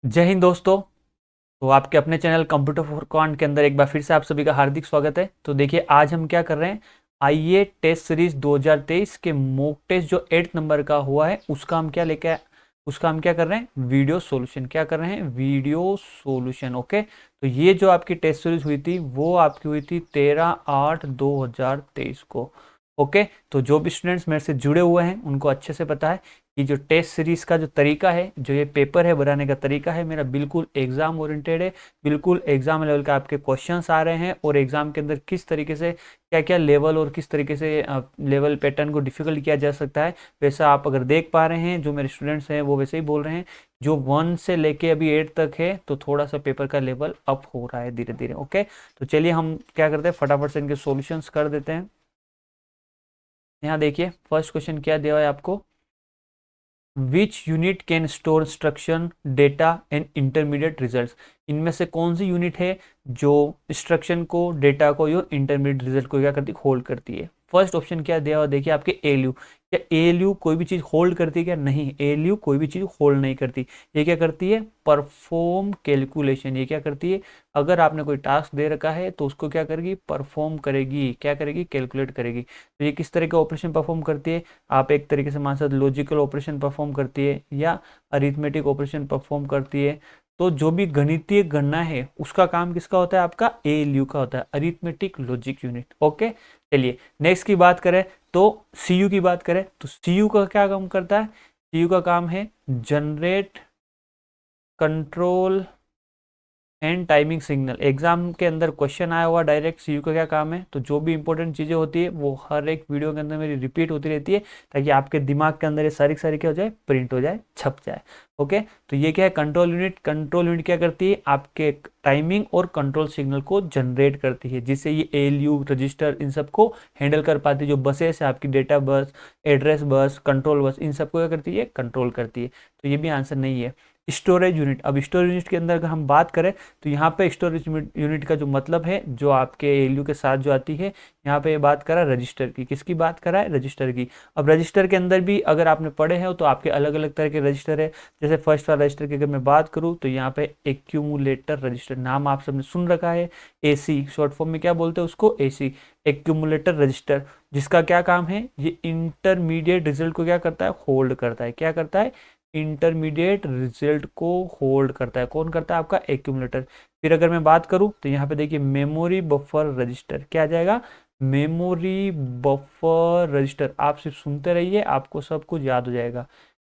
जय हिंद दोस्तों। तो आपके अपने चैनल कंप्यूटर फॉर क्वांट के अंदर एक बार फिर से आप सभी का हार्दिक स्वागत है। तो देखिए आज हम क्या कर रहे हैं, आइए टेस्ट सीरीज 2023 के मॉक टेस्ट जो 8 नंबर का हुआ है उसका हम क्या कर रहे हैं, वीडियो सॉल्यूशन। क्या कर रहे हैं, वीडियो सॉल्यूशन। ओके, तो ये जो आपकी टेस्ट सीरीज हुई थी वो आपकी हुई थी 13/8/2023 को। ओके, तो जो भी स्टूडेंट्स मेरे से जुड़े हुए हैं उनको अच्छे से पता है कि जो टेस्ट सीरीज का जो तरीका है, जो ये पेपर है बनाने का तरीका है, मेरा बिल्कुल एग्जाम ओरिएंटेड है। बिल्कुल एग्जाम लेवल का आपके क्वेश्चंस आ रहे हैं और एग्जाम के अंदर किस तरीके से क्या क्या लेवल और किस तरीके से लेवल पैटर्न को डिफिकल्ट किया जा सकता है, वैसा आप अगर देख पा रहे हैं, जो मेरे स्टूडेंट्स हैं वो वैसे ही बोल रहे हैं। जो 1 से लेके अभी 8 तक है तो थोड़ा सा पेपर का लेवल अप हो रहा है धीरे धीरे। ओके, तो चलिए हम क्या करते हैं, फटाफट से इनके सॉल्यूशंस कर देते हैं। यहाँ देखिए फर्स्ट क्वेश्चन क्या दिया है आपको, which unit can store instruction data and intermediate results. इनमें से कौन सी यूनिट है जो इंस्ट्रक्शन को, डेटा को या इंटरमीडिएट रिजल्ट को क्या करती है, होल्ड करती है। फर्स्ट ऑप्शन क्या दिया हुआ देखिए आपके एलयू। क्या एलयू कोई भी चीज होल्ड करती है क्या? नहीं, एलयू कोई भी चीज होल्ड नहीं करती। ये क्या करती है, परफॉर्म कैलकुलेशन। ये क्या करती है, अगर आपने कोई टास्क दे रखा है तो उसको क्या करेगी, परफॉर्म करेगी। क्या करेगी, कैलकुलेट करेगी। तो ये किस तरह का ऑपरेशन परफॉर्म करती है, आप एक तरीके से मान सकते लॉजिकल ऑपरेशन परफॉर्म करती है या अरिथमेटिक ऑपरेशन परफॉर्म करती है। तो जो भी गणितीय गणना है उसका काम किसका होता है, आपका एएलयू का होता है, अरिथमेटिक लॉजिक यूनिट। ओके, चलिए नेक्स्ट की बात करें तो सीयू की बात करें तो सीयू का क्या काम करता है, सीयू का काम है generate, control and timing signal. Exam के अंदर क्वेश्चन आया हुआ डायरेक्ट, सीयू का क्या काम है, तो जो भी इंपॉर्टेंट चीजें होती है वो हर एक वीडियो के अंदर मेरी रिपीट होती रहती है ताकि आपके दिमाग के अंदर ये सारी सारी क्या हो जाए, प्रिंट हो जाए, छप जाए। ओके, तो ये क्या है, कंट्रोल यूनिट। कंट्रोल यूनिट क्या करती है, आपके टाइमिंग और कंट्रोल सिग्नल को जनरेट करती है, जिससे ये एएलयू रजिस्टर इन सबको हैंडल कर पाती है। जो बसेस है आपकी, data bus, address bus, control bus, इन सबको क्या करती है, कंट्रोल करती है। तो ये भी आंसर नहीं है। स्टोरेज यूनिट, अब स्टोरेज यूनिट के अंदर अगर हम बात करें तो यहाँ पे स्टोरेज यूनिट का जो मतलब है, जो आपके एलयू के साथ जो आती है, यहाँ पे बात करा रजिस्टर की। किसकी बात करा है, रजिस्टर की। अब रजिस्टर के अंदर भी अगर आपने पढ़े हैं तो आपके अलग अलग तरह के रजिस्टर है। जैसे फर्स्ट वाला रजिस्टर की अगर मैं बात करूँ तो यहाँ पे एक्यूमुलेटर रजिस्टर, नाम आप सबने सुन रखा है। एसी शॉर्ट फॉर्म में क्या बोलते हैं उसको, एसी, एक्यूमुलेटर रजिस्टर। जिसका क्या काम है, ये इंटरमीडिएट रिजल्ट को क्या करता है, होल्ड करता है। क्या करता है, इंटरमीडिएट रिजल्ट को होल्ड करता है। कौन करता है, आपका एक्यूमुलेटर। फिर अगर मैं बात करूं तो यहाँ पे देखिए मेमोरी बफर रजिस्टर, क्या आ जाएगा, मेमोरी बफर रजिस्टर। आप सिर्फ सुनते रहिए, आपको सब कुछ याद हो जाएगा।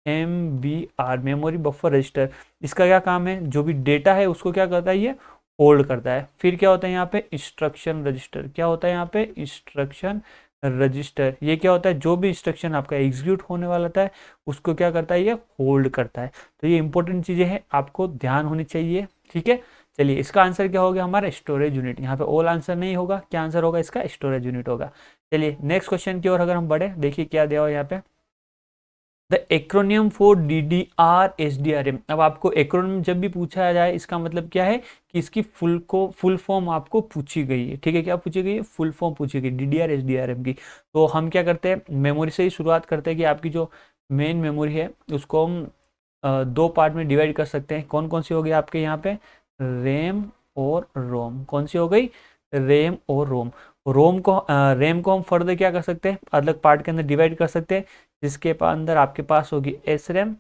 MBR, memory buffer register. इसका क्या काम है, जो भी डेटा है उसको क्या करता है, ये होल्ड करता है। फिर क्या होता है यहाँ पे, इंस्ट्रक्शन रजिस्टर। क्या होता है यहाँ पे, इंस्ट्रक्शन रजिस्टर। ये क्या होता है, जो भी इंस्ट्रक्शन आपका एग्जीक्यूट होने वाला था उसको क्या करता है, ये होल्ड करता है। तो ये इंपॉर्टेंट चीजें हैं, आपको ध्यान होनी चाहिए। ठीक है, चलिए इसका आंसर क्या हो गया, हमारा स्टोरेज यूनिट। यहाँ पे ऑल आंसर नहीं होगा, क्या आंसर होगा इसका, स्टोरेज यूनिट होगा। चलिए नेक्स्ट क्वेश्चन की ओर अगर हम बढ़े, देखिए क्या दिया हुआ यहाँ पे, the acromion for DDR SDRM। अब आपको एक्रोनियम जब भी पूछा जाए इसका मतलब क्या है कि इसकी फुल फॉर्म आपको पूछी गई है। ठीक है, क्या पूछी गई है, फुल फॉर्म पूछी गई DDR SDRM की। तो हम क्या करते हैं, मेमोरी से ही शुरुआत करते हैं कि आपकी जो मेन मेमोरी है उसको हम दो पार्ट में डिवाइड कर सकते हैं। कौन कौन सी हो गई आपके यहाँ पे, रैम और रोम। कौन सी हो गई, रैम और रोम। रैम को हम फर्दर क्या कर सकते हैं, अलग पार्ट के अंदर डिवाइड कर सकते हैं, जिसके अंदर आपके पास होगी एस रैम,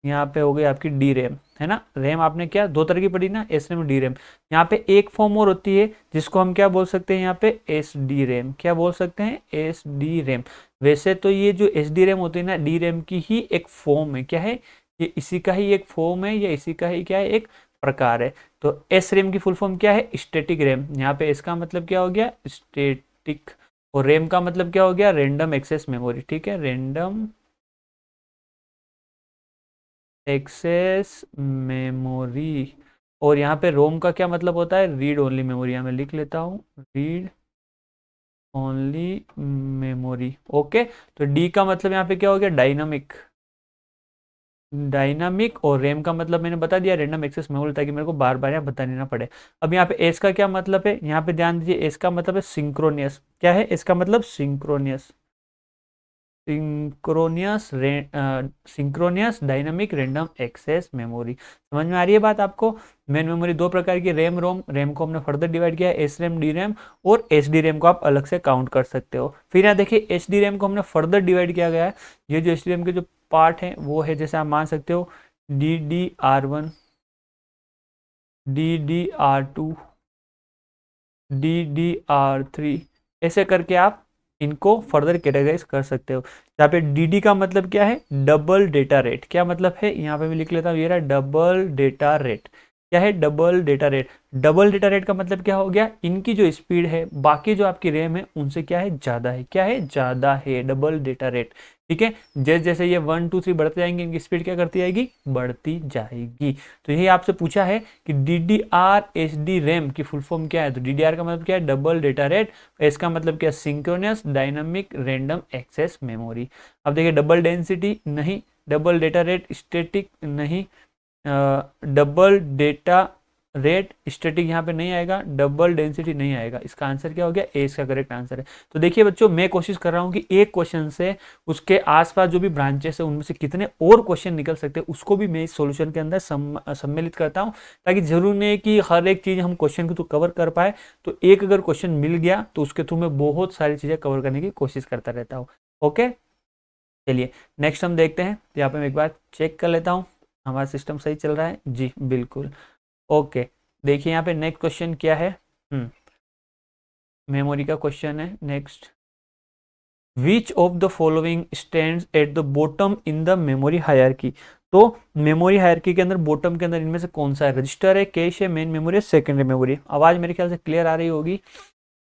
यहाँ पे हो गई आपकी डी रैम, है ना। रैम आपने क्या दो तरह की पढ़ी ना, एस रैम और डी रैम। यहाँ पे एक फॉर्म और होती है जिसको हम क्या बोल सकते हैं, यहाँ पे एस डी रैम। क्या बोल सकते हैं, एस डी रैम। वैसे तो ये जो एस डी रैम होती है ना, डी रैम की ही एक फॉर्म है। क्या है, ये इसी का ही एक फॉर्म है, या इसी का ही क्या है, एक प्रकार है। तो एस रैम की फुल फॉर्म क्या है, स्टैटिक रैम। यहाँ पे इसका मतलब क्या हो गया, स्टैटिक। और रैम का मतलब क्या हो गया, रैंडम एक्सेस मेमोरी। ठीक है, रैंडम एक्सेस मेमोरी। और यहाँ पे रोम का क्या मतलब होता है, रीड ओनली मेमोरी। यहाँ मैं लिख लेता हूँ, रीड ओनली मेमोरी। ओके, तो डी का मतलब यहाँ पे क्या हो गया, डायनामिक। डायनामिक। और रैम का मतलब मैंने बता दिया, रैंडम एक्सेस मेमोरी, ताकि मेरे को बार बार यहाँ बताने ना पड़े। अब यहाँ पे एस का क्या मतलब है, यहाँ पे ध्यान दीजिए, एस का मतलब है सिंक्रोनियस। क्या है इसका मतलब, synchronous. Synchronous dynamic random access memory. समझ में आ रही है बात आपको? मेन मेमोरी दो प्रकार की, रैम रोम। रैम को हमने फर्दर डिवाइड किया है एस रैम, डी रैम, और एच डी रैम को आप अलग से काउंट कर सकते हो। फिर यहाँ देखिए एच डी रैम को हमने फर्दर डिवाइड किया गया है। ये जो एच डी रैम के जो पार्ट है वो है, जैसे आप मान सकते हो DDR1, DDR2, DDR3, ऐसे करके आप इनको फर्दर कैटेगराइज कर सकते हो। यहाँ पे DD का मतलब क्या है? Double data rate. क्या मतलब है? यहाँ पे मैं लिख लेता हूँ, ये रहा डबल डेटा रेट। क्या है? Double data rate. Double data rate का मतलब क्या हो गया? इनकी जो स्पीड है बाकी जो आपकी रैम है उनसे क्या है? ज़्यादा है। क्या है? ज़्यादा है। Double data rate. ठीक है। जैसे जैसे ये 1 2 3 बढ़ते जाएंगे, इनकी स्पीड क्या करती जाएगी? बढ़ती जाएगी। तो यही आपसे पूछा है कि DDR HD रैम की फुल फॉर्म क्या है? तो DDR का मतलब क्या है? Double data rate. इसका मतलब क्या? Synchronous dynamic random access memory. अब देखिए डबल डेंसिटी नहीं, डबल डेटा रेट स्टैटिक नहीं, डबल डेटा रेट स्टैटिक यहाँ पे नहीं आएगा, डबल डेंसिटी नहीं आएगा। इसका आंसर क्या हो गया? ए इसका करेक्ट आंसर है। तो देखिए बच्चों, मैं कोशिश कर रहा हूँ कि एक क्वेश्चन से उसके आसपास जो भी ब्रांचेस है उनमें से कितने और क्वेश्चन निकल सकते हैं उसको भी मैं इस सॉल्यूशन के अंदर सम्मिलित करता हूँ, ताकि जरूर नहीं कि हर एक चीज हम क्वेश्चन के थ्रू कवर कर पाए। तो एक अगर क्वेश्चन मिल गया तो उसके थ्रू मैं बहुत सारी चीजें कवर करने की कोशिश करता रहता हूँ। ओके, चलिए नेक्स्ट हम देखते हैं। यहाँ पे मैं एक बार चेक कर लेता हूँ हमारा सिस्टम सही चल रहा है जी, बिल्कुल। ओके, देखिए यहाँ पे नेक्स्ट क्वेश्चन क्या है। मेमोरी का क्वेश्चन है next. Which of the following stands at the bottom in the memory hierarchy. तो मेमोरी हायरार्की के अंदर बॉटम के अंदर इनमें से कौन सा है? रजिस्टर है, कैश है, मेन मेमोरी है, सेकेंडरी मेमोरी। आवाज मेरे ख्याल से क्लियर आ रही होगी।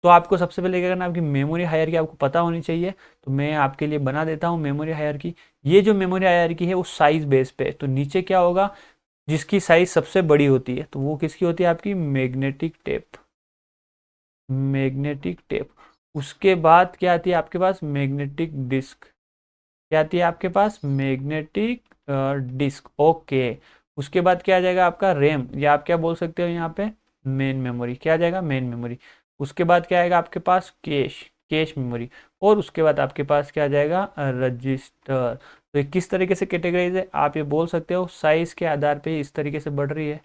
तो आपको सबसे पहले क्या करना है, आपकी मेमोरी हायरार्की आपको पता होनी चाहिए। तो मैं आपके लिए बना देता हूँ मेमोरी हायरार्की। ये जो मेमोरी हायरार्की है वो साइज बेस पे है। तो नीचे क्या होगा? जिसकी साइज सबसे बड़ी होती है तो वो किसकी होती है? आपकी मैग्नेटिक टेप। Magnetic tape. उसके बाद क्या आती है आपके पास? Magnetic disk. क्या आती है आपके पास? Magnetic disk. ओके। उसके बाद क्या आ जाएगा आपका? रैम, या आप क्या बोल सकते हो यहाँ पे? Main memory. क्या आ जाएगा? Main memory. उसके बाद क्या आएगा आपके पास? Cash, cache memory. और उसके बाद आपके पास क्या आ जाएगा? रजिस्टर। तो ये किस तरीके से कैटेगराइज है? आप ये बोल सकते हो साइज के आधार पे इस तरीके से बढ़ रही है,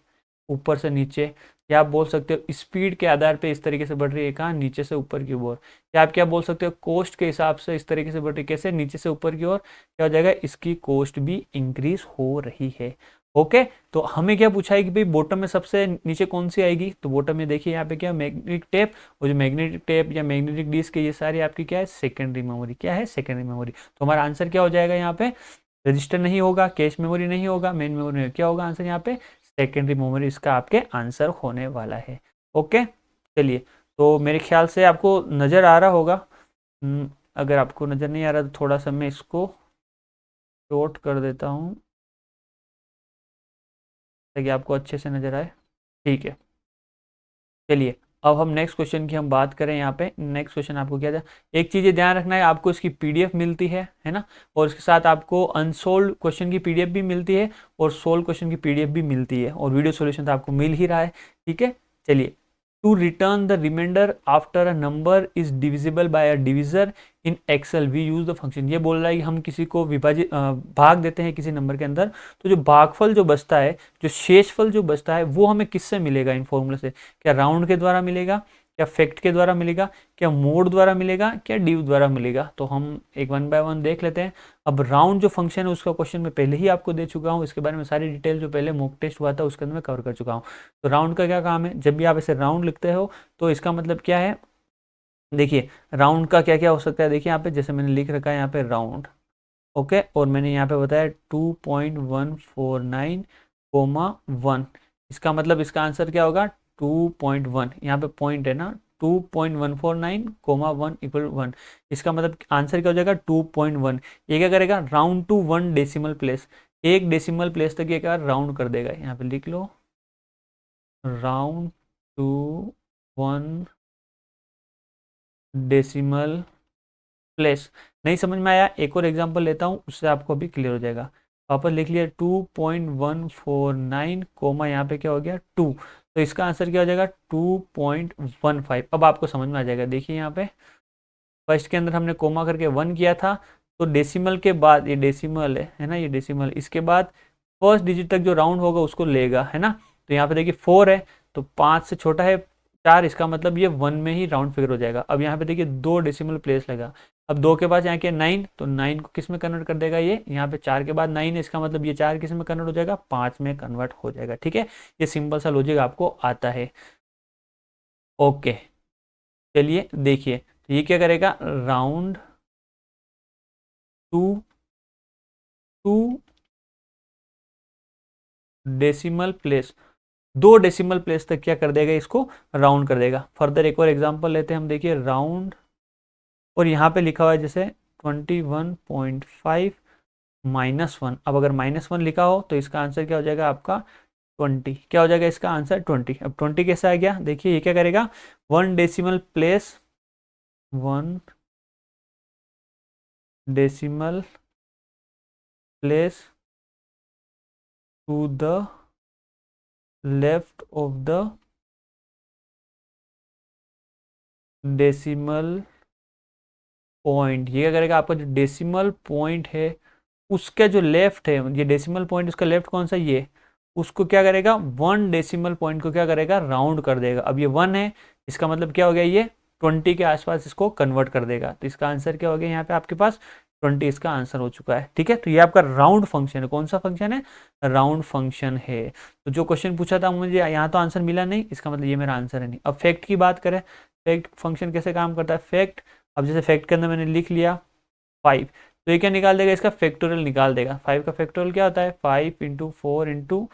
ऊपर से नीचे। या आप बोल सकते हो स्पीड के आधार पे इस तरीके से बढ़ रही है, कहाँ? नीचे से ऊपर की ओर। या आप क्या बोल सकते हो? कॉस्ट के हिसाब से इस तरीके से बढ़ रही है। कैसे? नीचे से ऊपर की ओर। क्या हो जाएगा? इसकी कॉस्ट भी इंक्रीज हो रही है। ओके। तो हमें क्या पूछा है कि भाई बॉटम में सबसे नीचे कौन सी आएगी? तो बॉटम में देखिए यहाँ पे क्या? Magnetic tape. और जो मैग्नेटिक टेप या मैग्नेटिक डिस्क है ये सारी आपकी क्या है? Secondary memory. क्या है? Secondary memory. तो हमारा आंसर क्या हो जाएगा यहाँ पे? रजिस्टर नहीं होगा, कैश मेमोरी नहीं होगा, मेन मेमोरी नहीं। क्या होगा आंसर यहाँ पे? सेकेंडरी मेमोरी इसका आपके आंसर होने वाला है। ओके, चलिए। तो मेरे ख्याल से आपको नज़र आ रहा होगा। अगर आपको नज़र नहीं आ रहा तो थोड़ा सा मैं इसको शॉर्ट कर देता हूँ ताकि आपको अच्छे से नज़र आए। ठीक है, चलिए। अब हम नेक्स्ट क्वेश्चन की हम बात करें। यहाँ पे नेक्स्ट क्वेश्चन आपको क्या था? एक चीज़ ये ध्यान रखना है, आपको इसकी पीडीएफ मिलती है ना? और इसके साथ आपको अनसोल्व क्वेश्चन की पीडीएफ भी मिलती है और सोल्व क्वेश्चन की पीडीएफ भी मिलती है, और वीडियो सॉल्यूशन तो आपको मिल ही रहा है। ठीक है, चलिए। To return the reminder after a number is divisible by a divisor in Excel we use the function. ये बोल रहा है कि हम किसी को विभाजित भाग देते हैं किसी नंबर के अंदर, तो जो भागफल जो बचता है, जो शेषफल जो बचता है, वो हमें किससे मिलेगा? इन फॉर्मूले से। क्या राउंड के द्वारा मिलेगा, क्या फैक्ट के द्वारा मिलेगा, क्या मोड द्वारा मिलेगा, क्या डिव द्वारा मिलेगा? तो हम एक वन बाय वन देख लेते हैं। अब राउंड जो फंक्शन है उसका क्वेश्चन मैं पहले ही आपको दे चुका हूँ, इसके बारे में सारी डिटेल जो पहले मॉक टेस्ट हुआ था उसके अंदर मैं कवर कर चुका हूँ। तो राउंड का क्या काम है? जब भी आप ऐसे राउंड लिखते हो तो इसका मतलब क्या है? देखिए राउंड का क्या क्या हो सकता है। देखिए यहाँ पे जैसे मैंने लिख रखा है यहाँ पे राउंड। ओके, और मैंने यहाँ पे बताया 2.149 कोमा 1। इसका मतलब इसका आंसर क्या होगा? 2.1। यहाँ पे पॉइंट है ना, 2.149 कोमा 1 इक्वल 1। इसका मतलब आंसर क्या हो जाएगा? 2.1। ये क्या करेगा? Round to 1 decimal place. एक डेसिमल प्लेस तक ये क्या राउंड कर देगा। यहाँ पे लिख लो, राउंड टू 1 डेसिमल प्लेस। नहीं समझ में आया? एक और एग्जांपल लेता हूँ, उससे आपको अभी क्लियर हो जाएगा। वापस लिख लिया 2.149 कोमा यहाँ पे क्या हो गया? 2। तो इसका आंसर क्या हो जाएगा? 2.15। अब आपको समझ में आ जाएगा। देखिए यहाँ पे फर्स्ट के अंदर हमने कोमा करके 1 किया था, तो डेसिमल के बाद, ये डेसिमल है ना, ये डेसिमल, इसके बाद फर्स्ट डिजिट तक जो राउंड होगा उसको लेगा, है ना। तो यहाँ पे देखिए 4 है, तो 5 से छोटा है 4, इसका मतलब ये 1 में ही राउंड फिगर हो जाएगा। अब यहाँ पे देखिए 2 डेसिमल प्लेस लगा, अब 2 के बाद यहाँ के 9, तो 9 को किस में कन्वर्ट कर देगा ये, यहाँ पे 4 के बाद 9 है, इसका मतलब ये 4 किस में कन्वर्ट हो जाएगा, 5 में कन्वर्ट हो जाएगा। ठीक है, ये सिंपल सा लॉजिक आपको आता है। ओके, चलिए देखिए, तो ये क्या करेगा, round to two decimal place, 2 decimal place तक क्या कर देगा, इसको राउंड कर देगा। फर्दर एक और एग्जांपल लेते हैं हम, देखिए राउंड, और यहाँ पे लिखा हुआ है जैसे 21.5 -1। अब अगर -1 लिखा हो तो इसका आंसर क्या हो जाएगा आपका 20, क्या हो जाएगा इसका आंसर 20। अब 20 कैसे आ गया, देखिए ये क्या करेगा, 1 decimal place, 1 decimal place to the left of the decimal point. ये क्या करेगा, आपका जो डेसिमल पॉइंट है उसका जो लेफ्ट है, ये डेसिमल पॉइंट उसका लेफ्ट कौन सा, ये, उसको क्या करेगा, 1 डेसिमल पॉइंट को क्या करेगा, राउंड कर देगा। अब ये 1 है, इसका मतलब क्या हो गया, ये 20 के आसपास इसको कन्वर्ट कर देगा। तो इसका आंसर क्या हो गया, यहाँ पे आपके पास 20 इसका आंसर हो चुका है। ठीक है, तो ये आपका राउंड फंक्शन है। कौन सा फंक्शन है, राउंड फंक्शन है। तो जो क्वेश्चन पूछा था मुझे, यहाँ तो आंसर मिला नहीं, इसका मतलब ये मेरा आंसर है नहीं। अब फैक्ट की बात करें, फैक्ट फंक्शन कैसे काम करता है, फैक्ट, अब जैसे फैक्ट के अंदर मैंने लिख लिया 5, तो ये क्या निकाल देगा, इसका फैक्टोरियल निकाल देगा। 5 का फैक्टोरियल क्या होता है, 5 इंटू 4 इंटू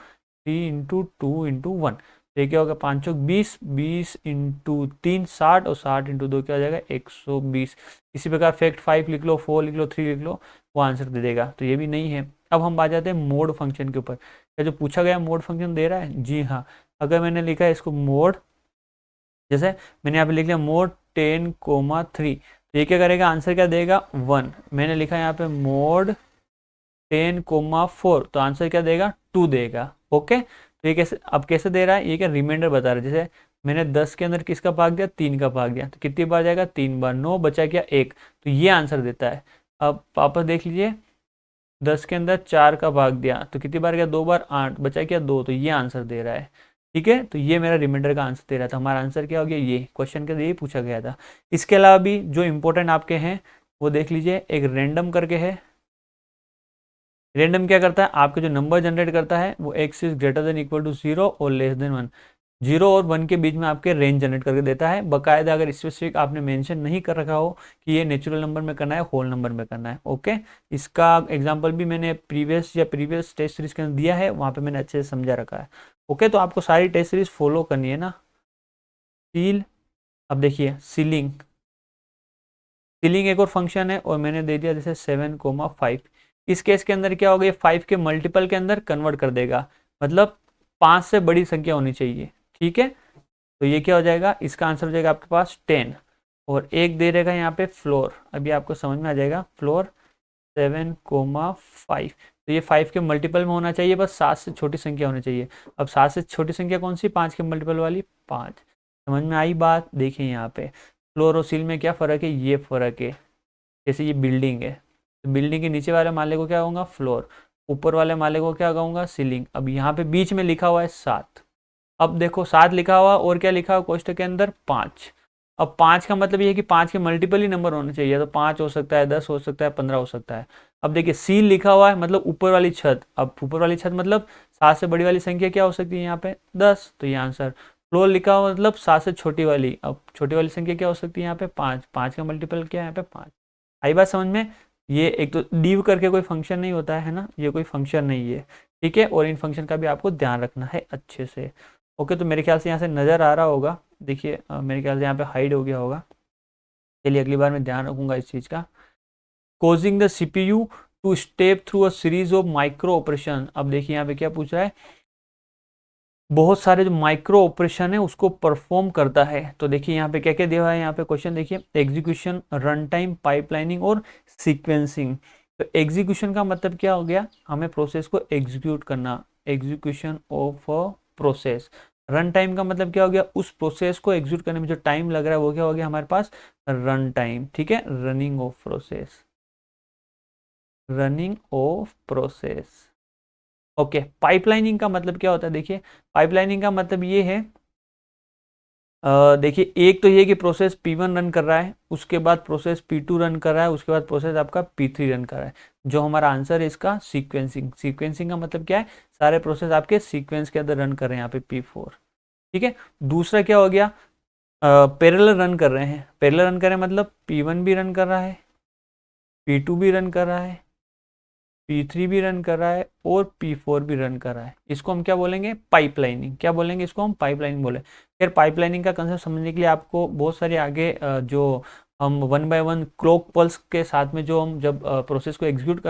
3 इंटू 2 इंटू 1, तो ये क्या होगा, 5 चौक 20, 20 इंटू 3 60, और 60 इंटू 2 क्या हो जाएगा 120। इसी प्रकार फैक्ट 5 लिख लो, 4 लिख लो, 3 लिख लो, वो आंसर दे देगा। तो ये भी नहीं है। अब हम आ जाते हैं मोड फंक्शन के ऊपर। क्या जो पूछा गया मोड फंक्शन दे रहा है, जी हाँ। अगर मैंने लिखा है इसको मोड, जैसे मैंने यहाँ पे लिख लिया मोड 10,3, तो ये क्या करेगा, आंसर क्या देगा 1। मैंने लिखा यहाँ पे मोड 10,4, तो आंसर क्या देगा 2 देगा। ओके, तो ये कैसे, अब कैसे दे रहा है, ये क्या रिमाइंडर बता रहा है। जैसे मैंने 10 के अंदर किसका भाग दिया, 3 का भाग दिया, तो कितनी बार जाएगा, 3 बार, 9 बचा क्या 1, तो ये आंसर देता है। अब वापस देख लीजिए, 10 के अंदर 4 का भाग दिया, तो कितनी बार गया, 2 बार, 8 बचा क्या 2, तो ये आंसर दे रहा है। ठीक है, तो ये मेरा रिमाइंडर का आंसर दे रहा था। हमारा आंसर क्या हो गया, ये क्वेश्चन के लिए पूछा गया था। इसके अलावा भी जो इंपॉर्टेंट आपके हैं वो देख लीजिए, एक रैंडम करके है। रैंडम क्या करता है, आपके जो नंबर जनरेट करता है वो x is greater than equal to 0 और लेस देन 1, 0 और 1 के बीच में आपके रेंज जनरेट करके देता है। बकायदा अगर स्पेसिफिक आपने मेंशन नहीं कर रखा हो कि ये नेचुरल नंबर में करना है, होल नंबर में करना है। ओके, इसका एग्जांपल भी मैंने प्रीवियस टेस्ट सीरीज के अंदर दिया है, वहाँ पे मैंने अच्छे से समझा रखा है। ओके, तो आपको सारी टेस्ट सीरीज फॉलो करनी है ना। सील, अब देखिए सीलिंग, सीलिंग एक और फंक्शन है, और मैंने दे दिया जैसे 7,5। इस केस के अंदर क्या होगा, ये 5 के मल्टीपल के अंदर कन्वर्ट कर देगा, मतलब 5 से बड़ी संख्या होनी चाहिए। ठीक है, तो ये क्या हो जाएगा, इसका आंसर हो जाएगा आपके पास 10, और एक दे रहेगा यहाँ पे फ्लोर। अभी आपको समझ में आ जाएगा, फ्लोर 7,5, तो ये 5 के मल्टीपल में होना चाहिए, बस 7 से छोटी संख्या होनी चाहिए। अब 7 से छोटी संख्या कौन सी, 5 के मल्टीपल वाली 5। समझ में आई बात, देखिए यहाँ पे फ्लोर और सील में क्या फ़र्क है, ये फ़र्क है। जैसे ये बिल्डिंग है, तो बिल्डिंग के नीचे वाले माले को क्या कहूँगा, फ्लोर, ऊपर वाले माले को क्या कहूँगा, सीलिंग। अब यहाँ पे बीच में लिखा हुआ है 7। अब देखो 7 लिखा हुआ और क्या लिखा हुआ कोष्टक के अंदर 5। अब 5 का मतलब ये है कि 5 के मल्टीपल ही नंबर होने चाहिए, तो 5 हो सकता है, 10 हो सकता है, 15 हो सकता है। अब देखिए सील लिखा हुआ है मतलब ऊपर वाली छत, अब ऊपर वाली छत मतलब 7 से बड़ी वाली संख्या क्या हो सकती है यहाँ पे 10, तो ये आंसर। फ्लोर लिखा हुआ मतलब 7 से छोटी वाली, अब छोटी वाली संख्या क्या हो सकती है यहाँ पे 5, 5 का मल्टीपल क्या है यहाँ पे 5। आई बात समझ में। ये एक तो डिव करके कोई फंक्शन नहीं होता है ना, ये कोई फंक्शन नहीं है। ठीक है, और इन फंक्शन का भी आपको ध्यान रखना है अच्छे से। ओके, तो मेरे ख्याल से यहाँ से नज़र आ रहा होगा, देखिए मेरे ख्याल से यहाँ पे हाइड हो गया होगा। चलिए अगली बार मैं ध्यान रखूंगा इस चीज़ का। Causing the CPU to step through a series of micro operation. अब देखिए यहाँ पे क्या पूछ रहा है, बहुत सारे जो माइक्रो ऑपरेशन है उसको परफॉर्म करता है। तो देखिए यहाँ पे क्या क्या दिया हुआ है, यहाँ पे क्वेश्चन देखिए, एग्जीक्यूशन, रन टाइम, पाइपलाइनिंग और सीक्वेंसिंग। तो एग्जीक्यूशन का मतलब क्या हो गया, हमें प्रोसेस को एग्जीक्यूट करना, execution of a process. Run time का मतलब क्या हो गया, उस प्रोसेस को एग्जीक्यूट करने में जो टाइम लग रहा है वो क्या हो गया हमारे पास, रन टाइम। ठीक है, running of process. Running of process. Okay, pipelining का मतलब क्या होता है? देखिए, पाइपलाइनिंग का मतलब ये है, देखिए एक तो ये कि प्रोसेस P1 रन कर रहा है, उसके बाद प्रोसेस P2 रन कर रहा है, उसके बाद प्रोसेस आपका P3 रन कर रहा है। जो हमारा आंसर है इसका सीक्वेंसिंग। सीक्वेंसिंग का मतलब क्या है? सारे प्रोसेस आपके सीक्वेंस के अंदर रन कर रहे हैं यहाँ पे P4। ठीक है। दूसरा क्या हो गया? पैरेलल रन कर रहे हैं। पैरेलल रन कर रहे हैं मतलब P1 भी रन कर रहा है, P2 भी रन कर रहा है, P3 भी रन कर रहा है और P4 भी रन कर रहा है। इसको हम क्या बोलेंगे? पाइपलाइनिंग। क्या बोलेंगे इसको? हम पाइपलाइनिंग बोले। फिर पाइपलाइनिंग का कंसेप्ट समझने के लिए आपको बहुत सारे आगे जो हम one by one clock pulse के साथ में जो हम जब प्रोसेस को एग्जीक्यूट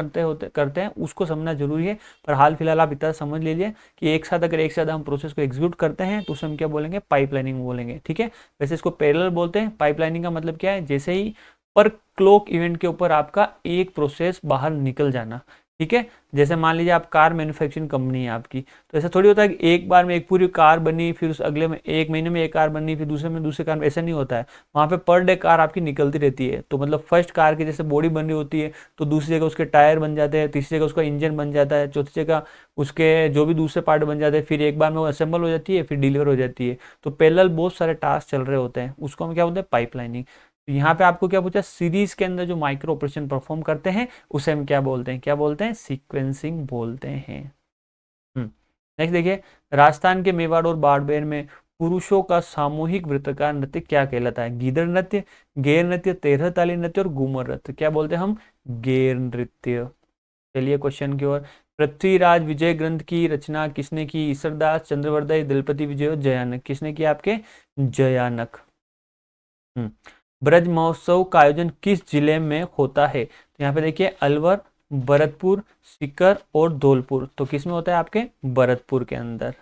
करते हैं उसको समझना जरूरी है। पर हाल फिलहाल आप इतना समझ लीजिए कि एक साथ अगर एक साथ हम प्रोसेस को एग्जीक्यूट करते हैं तो उसे हम क्या बोलेंगे? पाइपलाइनिंग बोलेंगे। ठीक है। वैसे इसको पैरेलल बोलते हैं। पाइपलाइनिंग का मतलब क्या है? जैसे ही पर क्लॉक इवेंट के ऊपर आपका एक प्रोसेस बाहर निकल जाना। ठीक है। जैसे मान लीजिए आप कार मैन्युफैक्चरिंग कंपनी है आपकी, तो ऐसा थोड़ी होता है कि एक बार में एक पूरी कार बनी, फिर उस अगले में एक महीने में एक कार बनी, फिर दूसरे में दूसरी कार, ऐसा नहीं होता है। वहाँ पे पर डे कार आपकी निकलती रहती है। तो मतलब फर्स्ट कार की जैसे बॉडी बन रही होती है, तो दूसरी जगह उसके टायर बन जाते हैं, तीसरी जगह उसका इंजन बन जाता है, चौथी जगह उसके जो भी दूसरे पार्ट बन जाते हैं, फिर एक बार में वो असेंबल हो जाती है, फिर डिलीवर हो जाती है। तो पैरेलल बहुत सारे टास्क चल रहे होते हैं, उसको हम क्या बोलते हैं? पाइपलाइनिंग। तो यहाँ पे आपको क्या पूछा? सीरीज के अंदर जो माइक्रो ऑपरेशन परफॉर्म करते हैं उसे हम क्या बोलते हैं? क्या बोलते हैं? सीक्वेंसिंग बोलते हैं। नेक्स्ट देखिए, राजस्थान के मेवाड़ और बाड़मेर में पुरुषों का सामूहिक वृत्ताकार नृत्य क्या कहलाता है? गीदड़ नृत्य, गेर नृत्य, तेरह ताली नृत्य और घूमर नृत्य। क्या बोलते हैं हम? गेर नृत्य। चलिए क्वेश्चन की ओर। पृथ्वीराज विजय ग्रंथ की रचना किसने की? ईसरदास, चंद्रवर्धय, दलपति विजय और जयानक। किसने किया? आपके जयानक। ब्रज महोत्सव का आयोजन किस जिले में होता है? तो यहाँ पे देखिए, अलवर, भरतपुर, सीकर और धौलपुर। तो किस में होता है? आपके भरतपुर के अंदर।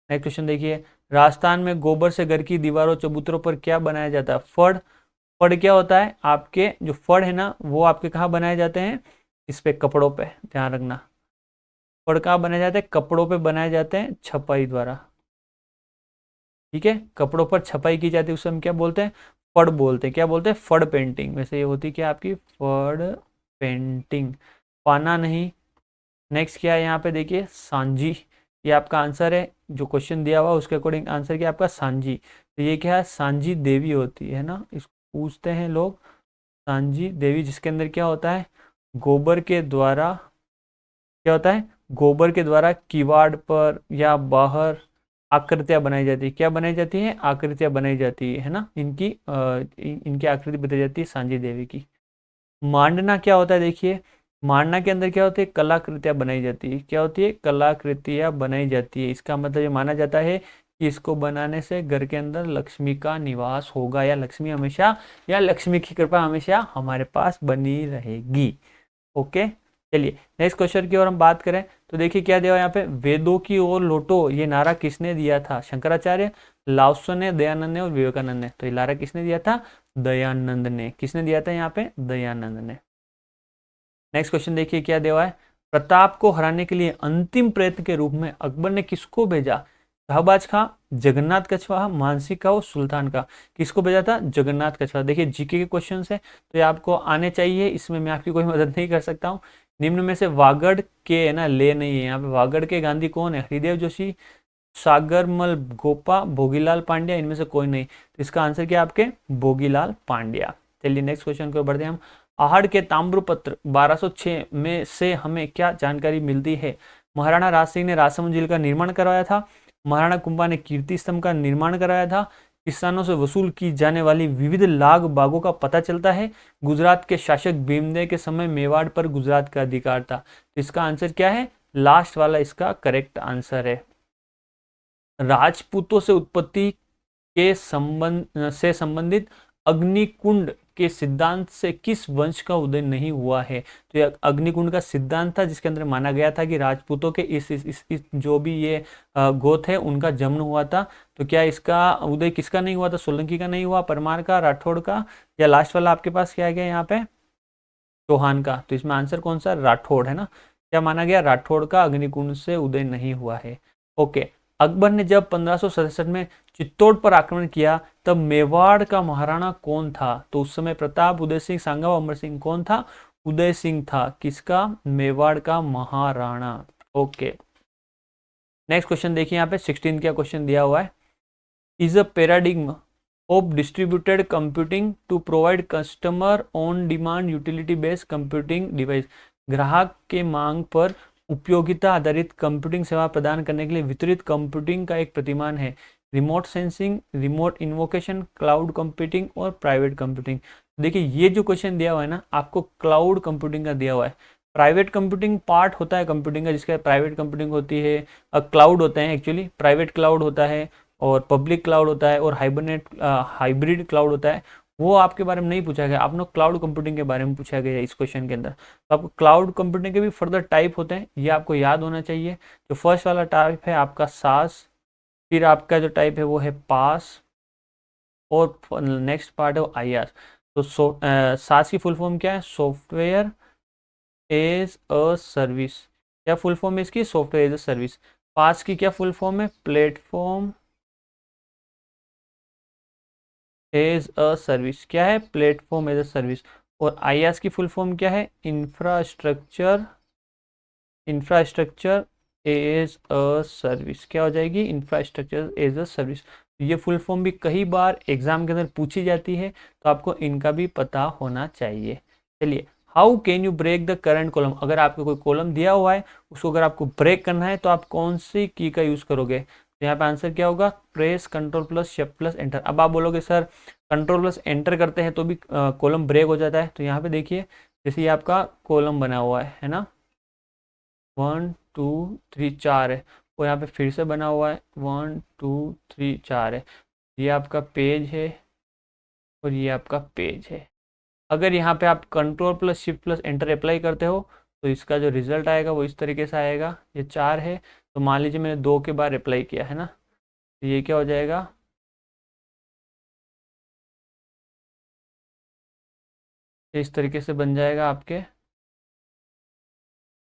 नेक्स्ट क्वेश्चन देखिए, राजस्थान में गोबर से घर की दीवारों चबूतरों पर क्या बनाया जाता है? फड़। फड़ क्या होता है? आपके जो फड़ है ना, वो आपके कहाँ बनाए जाते हैं? इस पे कपड़ों पे, ध्यान रखना। फड़ कहाँ बनाए जाते हैं? कपड़ों पे बनाए जाते हैं, छपाई द्वारा। ठीक है। कपड़ों पर छपाई की जाती है, उसे हम क्या बोलते हैं? फड़ बोलते हैं। क्या बोलते हैं? फड़ पेंटिंग। वैसे ये होती क्या आपकी? फड़ पेंटिंग। पाना नहीं। नेक्स्ट क्या है यहाँ पे? देखिए, सांझी। ये आपका आंसर है, जो क्वेश्चन दिया हुआ उसके अकॉर्डिंग आंसर क्या आपका? सांझी। तो ये क्या है? सांझी देवी होती है ना, इसको पूछते हैं लोग। सांझी देवी, जिसके अंदर क्या होता है? गोबर के द्वारा क्या होता है? गोबर के द्वारा किवाड़ पर या बाहर आकृतियां बनाई जाती है। क्या बनाई जाती है? आकृतियां बनाई जाती है ना। इनकी आकृति बताई जाती है सांझी देवी की। मांडना क्या होता है? देखिए, मांडना के अंदर क्या होती है? कलाकृतियां बनाई जाती है। क्या होती है? कलाकृतियां बनाई जाती है। इसका मतलब ये माना जाता है कि इसको बनाने से घर के अंदर लक्ष्मी का निवास होगा, या लक्ष्मी हमेशा, या लक्ष्मी की कृपा हमेशा हमारे पास बनी रहेगी। ओके। चलिए नेक्स्ट क्वेश्चन की ओर हम बात करें तो देखिए क्या दिया यहाँ पे? वेदों की ओर लौटो, ये नारा किसने दिया था? शंकराचार्य, लाओत्से ने, दयानंद ने और विवेकानंद ने। तो ये नारा किसने दिया था? दयानंद ने। किसने दिया था यहाँ पे? दयानंद ने। नेक्स्ट क्वेश्चन देखिए क्या दिया हुआ है? प्रताप को हराने के लिए अंतिम प्रयत्न के रूप में अकबर ने किसको भेजा? शाहबाज खां, जगन्नाथ कछवाहा, मानसिंह का और सुल्तान का। किसको भेजा था? जगन्नाथ कछवाहा। देखिए जीके के क्वेश्चन है तो ये आपको आने चाहिए, इसमें मैं आपकी कोई मदद नहीं कर सकता हूँ। निम्न में से वागड़ के, है ना, ले नहीं है यहाँ पे। वागड़ के गांधी कौन है? हरिदेव जोशी, सागरमल गोपा, भोगीलाल पांड्या। इनमें से कोई नहीं। तो इसका आंसर क्या आपके? भोगीलाल पांड्या। चलिए नेक्स्ट क्वेश्चन को बढ़ते हैं हम। आहड़ के ताम्रपत्र 1206 में से हमें क्या जानकारी मिलती है? महाराणा राज सिंह ने राजसमंद झील का निर्माण करवाया था, महाराणा कुंभा ने कीर्ति स्तंभ का निर्माण कराया था, किसानों से वसूल की जाने वाली विविध लाग बागों का पता चलता है, गुजरात के शासक भीमदेव के समय मेवाड़ पर गुजरात का अधिकार था। तो इसका आंसर क्या है? लास्ट वाला इसका करेक्ट आंसर है। राजपूतों से उत्पत्ति के संबंध से संबंधित अग्निकुंड के सिद्धांत से किस वंश का उदय नहीं हुआ है? तो यह अग्निकुंड का सिद्धांत था, जिसके अंदर माना गया था कि राजपूतों के इस जो भी ये गोत्र है उनका जन्म हुआ था। तो क्या इसका उदय किसका नहीं हुआ था? सोलंकी का नहीं हुआ, परमार का, राठौड़ का, या लास्ट वाला आपके पास क्या गया यहाँ पे? चौहान का। तो इसमें आंसर कौन सा? राठौड़ है ना। क्या माना गया? राठौड़ का अग्निकुंड से उदय नहीं हुआ है। ओके। अकबर ने जब 1567 में चित्तौड़ पर आक्रमण किया तब मेवाड़ का महाराणा कौन था? तो उस समय प्रताप, उदय सिंह, सांगा, अमर सिंह कौन था? उदय सिंह था, किसका? मेवाड़ का महाराणा। ओके, नेक्स्ट क्वेश्चन देखिए, यहाँ पे 16 का क्वेश्चन दिया हुआ है। Is a paradigm of distributed computing to provide customer on demand utility based computing device. ग्राहक के मांग पर उपयोगिता आधारित कंप्यूटिंग सेवा प्रदान करने के लिए वितरित कंप्यूटिंग का एक प्रतिमान है। Remote sensing, remote invocation, cloud computing और प्राइवेट कंप्यूटिंग। देखिए ये जो क्वेश्चन दिया हुआ है ना, आपको क्लाउड कंप्यूटिंग का दिया हुआ है। प्राइवेट कंप्यूटिंग पार्ट होता है कंप्यूटिंग का, जिसका प्राइवेट कंप्यूटिंग होती है, क्लाउड होते हैं एक्चुअली, प्राइवेट क्लाउड होता है और पब्लिक क्लाउड होता है और हाइब्रिड क्लाउड होता है। वो आपके बारे में नहीं पूछा गया, आपने क्लाउड कंप्यूटिंग के बारे में पूछा गया इस क्वेश्चन के अंदर। तो आपको क्लाउड कंप्यूटिंग के भी फर्दर टाइप होते हैं, ये आपको याद होना चाहिए। जो फर्स्ट वाला टाइप है आपका सास, फिर आपका जो टाइप है वो है पास, और नेक्स्ट पार्ट है वो आईआर। तो सास की फुल फॉर्म क्या है? Software as a service. क्या फुल फॉर्म है इसकी? Software as a service. PaaS की क्या फुल फॉर्म है? Platform as a service. क्या है? Platform as a service. और आईआस की फुल फॉर्म क्या है? Infrastructure as a service. क्या हो जाएगी? Infrastructure as a service. ये फुल फॉर्म भी कई बार एग्जाम के अंदर पूछी जाती है, तो आपको इनका भी पता होना चाहिए। चलिए, how can you break the current column. अगर आपको कोई कॉलम दिया हुआ है, उसको अगर आपको ब्रेक करना है तो आप कौन सी की का यूज करोगे? तो यहाँ पे आंसर क्या होगा? Press control plus shift plus enter. अब आप बोलोगे सर कंट्रोल प्लस एंटर करते हैं तो भी कॉलम ब्रेक हो जाता है। तो यहाँ पे देखिए, जैसे ये आपका कॉलम बना हुआ है ना, 1 2 3 4 है, और यहाँ पे फिर से बना हुआ है 1 2 3 4 है। ये आपका पेज है और ये आपका पेज है। अगर यहाँ पे आप control plus shift plus enter apply करते हो तो इसका जो रिजल्ट आएगा वो इस तरीके से आएगा। ये 4 है, तो मान लीजिए मैंने 2 के बार अप्लाई किया है ना, तो ये क्या हो जाएगा? इस तरीके से बन जाएगा आपके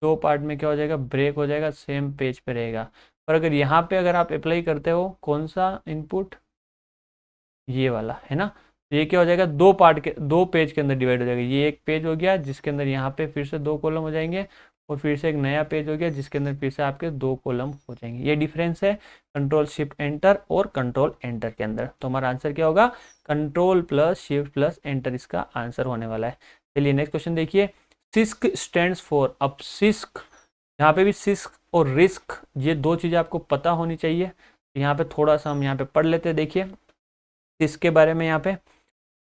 2 पार्ट में। क्या हो जाएगा? ब्रेक हो जाएगा, सेम पेज पे रहेगा। पर अगर यहाँ पे अगर आप अप्लाई करते हो कौन सा इनपुट, ये वाला है ना, तो ये क्या हो जाएगा? 2 पार्ट के 2 पेज के अंदर डिवाइड हो जाएगा। ये एक पेज हो गया जिसके अंदर यहाँ पे फिर से 2 कॉलम हो जाएंगे, और फिर से एक नया पेज हो गया जिसके अंदर फिर से आपके 2 कॉलम हो जाएंगे। ये डिफरेंस है कंट्रोल शिफ्ट एंटर और कंट्रोल एंटर के अंदर। तो हमारा आंसर क्या होगा? Control plus shift plus enter इसका आंसर होने वाला है। चलिए नेक्स्ट क्वेश्चन देखिए। Six stands for. अब सिस्क, यहाँ पे भी सिस्क और रिस्क, ये 2 चीज़ें आपको पता होनी चाहिए। यहाँ पे थोड़ा सा हम यहाँ पे पढ़ लेते हैं। देखिए इसके बारे में यहाँ पे,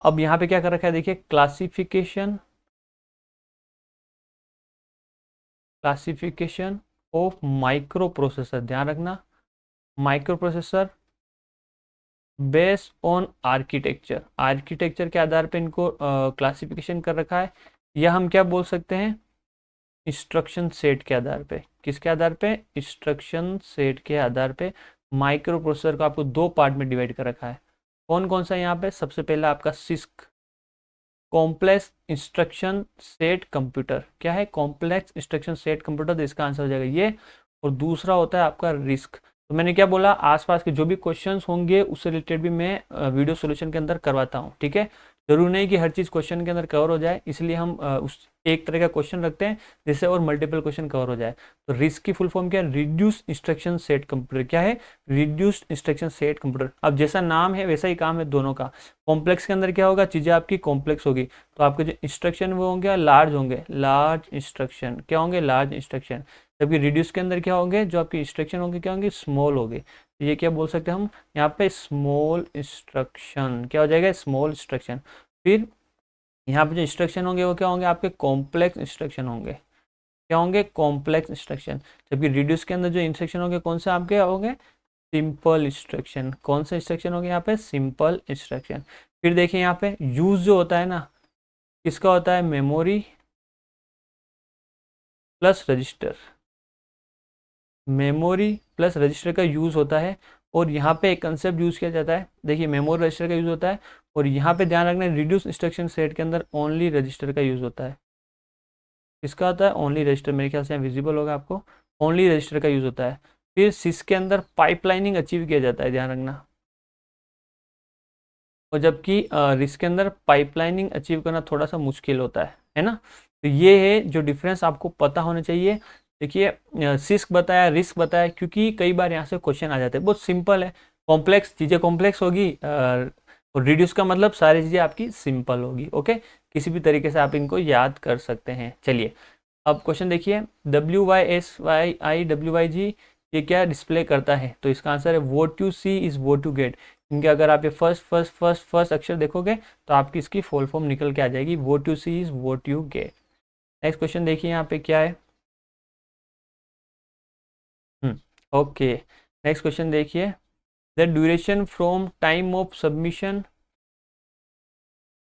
अब यहाँ पे क्या कर रखा है देखिए, क्लासिफिकेशन ऑफ माइक्रो प्रोसेसर। ध्यान रखना, micro processor based on architecture. Architecture के आधार पे इनको क्लासिफिकेशन कर रखा है, या हम क्या बोल सकते हैं? इंस्ट्रक्शन सेट के आधार पे। किसके आधार पे? इंस्ट्रक्शन सेट के आधार पे माइक्रो प्रोसेसर को आपको 2 पार्ट में डिवाइड कर रखा है। कौन कौन सा? यहाँ पे सबसे पहला आपका six, complex instruction set computer. क्या है? कॉम्प्लेक्स इंस्ट्रक्शन सेट कंप्यूटर, तो इसका आंसर हो जाएगा ये। और दूसरा होता है आपका रिस्क। तो मैंने क्या बोला, आसपास के जो भी क्वेश्चंस होंगे उससे रिलेटेड भी मैं वीडियो सॉल्यूशन के अंदर करवाता हूँ, ठीक है। जरूरी नहीं कि हर चीज़ क्वेश्चन के अंदर कवर हो जाए, इसलिए हम उस एक तरह का क्वेश्चन रखते हैं जिससे और मल्टीपल क्वेश्चन कवर हो जाए। तो रिस्क की फुल फॉर्म क्या है? Reduce instruction set computer. क्या है? Reduced instruction set computer. अब जैसा नाम है वैसा ही काम है दोनों का। कॉम्प्लेक्स के अंदर क्या होगा? चीज़ें आपकी कॉम्प्लेक्स होगी, तो आपके जो इंस्ट्रक्शन वो होंगे लार्ज होंगे, लार्ज इंस्ट्रक्शन। क्या होंगे? Large instruction. जबकि रिड्यूस के अंदर क्या होंगे? जो आपके इंस्ट्रक्शन होंगे क्या होंगे? स्मॉल होंगे। ये क्या बोल सकते हैं हम यहाँ पे? Small instruction. क्या हो जाएगा? Small instruction. फिर यहाँ पे जो इंस्ट्रक्शन होंगे वो क्या होंगे? आपके कॉम्प्लेक्स इंस्ट्रक्शन होंगे। क्या होंगे? Complex instruction. जबकि रिड्यूस के अंदर जो इंस्ट्रक्शन होंगे कौन से आपके होंगे? Simple instruction. कौन से इंस्ट्रक्शन होंगे यहाँ पे? Simple instruction. फिर देखिए यहाँ पे यूज जो होता है ना, किसका होता है? Memory plus register. Memory plus register का यूज़ होता है, और यहाँ पे एक कंसेप्ट यूज़ किया जाता है। देखिए मेमोरी रजिस्टर का यूज़ होता है, और यहाँ पे ध्यान रखना है रिड्यूस इंस्ट्रक्शन सेट के अंदर ओनली रजिस्टर का यूज़ होता है। किसका होता है? Only register. मेरे ख्याल से यहाँ विजिबल होगा आपको, ओनली रजिस्टर का यूज़ होता है। फिर सिस के अंदर पाइपलाइनिंग अचीव किया जाता है, ध्यान रखना। और जबकि रिस्क के अंदर पाइपलाइनिंग अचीव करना थोड़ा सा मुश्किल होता है ना। तो ये है जो डिफरेंस आपको पता होना चाहिए। देखिए सिस्क बताया, रिस्क बताया, क्योंकि कई बार यहाँ से क्वेश्चन आ जाते हैं। बहुत सिंपल है, कॉम्प्लेक्स चीज़ें कॉम्प्लेक्स होगी और रिड्यूस का मतलब सारी चीज़ें आपकी सिंपल होगी। ओके, किसी भी तरीके से आप इनको याद कर सकते हैं। चलिए अब क्वेश्चन देखिए, WYSYI WYG ये क्या डिस्प्ले करता है? तो इसका आंसर है what you see is what you get. इनके अगर आप ये फर्स्ट अक्षर देखोगे तो आपकी इसकी फुल फॉर्म निकल के आ जाएगी, what you see is what you get. Next question देखिए यहाँ पे क्या है। ओके, नेक्स्ट क्वेश्चन देखिए, the duration from time of submission,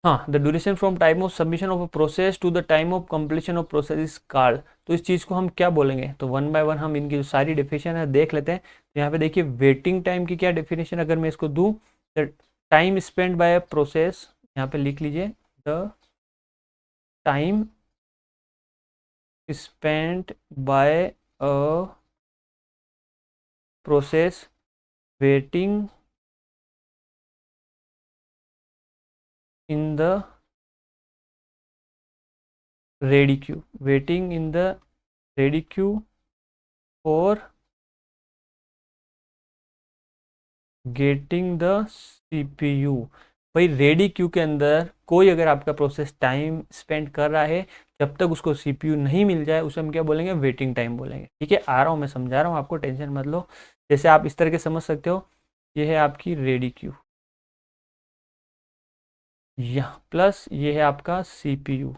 हाँ, the duration from time of submission of a process to the time of completion of process is called. तो इस चीज़ को हम क्या बोलेंगे? तो वन बाय वन हम इनकी जो सारी डेफिनेशन है देख लेते हैं। तो यहाँ पे देखिए वेटिंग टाइम की क्या डेफिनेशन अगर मैं इसको दूँ, the time spend by a process, यहाँ पे लिख लीजिए the time spend by a process waiting in the ready queue, waiting in the ready queue for getting the CPU. भाई रेडी क्यू के अंदर कोई अगर आपका प्रोसेस टाइम स्पेंड कर रहा है, जब तक उसको सीपीयू नहीं मिल जाए उसे हम क्या बोलेंगे? वेटिंग टाइम बोलेंगे। ठीक है, आ रहा हूँ मैं समझा रहा हूँ आपको, टेंशन मत लो। जैसे आप इस तरह के समझ सकते हो, ये है आपकी रेडी क्यू, यहाँ प्लस ये है आपका सीपीयू।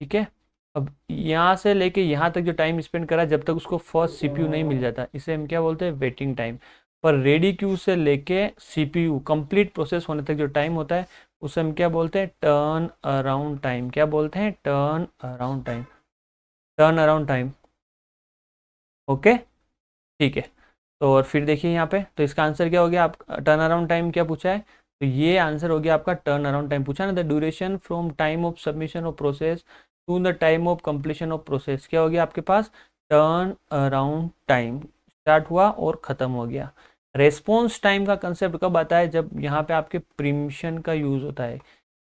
ठीक है, अब यहाँ से लेके यहाँ तक जो टाइम स्पेंड करा जब तक उसको फर्स्ट सीपीयू नहीं मिल जाता, इसे हम क्या बोलते हैं? Waiting time. पर रेडी क्यू से लेके सीपीयू कंप्लीट प्रोसेस होने तक जो टाइम होता है उसे हम क्या बोलते हैं? Turn around time. क्या बोलते हैं? Turn around time, turn around time. Okay, ठीक है। तो और फिर देखिए यहाँ पे, तो इसका आंसर क्या हो गया? आप टर्न अराउंड टाइम क्या पूछा है? तो ये आंसर हो गया आपका टर्न अराउंड टाइम। पूछा ना, the duration from time of submission of process to the time of completion of process, क्या हो गया आपके पास? Turn around time. स्टार्ट हुआ और ख़त्म हो गया। रेस्पॉन्स टाइम का कंसेप्ट कब आता है? जब यहाँ पे आपके प्रीमिशन का यूज़ होता है।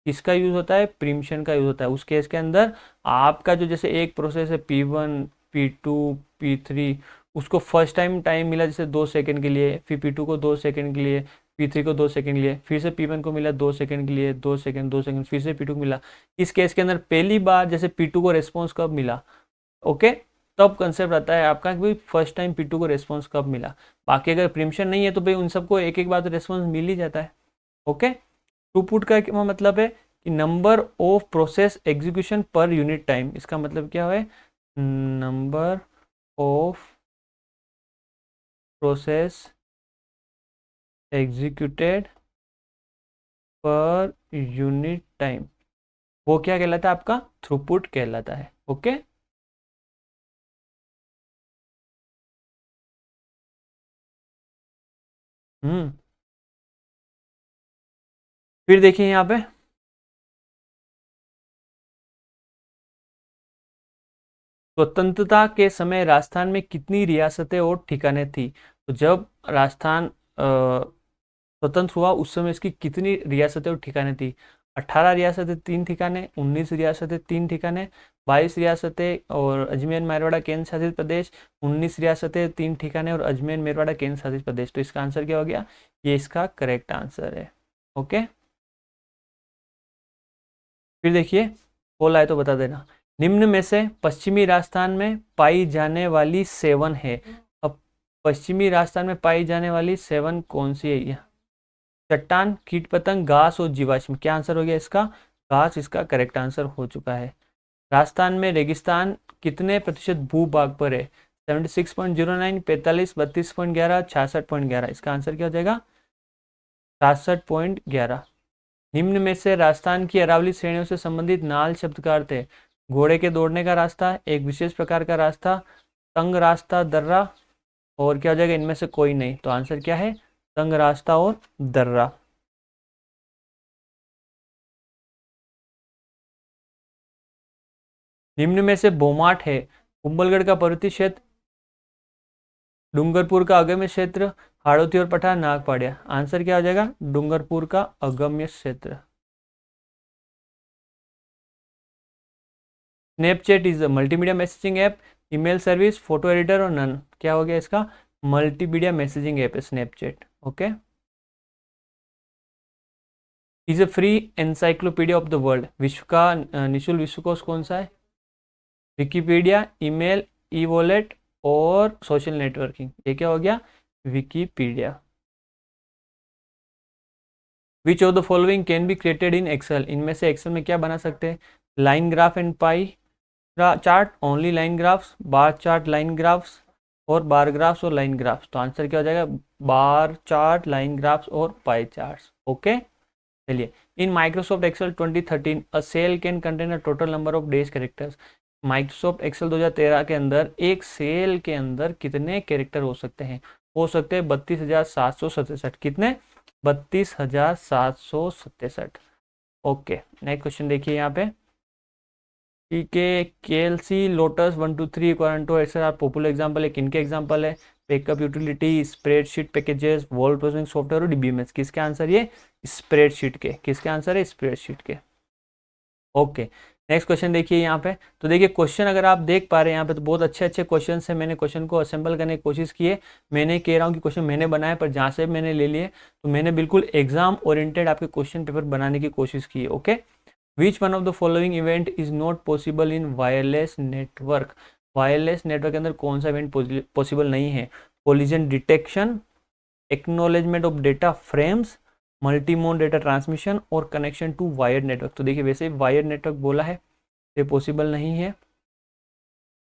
किसका यूज़ होता है? प्रीमिशन का यूज़ होता है। उस केस के अंदर आपका जो जैसे एक प्रोसेस है P1 P2 P3, उसको फर्स्ट टाइम टाइम मिला जैसे 2 सेकंड के लिए, फिर P2 को 2 सेकंड के लिए, P3 को 2 सेकंड के लिए, फिर से P1 को मिला 2 सेकंड के लिए, 2 सेकंड 2 सेकंड, फिर से P2 को मिला। इस केस के अंदर पहली बार जैसे P2 को रेस्पॉन्स कब मिला? ओके, तब कंसेप्ट आता है आपका कि भाई फर्स्ट टाइम P2 को रेस्पॉन्स कब मिला। बाकी अगर प्रीमिशन नहीं है तो भाई उन सबको एक एक बार तो रेस्पॉन्स मिल ही जाता है। ओके, थ्रूपुट का क्या मतलब है? कि नंबर ऑफ प्रोसेस एग्जीक्यूशन पर यूनिट टाइम। इसका मतलब क्या है? नंबर ऑफ प्रोसेस एग्जीक्यूटेड पर यूनिट टाइम, वो क्या कहलाता है? आपका थ्रूपुट कहलाता है। ओके, हम्म, फिर देखिए यहाँ पे, स्वतंत्रता के समय राजस्थान में कितनी रियासतें और ठिकाने थी? तो जब राजस्थान स्वतंत्र हुआ उस समय इसकी कितनी रियासतें और ठिकाने थी? 18 रियासतें 3 ठिकाने, 19 रियासतें 3 ठिकाने, 22 रियासतें और अजमेर मेरवाड़ा केंद्र शासित प्रदेश, 19 रियासतें 3 ठिकाने और अजमेर मेरवाड़ा केंद्र शासित प्रदेश। तो इसका आंसर क्या हो गया? ये इसका करेक्ट आंसर है। ओके, फिर देखिए, बोला है तो बता देना। निम्न में से पश्चिमी राजस्थान में पाई जाने वाली सेवन है। अब पश्चिमी राजस्थान में पाई जाने वाली सेवन कौन सी है? ये चट्टान, कीट पतंग, घास और जीवाश्म। क्या आंसर हो गया इसका? घास इसका करेक्ट आंसर हो चुका है। राजस्थान में रेगिस्तान कितने प्रतिशत भूभाग पर है? 76.09, 45, 32.11, 66.11। इसका आंसर क्या हो जाएगा? 66.11। निम्न में से राजस्थान की अरावली श्रेणियों से संबंधित नाल शब्द का अर्थ है? घोड़े के दौड़ने का रास्ता, एक विशेष प्रकार का रास्ता, तंग रास्ता, दर्रा, और क्या हो जाएगा इनमें से कोई नहीं? तो आंसर क्या है? तंग रास्ता और दर्रा। निम्न में से बोमाट है? कुंभलगढ़ का पर्वतीय क्षेत्र, डूंगरपुर का अगम्य क्षेत्र, हाड़ौती और पठार, नागपाड़िया। आंसर क्या हो जाएगा? डूंगरपुर का अगम्य क्षेत्र। Snapchat is a multimedia messaging app, email service, photo editor और नन। क्या हो गया इसका? मल्टीमीडिया मैसेजिंग ऐप है Snapchat. Okay. Is a free encyclopedia of the world. विश्व का निःशुल्क विश्वकोश कौन सा है? विकिपीडिया, ईमेल, ई वॉलेट और सोशल नेटवर्किंग। ये क्या हो गया? Wikipedia. Which of the following can be created in Excel. इनमें से एक्सेल में क्या बना सकते हैं? Line graph and pie chart, only line graphs, bar chart, line graphs और बार ग्राफ्स और लाइन ग्राफ्स। तो आंसर क्या हो जाएगा? बार चार्ट, लाइन ग्राफ्स और पाई चार्ट्स। ओके। चलिए, in Microsoft Excel 2013 a cell can contain a total number of days characters. Microsoft Excel 2013 के अंदर एक सेल के अंदर कितने कैरेक्टर हो सकते हैं? हो सकते हैं 32,767। कितने? 32,767। ओके, नेक्स्ट क्वेश्चन देखिए यहाँ पे। ठीक है, KLC, लोटस 123, क्वारंटो ऐसे आप पॉपुलर एग्जांपल है। किनके एग्जांपल है? Backup utility, spreadsheet packages, word processing software और DBMS। किसके आंसर ये? स्प्रेडशीट के। किसके आंसर है? स्प्रेडशीट के। ओके, नेक्स्ट क्वेश्चन देखिए यहाँ पे। तो देखिए क्वेश्चन अगर आप देख पा रहे हैं यहाँ पे, तो बहुत अच्छे अच्छे क्वेश्चन है। मैंने क्वेश्चन को असेंबल करने की कोशिश की है। मैंने कह रहा हूँ कि क्वेश्चन मैंने बनाए, पर जहाँ से मैंने ले लिए, तो मैंने बिल्कुल एग्जाम ओरिएंटेड आपके क्वेश्चन पेपर बनाने की कोशिश की है। Okay. Which one of the following event is not possible in wireless network. Wireless network के अंदर कौन सा इवेंट पॉसिबल नहीं है? Collision detection, acknowledgement of data frames, multi mode data transmission और कनेक्शन टू वायर्ड नेटवर्क। तो देखिए वैसे वायर्ड नेटवर्क बोला है, ये पॉसिबल नहीं है।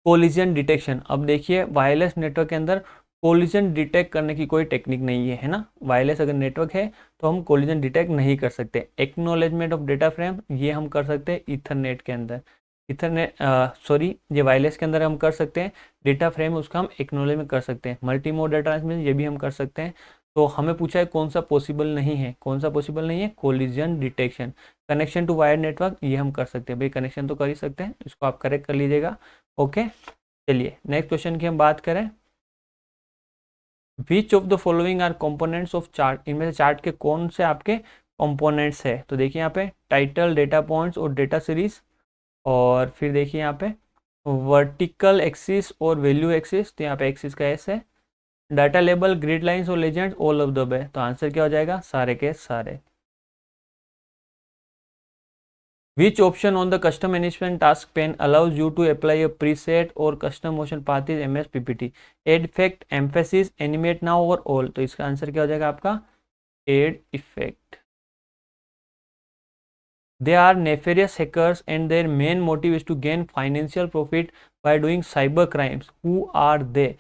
कोलिजन डिटेक्शन, अब देखिए वायरलेस नेटवर्क के अंदर कोलिजन डिटेक्ट करने की कोई टेक्निक नहीं है, है ना। वायरलेस अगर नेटवर्क है तो हम कोलिजन डिटेक्ट नहीं कर सकते। एक्नोलेजमेंट ऑफ डेटा फ्रेम, ये हम कर सकते हैं ईथरनेट के अंदर। ईथरनेट सॉरी, ये वायरलेस के अंदर हम कर सकते हैं। डेटा फ्रेम उसका हम एक्नोलेज में कर सकते हैं। मल्टी मोड डेटा ट्रांसमिशन, ये भी हम कर सकते हैं। तो हमें पूछा है कौन सा पॉसिबल नहीं है। कौन सा पॉसिबल नहीं है? Collision detection. Connection to wired network, ये हम कर सकते हैं। भाई कनेक्शन तो कर ही सकते हैं, इसको आप करेक्ट कर लीजिएगा। ओके। चलिए नेक्स्ट क्वेश्चन की हम बात करें। Which of the following are components of chart. इनमें से चार्ट के कौन से आपके कंपोनेंट्स है? तो देखिए यहाँ पे टाइटल, डेटा पॉइंट्स और डेटा सीरीज। और फिर देखिए यहाँ पे वर्टिकल एक्सिस और वैल्यू एक्सिस। तो यहाँ पे एक्सिस का एस है। डाटा लेबल, ग्रिड लाइंस और लेजेंड्स, ऑल ऑफ द है। तो आंसर क्या हो जाएगा? सारे के सारे। Which option on the custom management task pane allows you to apply a preset or custom motion path is MS PPT? Add effect, emphasis, animate now और all। तो इसका आंसर क्या हो जाएगा आपका? Add effect। They are nefarious hackers and their main motive is to gain financial profit by doing cyber crimes. Who are they?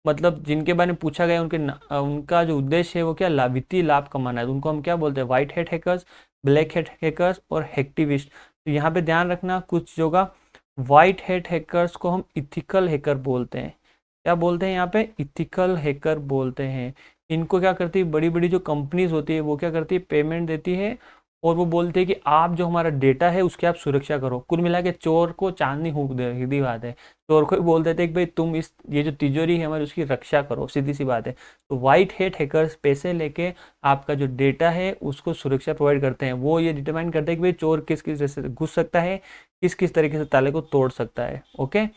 मतलब जिनके बारे में पूछा गया उनका जो उद्देश्य है वो क्या? वित्तीय लाभ कमाना है। तो उनको हम क्या बोलते हैं? White hat hackers, black hat hackers और हैक्टिविस्ट। तो यहाँ पे ध्यान रखना कुछ होगा। व्हाइट हैट हैकर्स को हम इथिकल हैकर बोलते हैं। क्या बोलते हैं यहाँ पे? इथिकल हैकर बोलते हैं। इनको क्या करती है, बड़ी बड़ी जो कंपनीज होती है वो क्या करती है? पेमेंट देती है और वो बोलते हैं कि आप जो हमारा डेटा है उसकी आप सुरक्षा करो। कुल मिला के चोर को चांदनी फूंक दे, सीधी बात है। चोर को ही बोल देते हैं कि भाई तुम ये जो तिजोरी है हमारी उसकी रक्षा करो, सीधी सी बात है। तो व्हाइट हैट हैकर्स पैसे लेके आपका जो डेटा है उसको सुरक्षा प्रोवाइड करते हैं। वो ये डिटरमाइन करते हैं कि भाई चोर किस किस तरह से घुस सकता है, किस किस तरीके से ताले को तोड़ सकता है। ओके।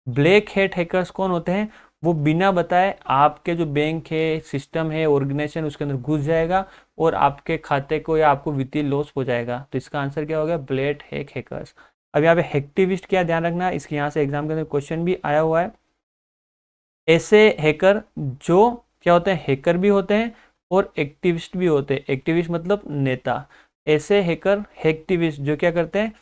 ब्लैक हैट हैकर्स कौन होते हैं? वो बिना बताए आपके जो बैंक है, सिस्टम है, ऑर्गेनाइजेशन, उसके अंदर घुस जाएगा और आपके खाते को या आपको वित्तीय लॉस हो जाएगा। तो इसका आंसर क्या हो गया? Black hackers. अब यहाँ पे हैक्टिविस्ट क्या ध्यान रखना, इसके यहाँ से एग्जाम के अंदर क्वेश्चन भी आया हुआ है। ऐसे हैकर जो क्या होते हैं? हैकर भी होते हैं और एक्टिविस्ट भी होते हैं। एक्टिविस्ट मतलब नेता। ऐसे हैकर, हैक्टिविस्ट जो क्या करते हैं?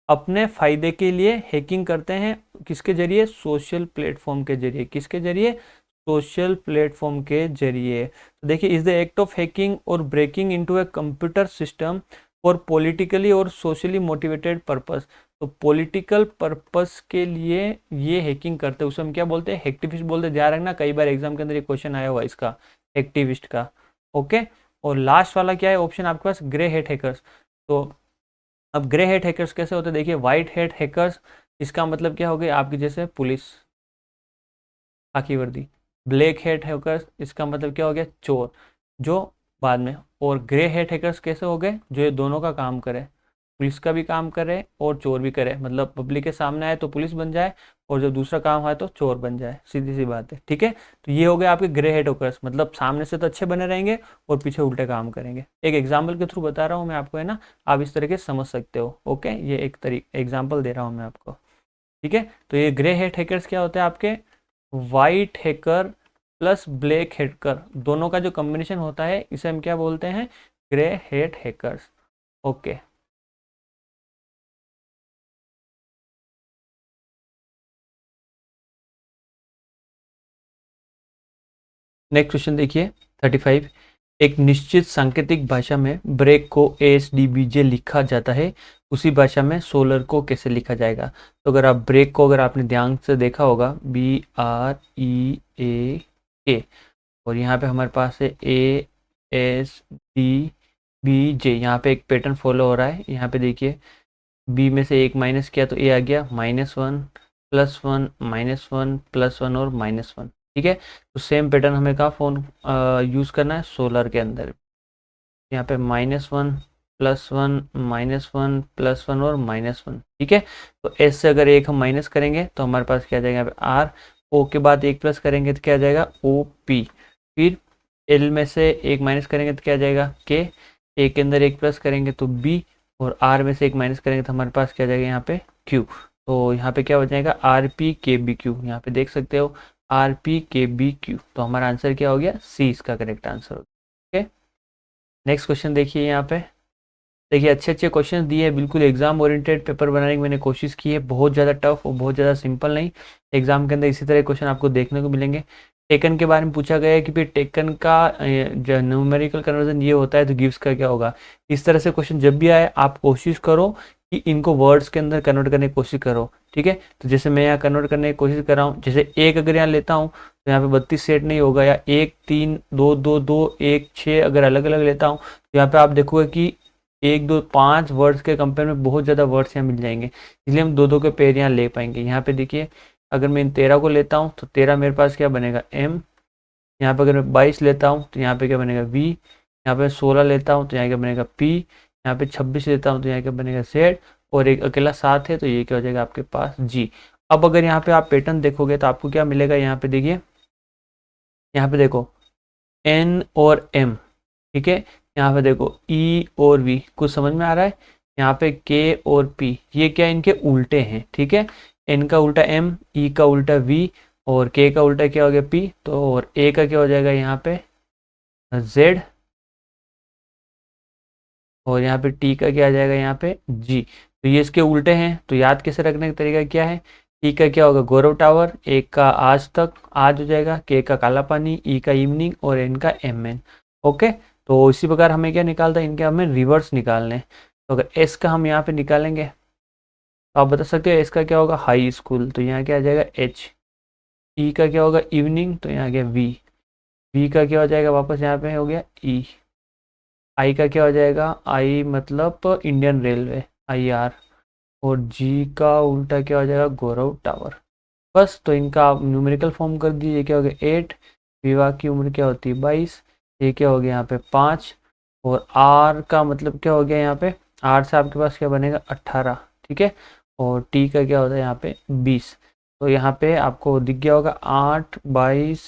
अपने फायदे के लिए हैकिंग करते हैं। किसके जरिए? सोशल प्लेटफॉर्म के जरिए। किसके जरिए? सोशल प्लेटफॉर्म के जरिए। तो देखिए, is the act of hacking और breaking into a computer system for politically और सोशली मोटिवेटेड पर्पस। तो पॉलिटिकल पर्पस के लिए ये हैकिंग करते हैं, उसे हम क्या बोलते हैं? हैक्टिविस्ट बोलते हैं। ध्यान रखना, कई बार एग्जाम के अंदर ये क्वेश्चन आया हुआ इसका, एक्टिविस्ट का। ओके। और लास्ट वाला क्या है ऑप्शन आपके पास? Grey hate hackers. तो अब ग्रे हेट हैकर्स कैसे होते हैं? देखिए, व्हाइट हेट हैकर्स, इसका मतलब क्या हो गया? आपकी जैसे पुलिस, खाकी वर्दी। ब्लैक हेट हैकर्स, इसका मतलब क्या हो गया? चोर, जो बाद में। और ग्रे हेट हैकर्स कैसे हो गए? जो ये दोनों का काम करे। पुलिस का भी काम करे और चोर भी करे, मतलब पब्लिक के सामने आए तो पुलिस बन जाए और जब दूसरा काम आए तो चोर बन जाए, सीधी सी बात है, ठीक है। तो ये हो गए आपके ग्रे हेड होकर्स, मतलब सामने से तो अच्छे बने रहेंगे और पीछे उल्टे काम करेंगे। एक एग्जाम्पल के थ्रू बता रहा हूँ मैं आपको, है ना, आप इस तरीके से समझ सकते हो। ओके, ये एक तरीके एग्जाम्पल दे रहा हूँ मैं आपको, ठीक है। तो ये ग्रे हेड हैकर्स क्या होते हैं आपके, white hacker plus black hacker दोनों का जो कॉम्बिनेशन होता है इसे हम क्या बोलते हैं, grey head hackers. Okay, next question देखिए 35। एक निश्चित सांकेतिक भाषा में ब्रेक को ASDBJ लिखा जाता है, उसी भाषा में सोलर को कैसे लिखा जाएगा। तो अगर आप ब्रेक को अगर आपने ध्यान से देखा होगा, BREAK, और यहाँ पे हमारे पास है ASDBJ, यहाँ पे एक पैटर्न फॉलो हो रहा है। यहाँ पे देखिए, बी में से एक माइनस किया तो ए आ गया -1 +1 -1 +1 और -1, ठीक है। तो सेम पैटर्न हमें कहाँ फोन यूज़ करना है, सोलर के अंदर। यहाँ पे -1 +1 -1 +1 और -1, ठीक है। तो एस से अगर एक हम माइनस करेंगे तो हमारे पास क्या आ जाएगा, यहाँ पे आर, ओ के बाद एक प्लस करेंगे तो क्या आ जाएगा, OP। फिर एल में से एक माइनस करेंगे तो क्या आ जाएगा, के, ए के अंदर एक प्लस करेंगे तो बी, और आर में से एक माइनस करेंगे तो हमारे पास क्या आ जाएगा यहाँ पे क्यू। तो यहाँ पे क्या हो जाएगा, RPKBQ, यहाँ पे देख सकते हो RPKBQ। तो हमारा आंसर क्या हो गया, सी इसका करेक्ट आंसर हो गया। नेक्स्ट क्वेश्चन देखिए, यहाँ पे देखिए अच्छे अच्छे क्वेश्चन दिए हैं, बिल्कुल एग्जाम ओरिएंटेड पेपर बनाने की मैंने कोशिश की है, बहुत ज़्यादा टफ और बहुत ज़्यादा सिंपल नहीं। एग्जाम के अंदर इसी तरह क्वेश्चन आपको देखने को मिलेंगे। टेकन के बारे में पूछा गया है कि फिर टेकन का जो न्यूमेरिकल कन्वर्जन ये होता है तो गिव्स का क्या होगा। इस तरह से क्वेश्चन जब भी आए आप कोशिश करो कि इनको वर्ड्स के अंदर कन्वर्ट करने की कोशिश करो, ठीक है। तो जैसे मैं यहाँ कन्वर्ट करने की कोशिश कर रहा हूँ, जैसे एक अगर यहाँ लेता हूँ तो यहाँ पे 32 सेट नहीं होगा, या 1 3 2 2 2 1 6 अगर अलग अलग लेता हूँ तो यहाँ पे आप देखोगे कि 1 2 5 वर्ड्स के कंपेयर में बहुत ज़्यादा वर्ड्स यहाँ मिल जाएंगे, इसलिए हम दो दो के पेयर यहाँ ले पाएंगे। यहाँ पे देखिए, अगर मैं इन 13 को लेता हूँ तो 13 मेरे पास क्या बनेगा, M। यहाँ पे अगर मैं 22 लेता हूँ तो यहाँ पे क्या बनेगा, V। यहाँ पे 16 लेता हूँ तो यहाँ क्या बनेगा, P। यहाँ पे 26 लेता हूँ तो यहाँ क्या बनेगा, Z। और एक अकेला 7 है तो ये क्या हो जाएगा आपके पास, G। अब अगर यहाँ पे आप पैटर्न देखोगे तो आपको क्या मिलेगा, यहाँ पे देखिए, यहाँ पे देखो N और M, ठीक है। यहाँ पे देखो E और V, कुछ समझ में आ रहा है। यहाँ पे K और P, ये क्या इनके उल्टे हैं, ठीक है। N का उल्टा M, E का उल्टा V, और K का उल्टा क्या हो गया, P। तो और A का क्या हो जाएगा यहाँ पे Z, और यहाँ पे T का क्या आ जाएगा यहाँ पे G। तो ये इसके उल्टे हैं, तो याद कैसे रखने का तरीका क्या है, T का क्या होगा, गौरव टावर, एक का आज तक, आज हो जाएगा, K का काला पानी, E का इवनिंग, और N का MN। ओके, तो इसी प्रकार हमें क्या निकालता है, इनके हमें रिवर्स निकालने हैं। तो अगर S का हम यहाँ पे निकालेंगे तो आप बता सकते हो S का क्या होगा, हाई स्कूल, तो यहाँ क्या आ जाएगा H। E का क्या होगा, इवनिंग, तो यहाँ गया V। V का क्या हो जाएगा, वापस यहाँ पे हो गया E। I का क्या हो जाएगा, I मतलब इंडियन रेलवे, IR। और G का उल्टा क्या हो जाएगा, गौरव टावर। बस, तो इनका आप न्यूमेरिकल फॉर्म कर दीजिए, क्या हो गया 8। विवाह की उम्र क्या होती है 22। ये क्या हो गया यहाँ पे 5। और आर का मतलब क्या हो गया यहाँ पे, आर से आपके पास क्या बनेगा 18, ठीक है। और टी का क्या होता है यहाँ पे 20। तो यहाँ पे आपको दिख गया होगा 8 22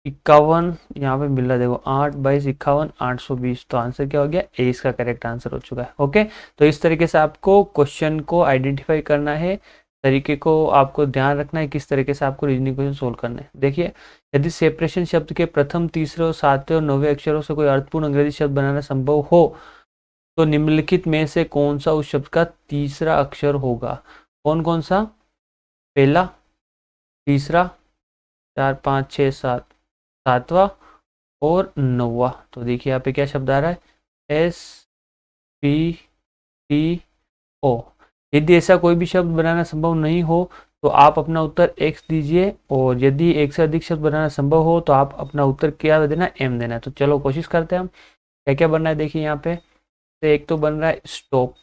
51, यहाँ पे मिल रहा है देखो 8 22 51 820। तो आंसर क्या हो गया, ए इसका करेक्ट आंसर हो चुका है। ओके, तो इस तरीके से आपको क्वेश्चन को आइडेंटिफाई करना है, तरीके को आपको ध्यान रखना है, किस तरीके से आपको रीजनिंग क्वेश्चन सोल्व करना है। देखिए, यदि सेपरेशन शब्द के प्रथम तीसरे और सातवें और नौवें अक्षरों से कोई अर्थपूर्ण अंग्रेजी शब्द बनाना संभव हो तो निम्नलिखित में से कौन सा उस शब्द का तीसरा अक्षर होगा। कौन कौन सा, पहला, तीसरा, 4 5 6 7, सातवां और नौवा। तो देखिए यहाँ पे क्या शब्द आ रहा है, SPTO। यदि ऐसा कोई भी शब्द बनाना संभव नहीं हो तो आप अपना उत्तर x दीजिए, और यदि एक से अधिक शब्द बनाना संभव हो तो आप अपना उत्तर क्या देना है, m देना है। तो चलो कोशिश करते हैं हम, क्या क्या बन रहा है देखिए यहाँ पे। तो एक तो बन रहा है स्टॉप,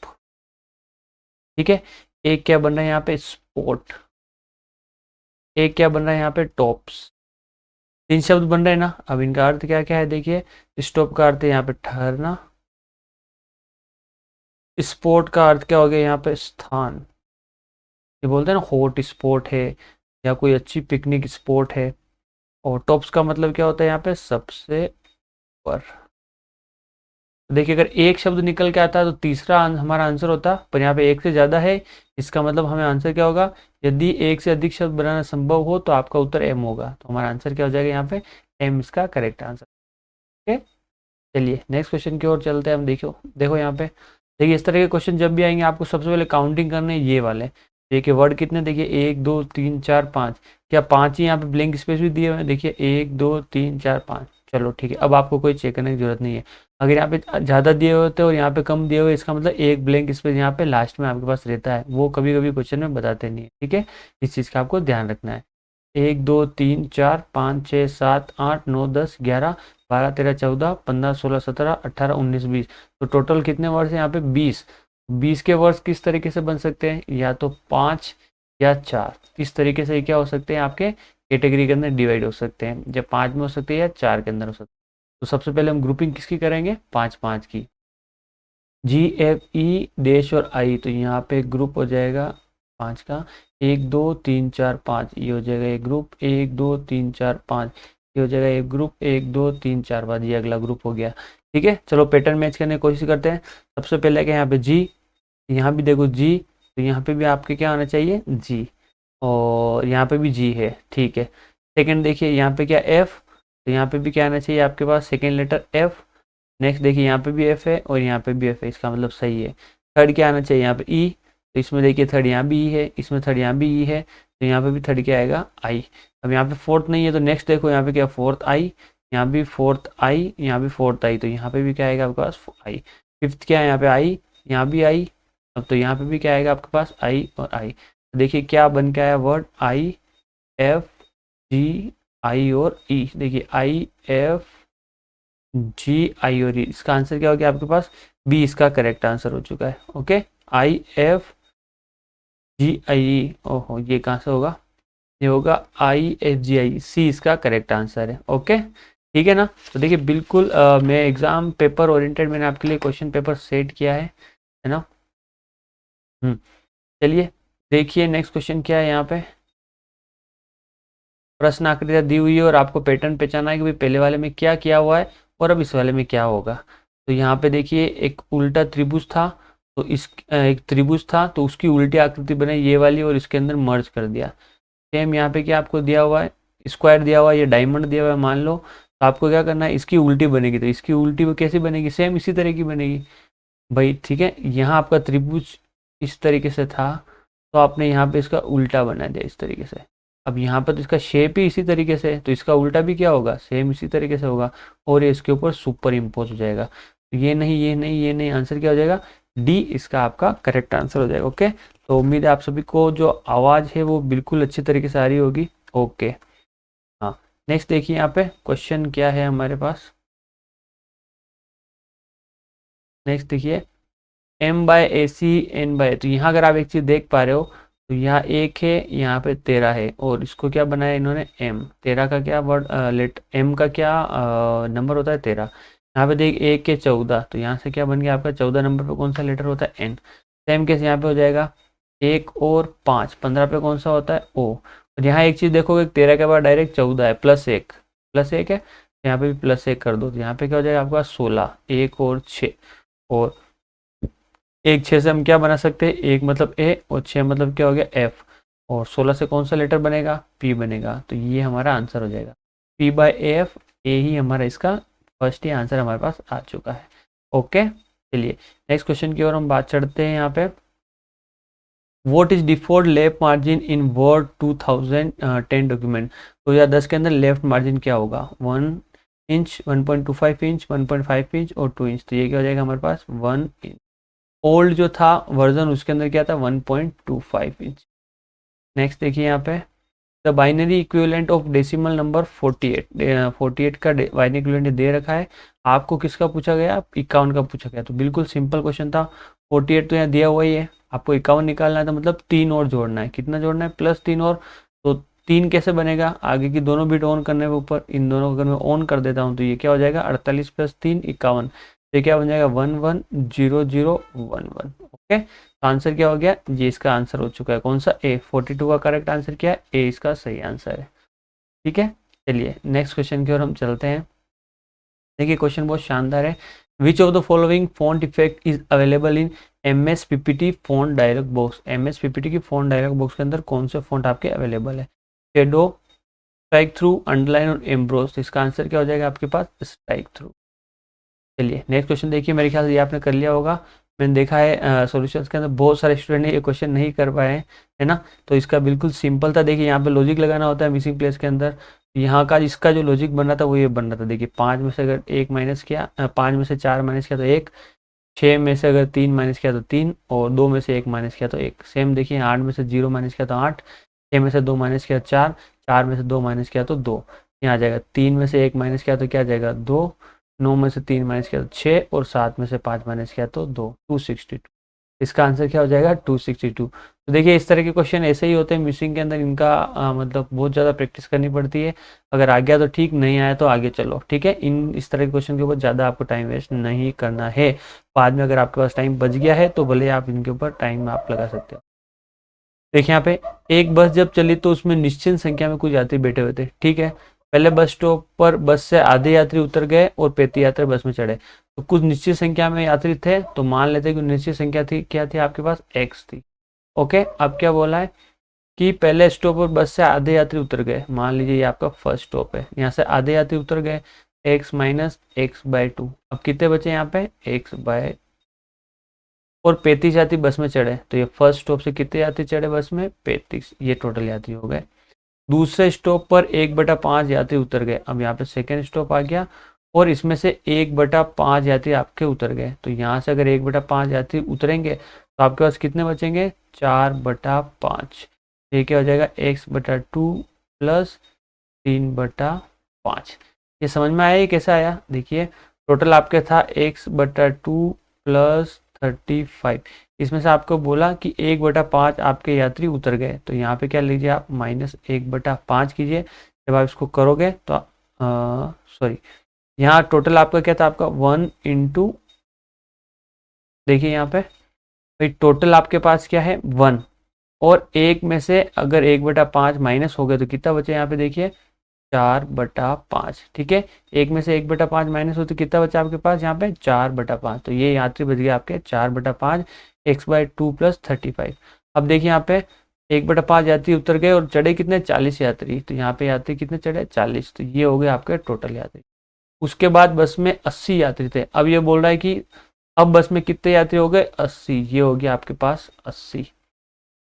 ठीक है। एक क्या बन रहा है यहाँ पे, स्पॉट। एक क्या बन रहा है यहाँ पे, टॉप्स। तीन शब्द बन रहे हैं ना। अब इनका अर्थ क्या क्या है देखिए, स्टॉप का अर्थ है यहाँ पे ठहरना, स्पोर्ट का अर्थ क्या हो गया यहाँ पे? स्थान। ये बोलते हैं ना हॉट स्पॉट है या कोई अच्छी पिकनिक स्पॉट है। और टॉप्स का मतलब क्या होता है यहाँ पे? सबसे ऊपर। देखिए अगर एक शब्द निकल के आता है तो तीसरा हमारा आंसर होता, पर यहाँ पे एक से ज़्यादा है, इसका मतलब हमें आंसर क्या होगा? यदि एक से अधिक शब्द बनाना संभव हो तो आपका उत्तर एम होगा, तो हमारा आंसर क्या हो जाएगा यहाँ पे? एम इसका करेक्ट आंसर। ओके, चलिए नेक्स्ट क्वेश्चन की ओर चलते हैं हम। देखो देखो यहाँ पे, देखिए इस तरह के क्वेश्चन जब भी आएंगे आपको सबसे पहले काउंटिंग करने ये वाले। देखिए वर्ड कितने, देखिए 1 2 3 4 5, क्या 5 ही यहाँ पे ब्लैंक स्पेस भी दिए हुए हैं? देखिए 1 2 3 4 5। चलो ठीक है, अब आपको कोई चेक करने की जरूरत नहीं है। अगर यहाँ पे ज़्यादा दिए हुए होते और यहाँ पे कम दिए हुए, इसका मतलब एक ब्लैंक स्पेस यहाँ पे लास्ट में आपके पास रहता है, वो कभी कभी क्वेश्चन में बताते नहीं है। ठीक है, इस चीज़ का आपको ध्यान रखना है। 1 2 3 4 5 6 7 8 9 10 11 12 13 14 15 16 17 18 19 20। तो टोटल कितने वर्ड्स हैं यहाँ पे? 20। 20 के वर्ड्स किस तरीके से बन सकते हैं? या तो 5 या 4, किस तरीके से क्या हो सकते हैं आपके कैटेगरी के अंदर डिवाइड हो सकते हैं? जब 5 में हो सकते हैं या 4 के अंदर हो सकते हैं। तो सबसे पहले हम ग्रुपिंग किसकी करेंगे? 5 5 की। GFE डैश और आई, तो यहाँ पे ग्रुप हो जाएगा 5 का। 1 2 3 4 5 ये हो जाएगा एक ग्रुप। 1 2 3 4 5 ये हो जाएगा एक ग्रुप। 1 2 3 4 5 ये अगला ग्रुप हो गया। ठीक है, चलो पैटर्न मैच करने की कोशिश करते हैं। सबसे पहले क्या यहाँ पे जी, यहाँ भी देखो जी, तो यहाँ पे भी आपके क्या आना चाहिए? जी। और यहाँ पे भी जी है, ठीक है। सेकंड देखिए यहाँ पे क्या? एफ, तो यहाँ पे भी क्या आना चाहिए आपके पास? Second letter F. नेक्स्ट देखिए यहाँ पे भी एफ है और यहाँ पे भी एफ है, इसका मतलब सही है। थर्ड क्या आना चाहिए यहाँ पे? ई, तो इसमें देखिए थर्ड यहाँ भी ई है, इसमें थर्ड यहाँ भी ई है, तो यहाँ पे भी थर्ड क्या आएगा? आई। अब यहाँ पे फोर्थ नहीं है, तो नेक्स्ट देखो यहाँ पे क्या? फोर्थ आई, यहाँ भी फोर्थ आई, यहाँ भी फोर्थ आई, तो यहाँ पे भी क्या आएगा आपके पास? आई। फिफ्थ क्या है यहाँ पे? आई, यहाँ भी आई। अब तो यहाँ पे भी क्या आएगा आपके पास? आई और आई। तो देखिए क्या बन के आया वर्ड? आई एफ जी आई और ई। देखिए आई एफ जी आई और ई, इसका आंसर क्या हो गया आपके पास? बी इसका करेक्ट आंसर हो चुका है। ओके, आई एफ जी आई ई। ओहो, ये कहाँ से होगा? ये होगा आई एफ जी आई, सी इसका करेक्ट आंसर है। ओके, ठीक है ना? तो देखिए बिल्कुल मैं एग्जाम पेपर ओरिएंटेड मैंने आपके लिए क्वेश्चन पेपर सेट किया है ना? चलिए देखिए नेक्स्ट क्वेश्चन क्या है यहाँ पे। प्रश्न आकृतियाँ दी हुई है और आपको पैटर्न पहचाना है कि भाई पहले वाले में क्या किया हुआ है और अब इस वाले में क्या होगा। तो यहाँ पे देखिए एक उल्टा त्रिभुज था, तो इस एक त्रिभुज था तो उसकी उल्टी आकृति बनाई ये वाली और इसके अंदर मर्ज कर दिया। सेम यहाँ पे क्या आपको दिया हुआ है? स्क्वायर दिया हुआ है, ये डायमंड दिया हुआ है मान लो, तो आपको क्या करना है? इसकी उल्टी बनेगी, तो इसकी उल्टी वो कैसी बनेगी? सेम इसी तरह की बनेगी भाई। ठीक है, यहाँ आपका त्रिभुज इस तरीके से था, तो आपने यहाँ पे इसका उल्टा बना दिया इस तरीके से। अब यहाँ पर तो इसका शेप ही इसी तरीके से है, तो इसका उल्टा भी क्या होगा? सेम इसी तरीके से होगा और ये इसके ऊपर सुपर इम्पोज हो जाएगा। तो ये नहीं, ये नहीं, ये नहीं, आंसर क्या हो जाएगा? डी इसका आपका करेक्ट आंसर हो जाएगा। ओके, तो उम्मीद है आप सभी को जो आवाज़ है वो बिल्कुल अच्छी तरीके से आ रही होगी। ओके, हाँ नेक्स्ट देखिए यहाँ पे क्वेश्चन क्या है हमारे पास। नेक्स्ट देखिए एम बाय ए सी एन बाय, तो यहाँ अगर आप एक चीज़ देख पा रहे हो, तो यहाँ एक है, यहाँ पे 13 है और इसको क्या बनाया इन्होंने? एम। 13 का क्या वर्ड लेट एम का क्या नंबर होता है? 13। यहाँ पे देख एक के 14, तो यहाँ से क्या बन गया आपका? 14 नंबर पे कौन सा लेटर होता है? एन। सेम केस यहाँ पे हो जाएगा 1 और 5, 15 पे कौन सा होता है? ओ। और यहाँ एक चीज़ देखोगे 13 के बाद डायरेक्ट 14 है, +1, +1 है, यहाँ पे भी +1 कर दो, तो यहाँ पे क्या हो जाएगा आपका? 16, 1 और 6। और 1 6 से हम क्या बना सकते हैं? एक मतलब ए और 6 मतलब क्या हो गया? एफ। और 16 से कौन सा लेटर बनेगा? पी बनेगा, तो ये हमारा आंसर हो जाएगा पी बाय एफ। ए ही हमारा इसका फर्स्ट ही आंसर हमारे पास आ चुका है। ओके, चलिए नेक्स्ट क्वेश्चन की ओर हम बात चढ़ते हैं यहाँ पे। What is default left margin in word 2010 document? 2010 के अंदर लेफ्ट मार्जिन क्या होगा? 1 इंच, 1.25 इंच, 1.5 इंच और 2 इंच, तो ये क्या हो जाएगा हमारे पास? 1 इंच। ओल्ड जो था वर्जन उसके अंदर क्या था? 1.25 इंच। नेक्स्ट देखिए यहाँ पे the binary equivalent of decimal number 48, 48 का बाइनरी इक्विवेलेंट दे रखा है। आपको किसका पूछा गया? 51 का पूछा गया, तो बिल्कुल सिंपल क्वेश्चन था। 48 तो यहाँ दिया हुआ ही है, आपको 51 निकालना है, तो मतलब 3 और जोड़ना है। कितना जोड़ना है? +3 और, तो 3 कैसे बनेगा? आगे की दोनों बिट ऑन करने के ऊपर, इन दोनों को अगर मैं ऑन कर देता हूँ तो ये क्या हो जाएगा? 48 + 3 51। ये क्या बन जाएगा 110011। ओके, तो आंसर क्या हो गया, ये इसका आंसर हो चुका है कौन सा, ए। 42 का करेक्ट आंसर क्या है, ए इसका सही आंसर है। ठीक है, चलिए नेक्स्ट क्वेश्चन की ओर हम चलते हैं। देखिए क्वेश्चन बहुत शानदार है। Which of the following font effect is available in M S PPT font dialog box. M S PPT की फॉन्ट डायलॉग बॉक्स के अंदर कौन से फॉन्ट आपके अवेलेबल है, शेडो, स्ट्राइक थ्रू, अंडरलाइन और एम्ब्रोस। इसका आंसर क्या हो जाएगा आपके पास, स्ट्राइक थ्रू। चलिए नेक्स्ट क्वेश्चन देखिए, मेरे ख्याल से ये आपने कर लिया होगा। मैंने देखा है सॉल्यूशंस के अंदर बहुत सारे स्टूडेंट ने ये क्वेश्चन नहीं कर पाए हैं, है ना। तो इसका बिल्कुल सिंपल था। देखिए यहाँ पे लॉजिक लगाना होता है मिसिंग प्लेस के अंदर। यहाँ का इसका जो लॉजिक बन रहा था वो ये बन रहा था। देखिए 5 में से अगर 1 माइनस किया, 5 में से 4 माइनस किया तो 1, 6 में से अगर 3 माइनस किया तो 3, और 2 में से 1 माइनस किया तो 1। सेम देखिए 8 में से 0 माइनस किया तो 8, 6 में से 2 माइनस किया 4, 4 में से 2 माइनस किया तो 2। यहाँ आ जाएगा 3 में से 1 माइनस किया तो क्या आ जाएगा 2, 9 में से 3 माइनस किया तो 6, और 7 में से 5 माइनस किया तो 2, 262। इसका आंसर क्या हो जाएगा 262। तो देखिए इस तरह के क्वेश्चन ऐसे ही होते हैं मिसिंग के अंदर। इनका मतलब बहुत ज़्यादा प्रैक्टिस करनी पड़ती है। अगर आ गया तो ठीक, नहीं आया तो आगे चलो। ठीक है, इन इस तरह के क्वेश्चन के ऊपर ज़्यादा आपको टाइम वेस्ट नहीं करना है। बाद में अगर आपके पास टाइम बच गया है तो भले आप इनके ऊपर टाइम आप लगा सकते हो। देखिए यहाँ पे एक बस जब चली तो उसमें निश्चित संख्या में कुछ यात्री बैठे हुए थे। ठीक है, पहले बस स्टॉप पर बस से आधे यात्री उतर गए और 35 यात्री बस में चढ़े। तो कुछ निश्चित संख्या में यात्री थे, तो मान लेते कि निश्चित संख्या थी, क्या थी आपके पास, एक्स थी। ओके, अब क्या बोला है कि पहले स्टॉप पर बस से आधे यात्री उतर गए। मान लीजिए ये आपका फर्स्ट स्टॉप है, यहाँ से आधे यात्री उतर गए, एक्स माइनस एक्स बाय 2। अब कितने बचे यहाँ पे, एक्स बाय, और 35 यात्री बस में चढ़े। तो ये फर्स्ट स्टॉप से कितने यात्री चढ़े बस में, 35। ये टोटल यात्री हो गए। दूसरे स्टॉप पर 1/5 यात्री उतर गए। अब यहाँ पे सेकेंड स्टॉप आ गया और इसमें से 1/5 यात्री आपके उतर गए। तो यहाँ से अगर 1/5 यात्री उतरेंगे तो आपके पास कितने बचेंगे, 4/5। ये क्या हो जाएगा, x/2 प्लस 3/5। ये समझ में आया, ये कैसा आया, देखिए टोटल आपके था x/2 प्लस 35। इसमें से आपको बोला कि 1/5 आपके यात्री उतर गए। तो यहाँ पे क्या लीजिए आप, -1/5 कीजिए। जब आप इसको करोगे तो सॉरी, यहाँ टोटल आपका क्या था, आपका 1 इंटू, देखिए यहाँ पे भाई टोटल आपके पास क्या है 1, और एक में से अगर 1/5 माइनस हो गया तो कितना बचे यहाँ पे, देखिए 4/5। ठीक है, एक में से 1/5 माइनस हो तो कितना बचा आपके पास यहाँ पे, 4/5। तो ये यात्री बच गया आपके 4/5 x/2 प्लस 35। अब देखिए यहाँ पे 1/5 यात्री उतर गए और चढ़े कितने, 40 यात्री। तो यहाँ पे यात्री कितने चढ़े, 40। तो ये हो गए आपके टोटल यात्री। उसके बाद बस में 80 यात्री थे। अब ये बोल रहा है कि अब बस में कितने यात्री हो गए, 80। ये हो गया आपके पास 80।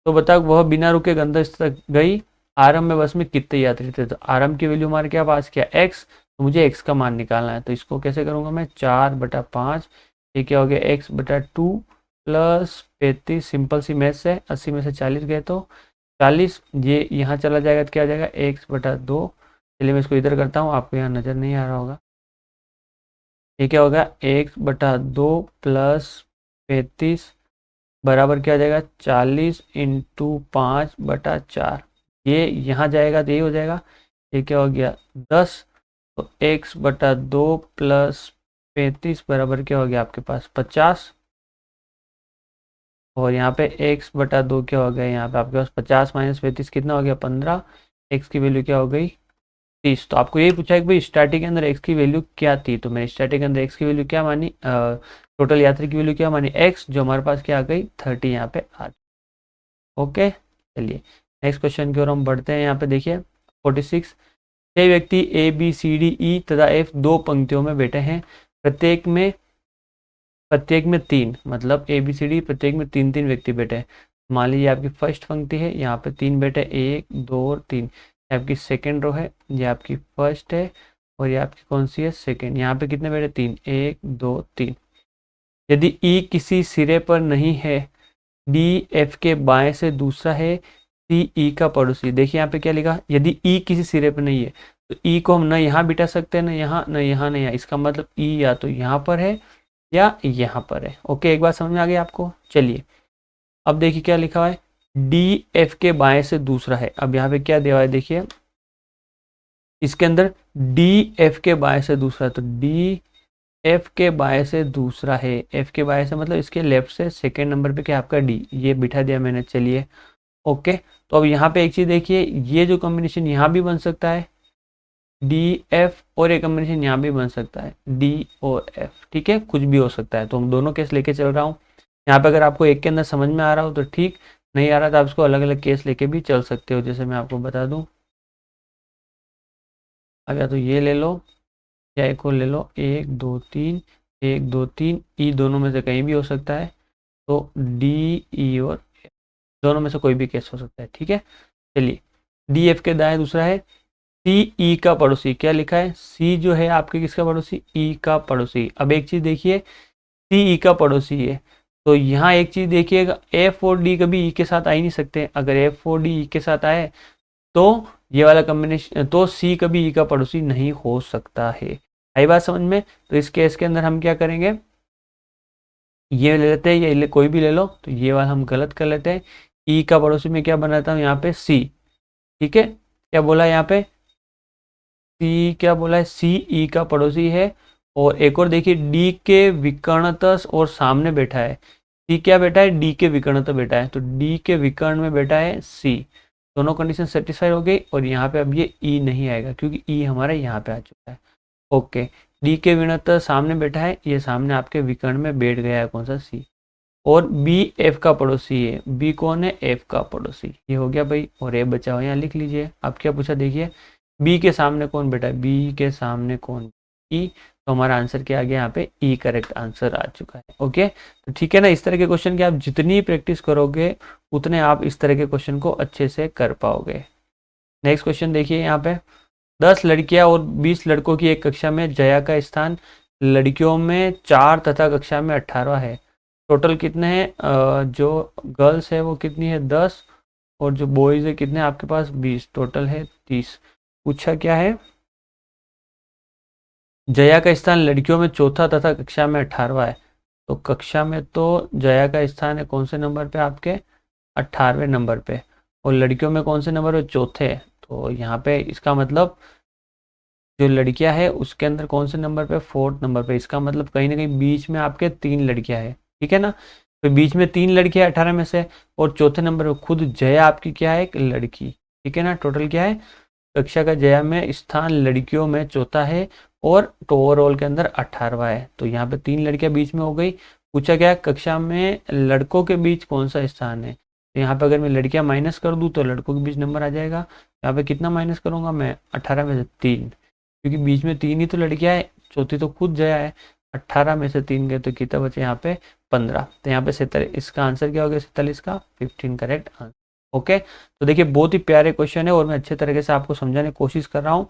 तो बता वह बिना रुके गंतव्य तक गई। आरंभ में बस में कितने यात्री थे, तो आरंभ की वैल्यू हमारे क्या पास क्या, एक्स। तो मुझे एक्स का मान निकालना है। तो इसको कैसे करूंगा मैं, 4/5, ये क्या हो गया x/2 प्लस 35। सिंपल सी मैथ है, 80 में से 40 गए तो 40, ये यहाँ चला जाएगा तो क्या आ जाएगा x/2। चलिए मैं इसको इधर करता हूँ, आपको यहाँ नज़र नहीं आ रहा होगा। ये क्या होगा x/2 प्लस 35 बराबर क्या आ जाएगा, 40 इंटू 5/4। ये यहाँ जाएगा तो ये हो जाएगा, ये क्या हो गया 10। तो x/2 प्लस 35 बराबर क्या हो गया आपके पास 50। और यहाँ पे x/2 क्या हो गया, यहाँ पे आपके पास 50 माइनस 35 कितना हो गया 15। x की वैल्यू क्या हो गई 30। तो आपको यही पूछा है कि भाई स्टार्टिंग के अंदर x की वैल्यू क्या थी। तो मैंने स्टार्टिंग के अंदर x की वैल्यू क्या मानी, टोटल यात्री की वैल्यू क्या मानी, x, जो हमारे पास क्या आ गई 30 यहाँ पे आ गई। ओके, चलिए नेक्स्ट क्वेश्चन की ओर हम बढ़ते हैं। यहाँ पे देखिए 46, 6 व्यक्ति ABCDE तथा F 2 पंक्तियों में बैठे हैं। प्रत्येक में 3, मतलब ABCD प्रत्येक में 3-3 व्यक्ति बैठे हैं। मान लीजिए आपकी फर्स्ट पंक्ति है, यहाँ पे 3 बैठे, 1 2 और 3। ये आपकी सेकेंड रो है, ये आपकी फर्स्ट है, और ये आपकी कौन सी है, सेकेंड। यहाँ पे कितने बैठे, 3, 1 2 3। यदि E किसी सिरे पर नहीं है, D F के बाएं से दूसरा है, C E का पड़ोसी। देखिए यहाँ पे क्या लिखा, यदि E किसी सिरे पर नहीं है तो E को हम ना यहाँ बिठा सकते हैं, ना यहाँ, ना यहाँ, ना यहाँ। इसका मतलब E या तो यहाँ पर है या यहाँ पर है। ओके, एक बात समझ में आ गई आपको। चलिए अब देखिए क्या लिखा है, डी एफ के बाएं से दूसरा है। अब यहाँ पे क्या दिया है, देखिए इसके अंदर डी एफ के बाएं से दूसरा, तो डी एफ के बाय से दूसरा है, एफ के बाय से मतलब इसके लेफ्ट से सेकेंड नंबर पे क्या आपका डी, ये बिठा दिया मैंने। चलिए ओके, तो अब यहाँ पे एक चीज देखिए, ये जो कॉम्बिनेशन यहाँ भी बन सकता है डी एफ, और एक कॉम्बिनेशन यहाँ भी बन सकता है डी और एफ, ठीक है, कुछ भी हो सकता है। तो हम दोनों केस लेके चल रहा हूँ। यहाँ पे अगर आपको एक के अंदर समझ में आ रहा हो तो ठीक, नहीं आ रहा तो आप इसको अलग अलग केस लेके भी चल सकते हो। जैसे मैं आपको बता दूं, अब या तो ये ले लो या एक और ले लो, एक दो तीन, एक दो तीन, ई दोनों में से कहीं भी हो सकता है। तो डी ई और दोनों में से कोई भी केस हो सकता है, ठीक है। चलिए, डी एफ के दाएं दूसरा है सी ई का पड़ोसी, क्या लिखा है, सी जो है आपके किसका पड़ोसी, ई का पड़ोसी। अब एक चीज देखिए, सी ई का पड़ोसी है, तो यहाँ एक चीज देखिएगा, एफ और डी कभी ई के साथ आ ही नहीं सकते। अगर एफ और डी ई के साथ आए तो ये वाला कॉम्बिनेशन, तो सी कभी ई का पड़ोसी नहीं हो सकता है। आई बात समझ में। तो इस केस के अंदर हम क्या करेंगे, ये ले लेते हैं, ये कोई भी ले लो, तो ये वाला हम गलत कर लेते हैं। ई का पड़ोसी में क्या बनाता हूँ यहाँ पे सी, ठीक है। क्या बोला यहाँ पे, सी क्या बोला है, सी ई का पड़ोसी है। और एक और देखिए, डी के विकर्णतः और सामने बैठा है, सी क्या बैठा है, डी के विकर्णतः बैठा है, तो डी के विकर्ण में बैठा है सी। दोनों कंडीशन सेटिस्फाई हो गई, और यहाँ पे अब ये ई नहीं आएगा क्योंकि ई हमारा यहाँ पे आ चुका है। ओके, डी के विकर्णतः सामने बैठा है, ये सामने आपके विकर्ण में बैठ गया है कौन सा, सी। और बी एफ का पड़ोसी है, बी कौन है, एफ का पड़ोसी, ये हो गया भाई। और ए बचा हुआ यहाँ लिख लीजिए। अब क्या पूछा देखिए, बी के सामने कौन बैठा है, बी के सामने कौन, ई। तो हमारा आंसर क्या आ गया यहाँ पे, ई करेक्ट आंसर आ चुका है। ओके, तो ठीक है ना, इस तरह के क्वेश्चन की आप जितनी प्रैक्टिस करोगे उतने आप इस तरह के क्वेश्चन को अच्छे से कर पाओगे। नेक्स्ट क्वेश्चन देखिए यहाँ पे, 10 लड़कियां और 20 लड़कों की एक कक्षा में, जया का स्थान लड़कियों में 4 तथा कक्षा में 18 है। टोटल कितने हैं, जो गर्ल्स है वो कितनी है, 10, और जो बॉयज है कितने आपके पास, 20, टोटल है 30। पूछा क्या है, जया का स्थान लड़कियों में चौथा तथा कक्षा में 18वां है। तो कक्षा में तो जया का स्थान है कौन से नंबर पे आपके, 18वें नंबर पे, और लड़कियों में कौन से नंबर पे, चौथे। तो यहाँ पे इसका मतलब जो लड़कियां है उसके अंदर कौन से नंबर पे, 4th नंबर पे। इसका मतलब कहीं ना कहीं बीच में आपके 3 लड़कियां है, ठीक है ना। तो बीच में 3 लड़कियां 18 में से, और चौथे नंबर पे खुद जया आपकी क्या है, एक लड़की, ठीक है ना। टोटल क्या है, कक्षा का जया में स्थान लड़कियों में चौथा है, और तो ओवरऑल के अंदर 18वां है। तो यहाँ पे 3 लड़कियां बीच में हो गई। पूछा गया कक्षा में लड़कों के बीच कौन सा स्थान है, तो यहाँ पे अगर मैं लड़कियां माइनस कर दूं तो लड़कों के बीच नंबर आ जाएगा। यहाँ पे कितना माइनस करूंगा मैं, 18 में से 3, क्योंकि बीच में 3 ही तो लड़कियां है, चौथी तो खुद जया है। 18 में से 3 गए तो कितना बचे यहाँ पे, 15। तो यहाँ पे 47, इसका आंसर क्या हो गया, 47 का 15 करेक्ट आंसर। ओके, तो देखिए बहुत ही प्यारे क्वेश्चन है, और मैं अच्छे तरीके से आपको समझाने की कोशिश कर रहा हूँ।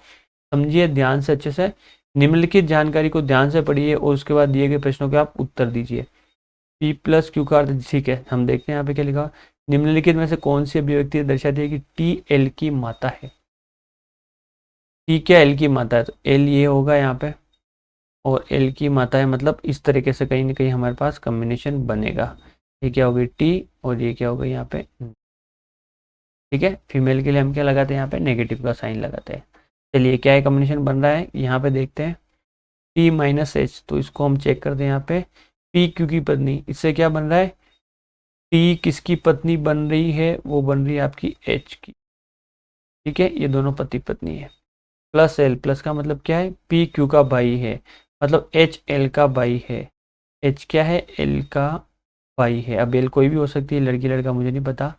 समझिए ध्यान से अच्छे से, निम्नलिखित जानकारी को ध्यान से पढ़िए, और उसके बाद दिए गए प्रश्नों के आप उत्तर दीजिए। पी प्लस क्यू का अर्थ, ठीक है, हम देखते हैं यहाँ पे क्या लिखा। निम्नलिखित में से कौन सी अभिव्यक्ति दर्शाती है कि टी एल की माता है। टी क्या एल की माता है, तो एल ये होगा यहाँ पे, और एल की माता है, मतलब इस तरीके से कहीं ना कहीं हमारे पास कॉम्बिनेशन बनेगा। ये क्या होगी टी, और ये क्या होगा यहाँ पे, ठीक है। फीमेल के लिए हम क्या लगाते हैं, यहाँ पे नेगेटिव का साइन लगाते हैं। चलिए क्या है कॉम्बिनेशन बन रहा है, यहाँ पे देखते हैं, पी माइनस एच, तो इसको हम चेक करते हैं यहाँ पे, पी क्यू की पत्नी, इससे क्या बन रहा है, टी किसकी पत्नी बन रही है, वो बन रही है आपकी एच की, ठीक है, ये दोनों पति पत्नी है। प्लस एल, प्लस का मतलब क्या है, पी क्यू का भाई है, मतलब एच एल का भाई है। एच क्या है, एल का भाई है। अब एल कोई भी हो सकती है, लड़की लड़का मुझे नहीं पता,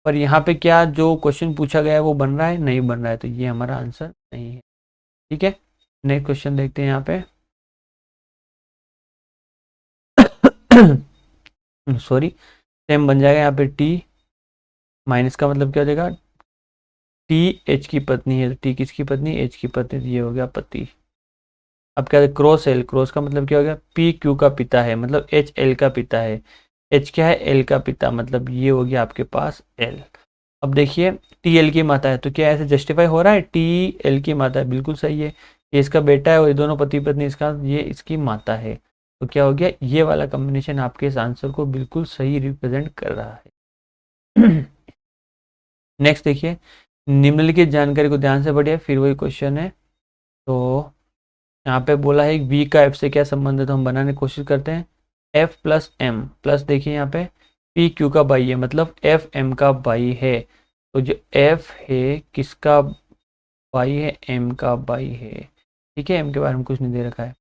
पर यहाँ पे क्या जो क्वेश्चन पूछा गया है वो बन रहा है, नहीं बन रहा है, तो ये हमारा आंसर नहीं है, ठीक है। नेक्स्ट क्वेश्चन देखते हैं यहाँ पे सॉरी, सेम बन जाएगा यहाँ पे, टी माइनस का मतलब क्या हो जाएगा, टी एच की पत्नी है, तो टी किसकी पत्नी, एच की पत्नी, तो ये हो गया पति। अब क्या है, क्रॉस एल, क्रॉस का मतलब क्या हो गया, पी क्यू का पिता है, मतलब एच एल का पिता है। एच क्या है, एल का पिता, मतलब ये हो गया आपके पास एल। अब देखिए टी एल की माता है, तो क्या ऐसे जस्टिफाई हो रहा है, टी एल की माता है, बिल्कुल सही है। ये इसका बेटा है, और ये दोनों पति पत्नी, इसका ये इसकी माता है। तो क्या हो गया, ये वाला कॉम्बिनेशन आपके इस आंसर को बिल्कुल सही रिप्रेजेंट कर रहा है। नेक्स्ट देखिए, निम्नलिखित जानकारी को ध्यान से पढ़िए, फिर वही क्वेश्चन है। तो यहाँ पे बोला है v का f से क्या संबंध है, तो हम बनाने की कोशिश करते हैं। f प्लस m प्लस देखिए यहाँ पे p q का बाई है, मतलब f m का बाई है। तो जो f है किसका बाई है, m का बाई है। ठीक है, m के बारे में कुछ नहीं दे रखा है।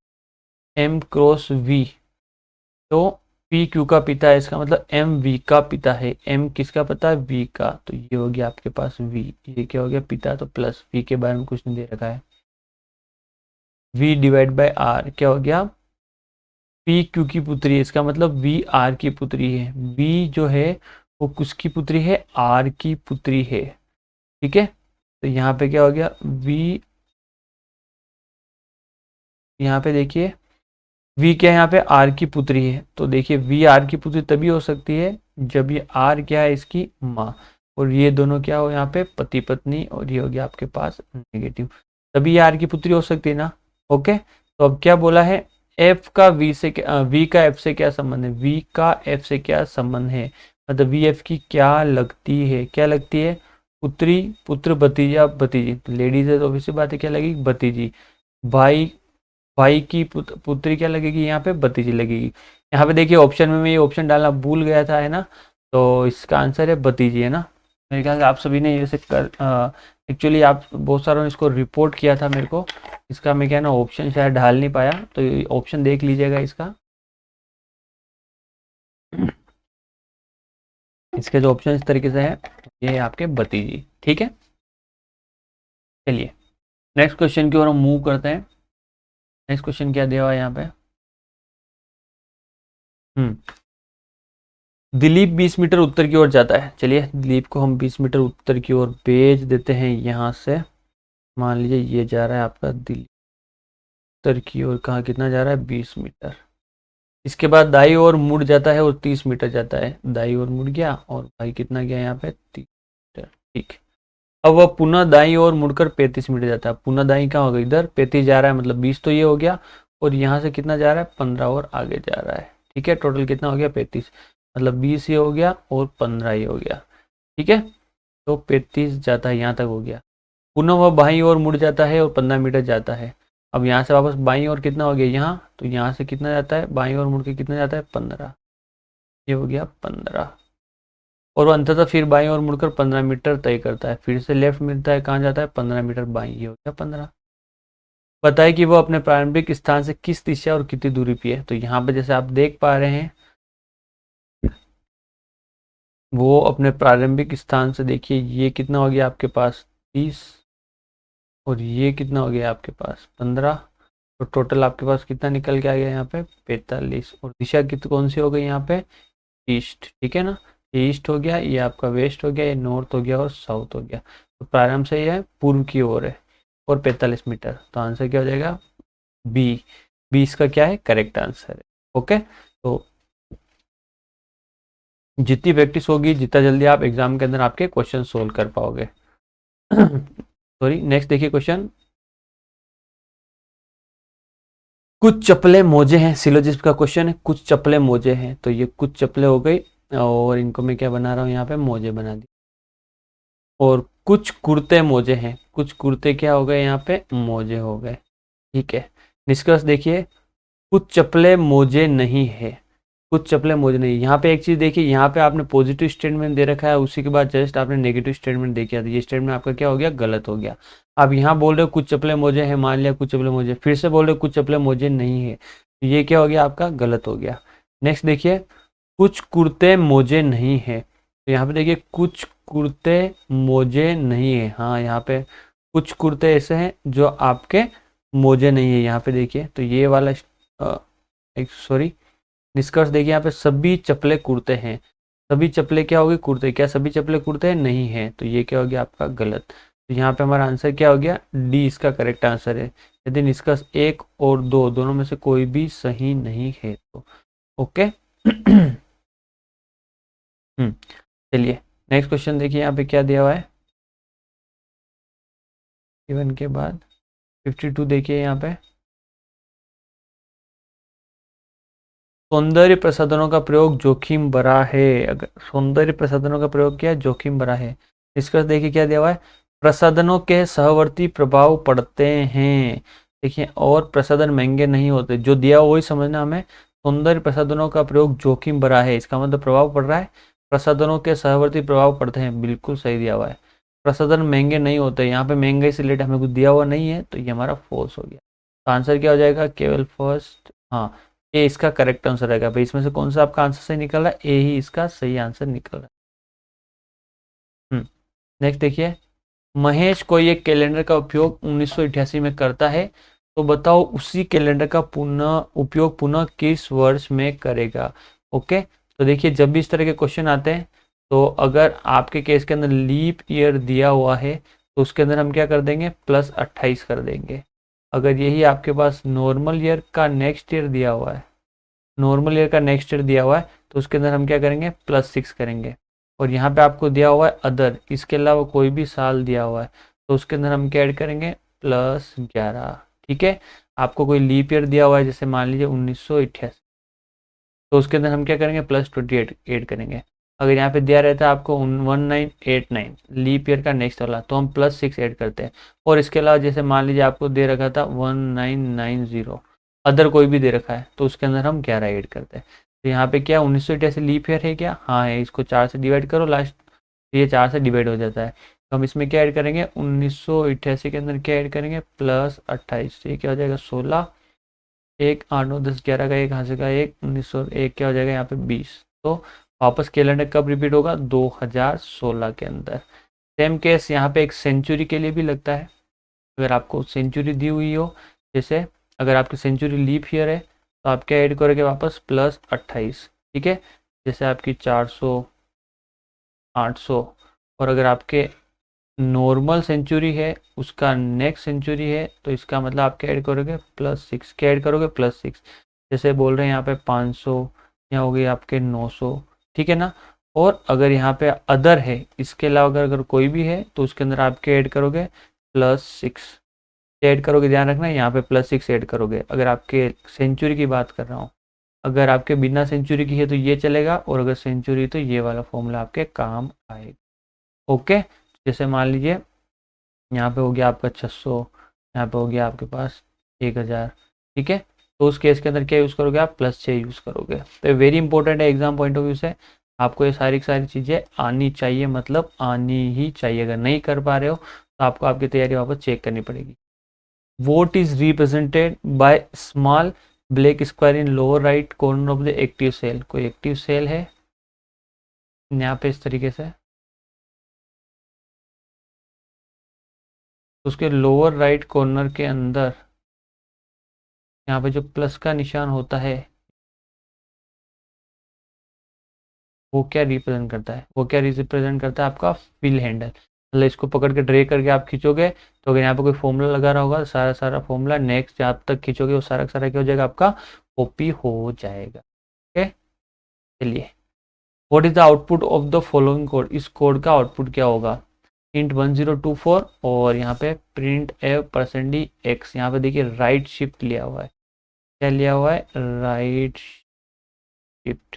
m क्रॉस v, तो p q का पिता है, इसका मतलब m v का पिता है। m किसका पता है, v का, तो ये हो गया आपके पास v, ये क्या हो गया पिता, तो प्लस v के बारे में कुछ नहीं दे रखा है। v डिवाइड बाय r क्या हो गया, p q की पुत्री है, इसका मतलब v r की पुत्री है। v जो है वो किसकी पुत्री है, r की पुत्री है। ठीक है, तो यहाँ पे क्या हो गया v, यहाँ पे देखिए v क्या है, यहाँ पे r की पुत्री है। तो देखिए v r की पुत्री तभी हो सकती है जब ये r क्या है, इसकी माँ, और ये दोनों क्या हो यहाँ पे पति पत्नी, और ये हो गया आपके पास नेगेटिव, तभी ये r की पुत्री हो सकती है ना। ओके, तो अब क्या बोला है, f का v से v का f से क्या संबंध है, v का f से क्या संबंध है, मतलब v f की क्या लगती है, क्या लगती है, पुत्री, पुत्र, भतीजा, भतीजी, तो लेडीज है तो ऑब्वियसली बात है क्या लगेगी, भतीजी। भाई, भाई की पुत्री क्या लगेगी, यहाँ पे भतीजी लगेगी। यहाँ पे देखिए ऑप्शन में मैं ये ऑप्शन डालना भूल गया था, है ना, तो इसका आंसर है भतीजी, है ना। मेरे ख्याल से आप सभी ने जैसे कर एक्चुअली आप बहुत सारों ने इसको रिपोर्ट किया था मेरे को, इसका मैं क्या ना ऑप्शन शायद ढाल नहीं पाया, तो ऑप्शन देख लीजिएगा इसका। इसके जो ऑप्शन इस तरीके से है, ये है आपके भतीजी। ठीक है, चलिए नेक्स्ट क्वेश्चन की ओर हम मूव करते हैं। नेक्स्ट क्वेश्चन क्या दिया हुआ है यहाँ पे, दिलीप 20 मीटर उत्तर की ओर जाता है। चलिए दिलीप को हम 20 मीटर उत्तर की ओर भेज देते हैं यहाँ से। मान लीजिए ये जा रहा है आपका दिलीप उत्तर की ओर, कहाँ कितना जा रहा है, 20 मीटर। इसके बाद दाई ओर मुड़ जाता है और 30 मीटर जाता है, दाई ओर मुड़ गया और भाई कितना गया यहाँ पे, 30 मीटर। ठीक, अब वह पुनः दाई ओर मुड़कर 35 मीटर जाता है। पुनः दाई कहाँ होगा, इधर 35 जा रहा है, मतलब 20 तो ये हो गया, और यहाँ से कितना जा रहा है, 15 और आगे जा रहा है। ठीक है, टोटल कितना हो गया, 35, मतलब 20 ये हो गया और 15 ये हो गया। ठीक है, तो 35 जाता है, यहाँ तक हो गया। पुनः वह बाईं ओर मुड़ जाता है और 15 मीटर जाता है। अब यहाँ से वापस बाईं ओर कितना हो गया, यहाँ, तो यहाँ से कितना जाता है, बाईं ओर मुड़ के कितना जाता है, 15, ये हो गया 15, और वो अंततः फिर बाईं ओर मुड़कर 15 मीटर तय करता है। फिर से लेफ्ट मिलता है, कहाँ जाता है, 15 मीटर बाईं, ये हो गया 15। बताए कि वो अपने प्रारंभिक स्थान से किस दिशा और कितनी दूरी पे है। तो यहाँ पे जैसे आप देख पा रहे हैं, वो अपने प्रारंभिक स्थान से, देखिए ये कितना हो गया आपके पास 30, और ये कितना हो गया आपके पास 15, तो टोटल आपके पास कितना निकल के आ गया यहाँ पे 45, और दिशा कितनी कौन सी हो गई यहाँ पे, ईस्ट। ठीक है ना, ये ईस्ट हो गया, ये आपका वेस्ट हो गया, ये नॉर्थ हो गया और साउथ हो गया। तो प्रारंभ से ये पूर्व की ओर है और 45 मीटर, तो आंसर क्या हो जाएगा, बी। बी इसका क्या है, करेक्ट आंसर है। ओके, तो जितनी प्रैक्टिस होगी, जितना जल्दी आप एग्जाम के अंदर आपके क्वेश्चन सोल्व कर पाओगे। सॉरी, नेक्स्ट देखिए क्वेश्चन, कुछ चप्पलें मोजे हैं, सिलोजिस्ट का क्वेश्चन है, कुछ चप्पलें मोजे हैं, तो ये कुछ चप्पलें हो गई, और इनको मैं क्या बना रहा हूँ यहाँ पे, मोजे बना दी। और कुछ कुर्ते मोजे हैं, कुछ कुर्ते क्या हो गए यहाँ पे, मोजे हो गए। ठीक है, निष्कर्ष देखिए, कुछ चप्पलें मोजे नहीं है, कुछ चप्पलें मोजे नहीं। यहाँ पे एक चीज देखिए, यहाँ पे आपने पॉजिटिव स्टेटमेंट दे रखा है, उसी के बाद जस्ट आपने नेगेटिव स्टेटमेंट दे दिया, ये स्टेटमेंट आपका क्या हो गया, गलत हो गया। आप यहाँ बोल रहे हो कुछ चप्पलें मोजे हैं, मान लिया कुछ चप्पलें मोजे, फिर से बोल रहे हो कुछ चप्पलें मोजे नहीं है, तो ये क्या हो गया आपका, गलत हो गया। नेक्स्ट देखिए, कुछ कुर्ते मोजे नहीं है, तो यहाँ पे देखिए कुछ कुर्ते मोजे नहीं है, हाँ यहाँ पे कुछ कुर्ते ऐसे हैं जो आपके मोजे नहीं है, यहाँ पे देखिए, तो ये वाला एक सॉरी, निष्कर्ष देखिए यहाँ पे सभी चप्पलें कुर्ते हैं, सभी चप्पलें क्या होगी, कुर्ते, क्या सभी चप्पलें कुर्ते हैं, नहीं है, तो ये क्या हो गया आपका गलत। तो यहाँ पे हमारा आंसर क्या हो गया, डी इसका करेक्ट आंसर है। यदि निष्कर्ष 1 और 2 दोनों में से कोई भी सही नहीं है तो। ओके, चलिए नेक्स्ट क्वेश्चन देखिए, यहाँ पे क्या दिया हुआ है, इवन के बाद 52 देखिए यहाँ पे, सौंदर्य प्रसाधनों का प्रयोग जोखिम भरा है। अगर सौंदर्य प्रसाधनों का प्रयोग क्या है, जोखिम भरा है। इसका देखिए क्या दिया हुआ है, प्रसाधनों के सहवर्ती प्रभाव पड़ते हैं, देखिए, और प्रसाधन महंगे नहीं होते, जो दिया वही समझना हमें। सौंदर्य प्रसाधनों का प्रयोग जोखिम भरा है, इसका मतलब प्रभाव पड़ रहा है, प्रसाधनों के सहवर्ती प्रभाव पड़ते हैं, बिल्कुल सही दिया हुआ है। प्रसाधन महंगे नहीं होते, यहाँ पे महंगाई से रिलेटेड हमें कुछ दिया हुआ नहीं है, तो ये हमारा फॉल्स हो गया। तो आंसर क्या हो जाएगा, केवल फर्स्ट, हाँ, ए इसका करेक्ट आंसर रहेगा भाई। इसमें से कौन सा आपका आंसर सही निकल रहा है, ए ही इसका सही आंसर निकल रहा है। नेक्स्ट देखिए, महेश कोई एक कैलेंडर का उपयोग 1988 में करता है, तो बताओ उसी कैलेंडर का पुनः उपयोग पुनः किस वर्ष में करेगा। ओके, तो देखिए, जब भी इस तरह के क्वेश्चन आते हैं, तो अगर आपके केस के अंदर लीप ईयर दिया हुआ है, तो उसके अंदर हम क्या कर देंगे, +28 कर देंगे। अगर यही आपके पास नॉर्मल ईयर का नेक्स्ट ईयर दिया हुआ है, नॉर्मल ईयर का नेक्स्ट ईयर दिया हुआ है, तो उसके अंदर हम क्या करेंगे, +6 करेंगे। और यहाँ पे आपको दिया हुआ है अदर, इसके अलावा कोई भी साल दिया हुआ है, तो उसके अंदर हम क्या ऐड करेंगे, +11। ठीक है, आपको कोई लीप ईयर दिया हुआ है, जैसे मान लीजिए 1988, तो उसके अंदर हम क्या करेंगे, +28 ऐड करेंगे। अगर यहाँ पे दिया रहता है आपको 1989 लीप ईयर का नेक्स्ट वाला, तो हम +6 ऐड करते हैं। और इसके अलावा जैसे मान लीजिए आपको दे रखा था 1990, अदर कोई भी दे रखा है, तो उसके अंदर हम 11 ऐड करते हैं। तो यहाँ पे क्या 1988 लीप ईयर है क्या, हाँ है, इसको 4 से डिवाइड करो लास्ट, ये 4 से डिवाइड हो जाता है। तो हम इसमें क्या ऐड करेंगे, 1988 के अंदर क्या ऐड करेंगे, +28, ये क्या हो जाएगा, 16, 1 8 9 10 11 का 1, यहाँ से का 1, 1901 क्या हो जाएगा यहाँ पे 20। तो वापस कैलेंडर कब रिपीट होगा, 2016 के अंदर। सेम केस यहाँ पे एक सेंचुरी के लिए भी लगता है। अगर आपको सेंचुरी दी हुई हो, जैसे अगर आपकी सेंचुरी लीप ईयर है, तो आप क्या ऐड करोगे वापस, +28। ठीक है, जैसे आपकी 400, 800, और अगर आपके नॉर्मल सेंचुरी है, उसका नेक्स्ट सेंचुरी है, तो इसका मतलब आप क्या ऐड करोगे, +6, क्या ऐड करोगे, +6। जैसे बोल रहे हैं यहाँ पे 500, यहाँ हो गई आपके 900। ठीक है ना। और अगर यहाँ पे अदर है, इसके अलावा अगर कोई भी है, तो उसके अंदर आप क्या ऐड करोगे, +6 ऐड करोगे। ध्यान रखना यहाँ पे +6 ऐड करोगे, अगर आपके सेंचुरी की बात कर रहा हूँ। अगर आपके बिना सेंचुरी की है तो ये चलेगा, और अगर सेंचुरी तो ये वाला फॉर्मूला आपके काम आएगा। ओके, जैसे मान लीजिए यहाँ पे हो गया आपका 600, यहाँ पे हो गया आपके पास 1000। ठीक है, तो उस केस के अंदर क्या यूज़ करोगे आप, +6 यूज़ करोगे। तो वेरी इंपॉर्टेंट है एग्जाम पॉइंट ऑफ व्यू से, आपको ये सारी की सारी चीज़ें आनी चाहिए, मतलब आनी ही चाहिए। अगर नहीं कर पा रहे हो, तो आपको आपकी तैयारी वापस चेक करनी पड़ेगी। What is represented by small black square in lower right corner of the active cell. कोई एक्टिव सेल है यहाँ पे इस तरीके से, उसके लोअर राइट कॉर्नर के अंदर यहाँ पे जो प्लस का निशान होता है, वो क्या रिप्रेजेंट करता है, वो क्या रिप्रेजेंट करता है, आपका फिल हैंडल। मतलब इसको पकड़ के ड्रे करके आप खींचोगे, तो अगर यहाँ पे कोई फॉर्मूला लगा रहा होगा, सारा सारा फॉर्मूला नेक्स्ट जहाँ तक खींचोगे, वो सारा सारा क्या हो जाएगा, आपका कॉपी हो जाएगा। ओके, चलिए, what is the output of the following code, इस कोड का आउटपुट क्या होगा, इंट 1024, और यहाँ पे प्रिंट %d(x), यहाँ पे देखिए राइट शिफ्ट लिया हुआ है, क्या लिया हुआ है, राइट शिफ्ट।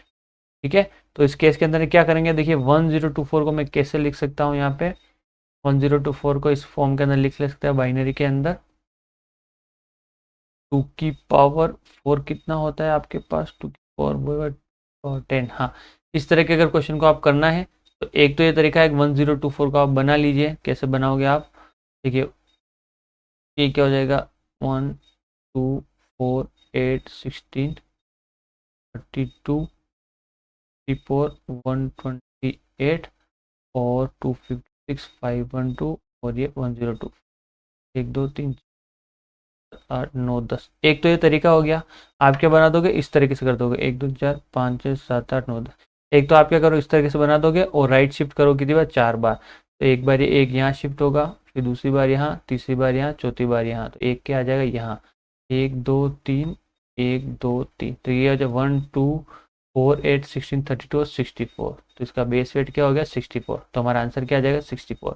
ठीक है, तो इस केस के अंदर क्या करेंगे, देखिए 1024 को मैं कैसे लिख सकता हूँ, यहाँ पे 1024 को इस फॉर्म के अंदर लिख ले सकते हैं, बाइनरी के अंदर 2 की पावर 4 कितना होता है आपके पास, 2 की पावर 10। हाँ, इस तरह के अगर क्वेश्चन को आप करना है, तो एक तो ये तरीका है, 1024 को आप बना लीजिए। कैसे बनाओगे आप, देखिए ये क्या हो जाएगा, 1 2 4 8 16 32 34 128 और 256 512, और ये 102, 1 2 3 4 8 9 10। एक तो ये तरीका हो गया। आप क्या बना दोगे, इस तरीके से कर दोगे, 1 2 4 5 6 7 8 9 10। एक तो आप क्या करो, इस तरीके से बना दोगे, और राइट शिफ्ट करो कितनी बार, 4 बार। तो एक बार ये एक यहाँ शिफ्ट होगा, फिर दूसरी बार यहाँ, तीसरी बार यहाँ, चौथी बार यहाँ, तो एक क्या आ जाएगा यहाँ, 1 2 3, 1 2 3, तो ये हो जाए 1 2 4 8 16 32 64। तो इसका बेस वेट क्या हो गया, 64। तो हमारा आंसर क्या आ जाएगा, 64।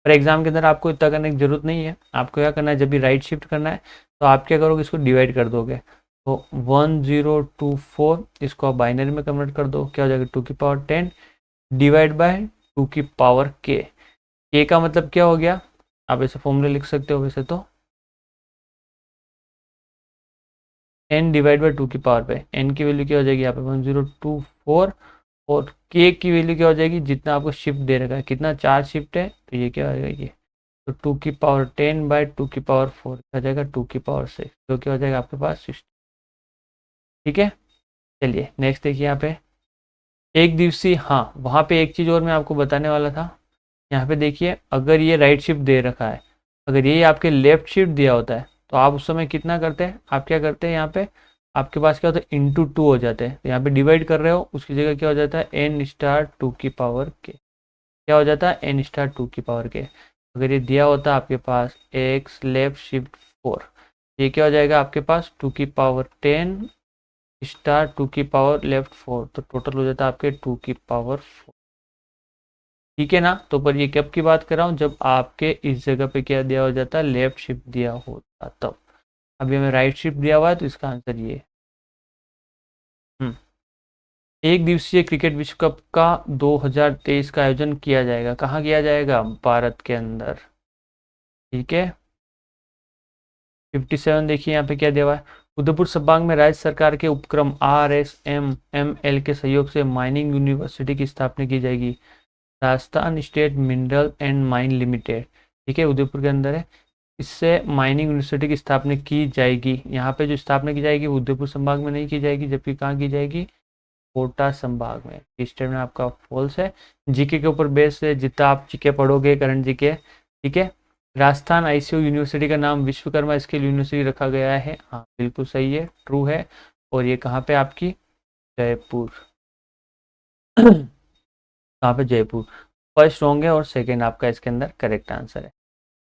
पर एग्जाम के अंदर आपको इतना करने की जरूरत नहीं है। आपको क्या करना है, जब भी राइट शिफ्ट करना है, तो आप क्या करोगे, इसको डिवाइड कर दोगे। तो 1024, इसको आप बाइनरी में कन्वर्ट कर दो, क्या हो जाएगा, 2 की पावर 10 डिवाइड बाय 2 की पावर के का मतलब क्या हो गया, आप ऐसे फॉर्मूले लिख सकते हो वैसे तो, n डिवाइड बाई 2 की पावर पे n की वैल्यू क्या हो जाएगी यहाँ पे 1024 और k की वैल्यू क्या हो जाएगी जितना आपको शिफ्ट दे रखा है, कितना 4 शिफ्ट है तो ये क्या हो जाएगा ये, तो 2 की पावर 10 बाई 2 की पावर 4 हो जाएगा 2 की पावर 6, जो क्या हो जाएगा आपके पास 60। ठीक है, चलिए नेक्स्ट देखिए यहाँ पे एक दिवसीय, हाँ वहाँ पे एक चीज़ और मैं आपको बताने वाला था। यहाँ पे देखिए अगर ये राइट शिफ्ट दे रखा है, अगर ये आपके लेफ्ट शिफ्ट दिया होता है तो आप उस समय कितना करते हैं, आप क्या करते हैं यहाँ पे आपके पास क्या होता है इंटू 2 हो जाते हैं, तो यहाँ पे डिवाइड कर रहे हो उसकी जगह क्या हो जाता है n स्टार 2 की पावर के, क्या हो जाता है n स्टार 2 की पावर के। अगर ये दिया होता आपके पास x लेफ्ट शिफ्ट 4, ये क्या हो जाएगा आपके पास 2 की पावर 10 स्टार 2 की पावर लेफ्ट 4, तो टोटल हो जाता है आपके 2 की पावर 4। ठीक है ना, तो पर ये कब की बात कर रहा हूँ जब आपके इस जगह पे क्या दिया हो जाता है लेफ्ट शिफ्ट दिया होता तब। अभी हमें राइट शिफ्ट दिया हुआ है तो इसका आंसर ये है। एक दिवसीय क्रिकेट विश्व कप का 2023 का आयोजन किया जाएगा, कहाँ किया जाएगा, भारत के अंदर। ठीक है, 57 देखिए यहाँ पे क्या दिया हुआ है, उदयपुर संभाग में राज्य सरकार के उपक्रम RSMML के सहयोग से माइनिंग यूनिवर्सिटी की स्थापना की जाएगी, Rajasthan state mineral and mine limited. ठीक है, उदयपुर के अंदर है, इससे माइनिंग यूनिवर्सिटी की स्थापना की जाएगी। यहाँ पे जो स्थापना की जाएगी उदयपुर संभाग में नहीं की जाएगी, जबकि कहाँ की जाएगी, कोटा संभाग में। इस स्टेटमेंट आपका फॉल्स है, जीके के ऊपर बेस है, जितना आप जीके पढ़ोगे करंट जीके। ठीक है, राजस्थान ICU यूनिवर्सिटी का नाम विश्वकर्मा स्किल यूनिवर्सिटी रखा गया है, हाँ बिल्कुल सही है, ट्रू है। और ये कहाँ पे आपकी, जयपुर। कहाँ पे, जयपुर। फर्स्ट रॉन्ग है और सेकेंड आपका इसके अंदर करेक्ट आंसर है।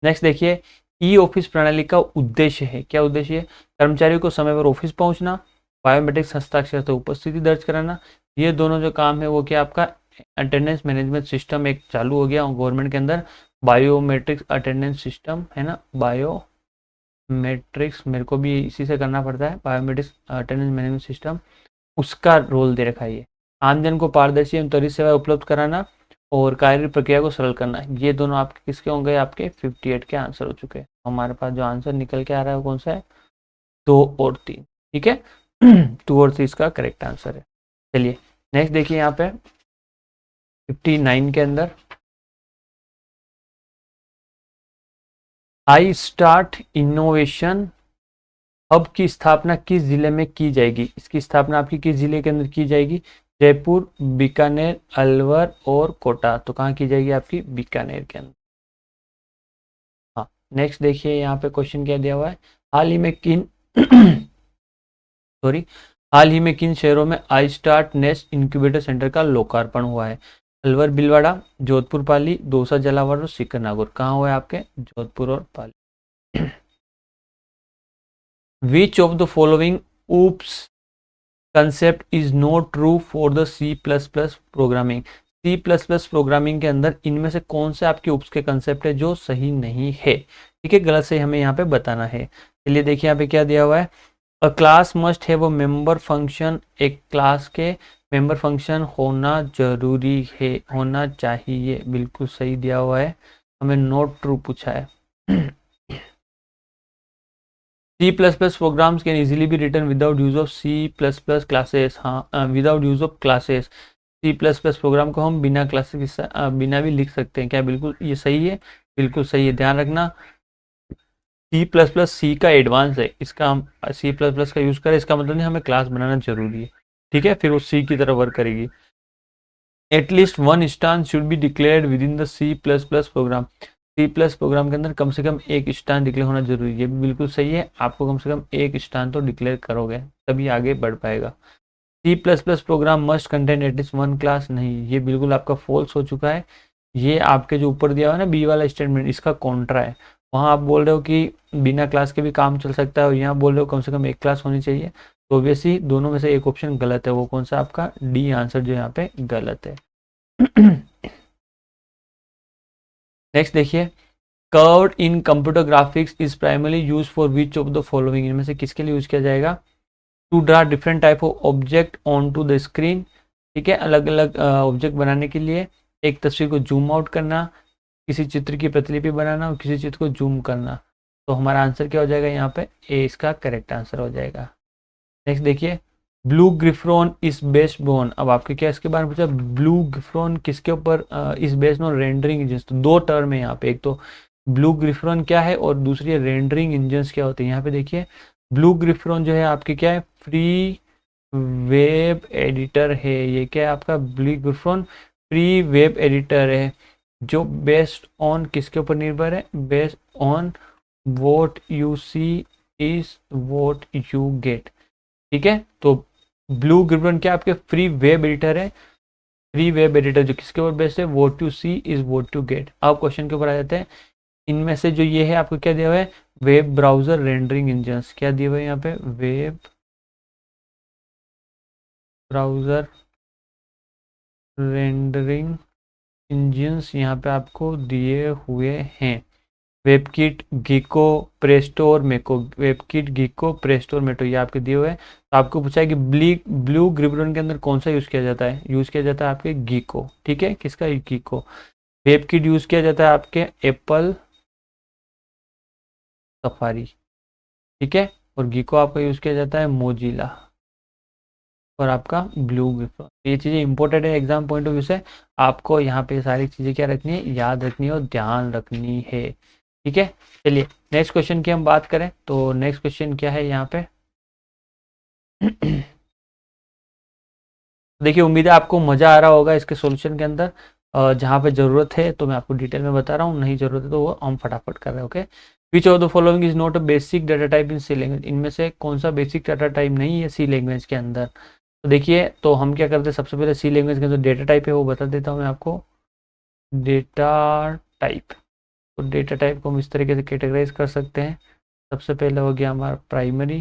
नेक्स्ट देखिए, ई ऑफिस प्रणाली का उद्देश्य है, क्या उद्देश्य है, कर्मचारियों को समय पर ऑफिस पहुंचना, बायोमेट्रिक हस्ताक्षर से उपस्थिति दर्ज कराना। ये दोनों जो काम है वो क्या आपका अटेंडेंस मैनेजमेंट सिस्टम एक चालू हो गया गवर्नमेंट के अंदर, बायोमेट्रिक्स अटेंडेंस सिस्टम है ना, बायोमेट्रिक्स मेरे को भी इसी से करना पड़ता है, बायोमेट्रिक्स अटेंडेंस मैनेजमेंट सिस्टम, उसका रोल दे रखा है ये। आमजन को पारदर्शी एवं त्वरित सेवाएं उपलब्ध कराना और कार्य प्रक्रिया को सरल करना, ये दोनों आपके किसके होंगे, आपके 58 के आंसर हो चुके हैं। हमारे पास जो आंसर निकल के आ रहा है वो कौन सा है, 2 और 3। ठीक है, 2 और 3 इसका करेक्ट आंसर है। चलिए नेक्स्ट देखिए यहाँ पे 59 के अंदर, आई स्टार्ट इनोवेशन हब की स्थापना किस जिले में की जाएगी, इसकी स्थापना आपकी किस जिले के अंदर की जाएगी, जयपुर, बीकानेर, अलवर और कोटा, तो कहाँ की जाएगी आपकी बीकानेर के अंदर। हाँ नेक्स्ट देखिए यहाँ पे क्वेश्चन क्या दिया हुआ है, हाल ही में किन सॉरी हाल ही में किन शहरों में I start nest incubator centre का लोकार्पण हुआ है, अलवर भिलवाड़ा, जोधपुर पाली, दौसा झालावाड़ और सीकर नागौर, कहाँ हुआ है आपके जोधपुर और Pali. Which of the following OOPs concept is not true for the C++ programming, C++ programming के अंदर इनमें से कौन से आपके उप्स के कंसेप्ट है जो सही नहीं है। ठीक है, गलत से हमें यहाँ पे बताना है। चलिए देखिए यहाँ पे क्या दिया हुआ है, अ class must have a member function, एक क्लास के मेंबर फंक्शन होना जरूरी है, होना चाहिए, बिल्कुल सही दिया हुआ है, हमें नॉट ट्रू पूछा है। C++ programs can easily be written without use of C++ classes, हाँ without use of classes, C++ program को हम बिना क्लासेस बिना भी लिख सकते हैं, क्या बिल्कुल ये सही है, बिल्कुल सही है। ध्यान रखना C++ C का एडवांस है, इसका हम C++ का यूज़ करें इसका मतलब नहीं हमें क्लास बनाना जरूरी है। ठीक है, फिर वो C की तरह वर्क करेगी। At least one instance should be declared within the C++ प्रोग्राम, C+ प्रोग्राम के अंदर कम से कम एक स्टान डिक्लेयर होना जरूरी है, ये भी बिल्कुल सही है, आपको कम से कम एक स्टान तो डिक्लेयर करोगे तभी आगे बढ़ पाएगा। C++ program must contain at least one class, नहीं ये बिल्कुल आपका फॉल्स हो चुका है। ये आपके जो ऊपर दिया हुआ है ना बी वाला स्टेटमेंट, इसका कॉन्ट्रा है। वहाँ आप बोल रहे हो कि बिना क्लास के भी काम चल सकता है और यहाँ बोल रहे हो कम से कम एक क्लास होनी चाहिए, तो ऑब्वियसली दोनों में से एक ऑप्शन गलत है, वो कौन सा आपका डी आंसर जो यहाँ पे गलत है। नेक्स्ट देखिए, curved in computer graphics is primarily use for which of the following, इनमें से किसके लिए यूज किया जाएगा, to draw different type of object on to the screen. ठीक है, अलग अलग ऑब्जेक्ट बनाने के लिए, एक तस्वीर को जूम आउट करना, किसी चित्र की प्रतिलिपि बनाना और किसी चित्र को जूम करना। तो हमारा आंसर क्या हो जाएगा यहाँ पे, ए इसका करेक्ट आंसर हो जाएगा। नेक्स्ट देखिए, ब्लू ग्रिफ्रॉन इज बेस्ड ऑन, अब आपके क्या इसके बारे में पूछा, ब्लू ग्रिफ्रॉन किसके ऊपर is based on rendering engine. तो दो टर्म है यहाँ पे, एक तो ब्लू ग्रिफ्रॉन क्या है और दूसरी है रेंडरिंग इंजन्स क्या होते हैं। यहाँ पे देखिए, ब्लू ग्रिफ्रॉन जो है आपके क्या है, फ्री वेब एडिटर है। ये क्या है आपका, blue griffon free web editor है, जो बेस्ड ऑन किसके ऊपर निर्भर है, based on what you see is what you get. ठीक है, तो ब्लू ग्रिफन क्या आपके फ्री वेब एडिटर है, फ्री वेब एडिटर जो किसके ऊपर बेस्ड है, what to see is what to get. अब क्वेश्चन के ऊपर आ जाते हैं, इनमें से जो ये है आपको क्या दिया हुआ है, वेब ब्राउजर रेंडरिंग इंजन, क्या दिया हुआ है यहाँ पे, वेब ब्राउजर रेंडरिंग इंजन्स यहाँ पे आपको दिए हुए हैं। वेबकिट गिको प्ले स्टोर मेको, वेबकिट गिको प्ले स्टोर मेटो, ये आपके दिए हुए हैं। तो आपको पूछा है कि ब्लू ग्रिबन के अंदर कौन सा यूज़ किया जाता है, यूज़ किया जाता है आपके गिको। ठीक है, किसका, गिको। वेबकिट यूज़ किया जाता है आपके एप्पल सफारी। ठीक है, और गिको आपका यूज़ किया जाता है मोजिला, और आपका ब्लू ग्रिफन। ये चीज़ें इंपॉर्टेंट है एग्जाम पॉइंट ऑफ व्यू से, आपको यहाँ पे सारी चीज़ें क्या रखनी है, याद रखनी है और ध्यान रखनी है। ठीक है, चलिए नेक्स्ट क्वेश्चन की हम बात करें तो नेक्स्ट क्वेश्चन क्या है यहाँ पे। देखिए, उम्मीद है आपको मज़ा आ रहा होगा इसके सॉल्यूशन के अंदर। जहाँ पे ज़रूरत है तो मैं आपको डिटेल में बता रहा हूँ, नहीं ज़रूरत है तो वो हम फटाफट कर रहे हैं। Okay, which of the following is not a basic data type in C language, इनमें से कौन सा बेसिक डाटा टाइप नहीं है सी लैंग्वेज के अंदर। तो देखिए, तो हम क्या करते हैं, सबसे पहले सी लैंग्वेज के अंदर डेटा टाइप है वो बता देता हूँ मैं आपको। डेटा टाइप, तो डेटा टाइप को हम इस तरीके से कैटेगराइज कर सकते हैं। सबसे पहले हो गया हमारा प्राइमरी,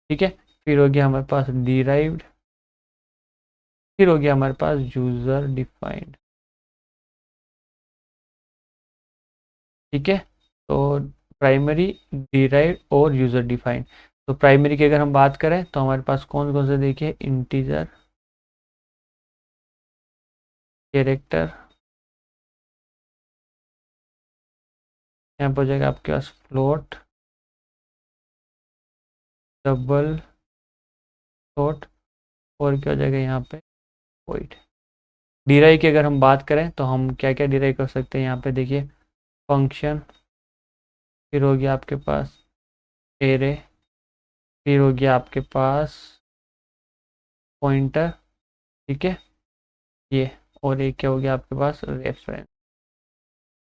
ठीक है, फिर हो गया हमारे पास डिराइव्ड, फिर हो गया हमारे पास यूज़र डिफाइंड। ठीक है, तो प्राइमरी, डिराइव्ड और यूज़र डिफाइंड। तो प्राइमरी की अगर हम बात करें तो हमारे पास कौन कौन से देखिए, इंटीजर, कैरेक्टर, यहाँ पर हो जाएगा आपके पास फ्लोट, डबल फ्लोट, और क्या हो जाएगा यहाँ पे, वॉइड। डिराइव की अगर हम बात करें तो हम क्या क्या डिराइव कर सकते हैं, यहाँ पे देखिए, फंक्शन, फिर हो गया आपके पास एरे, फिर हो गया आपके पास पॉइंटर। ठीक है, ये, और एक क्या हो गया आपके पास, रेफरेंस।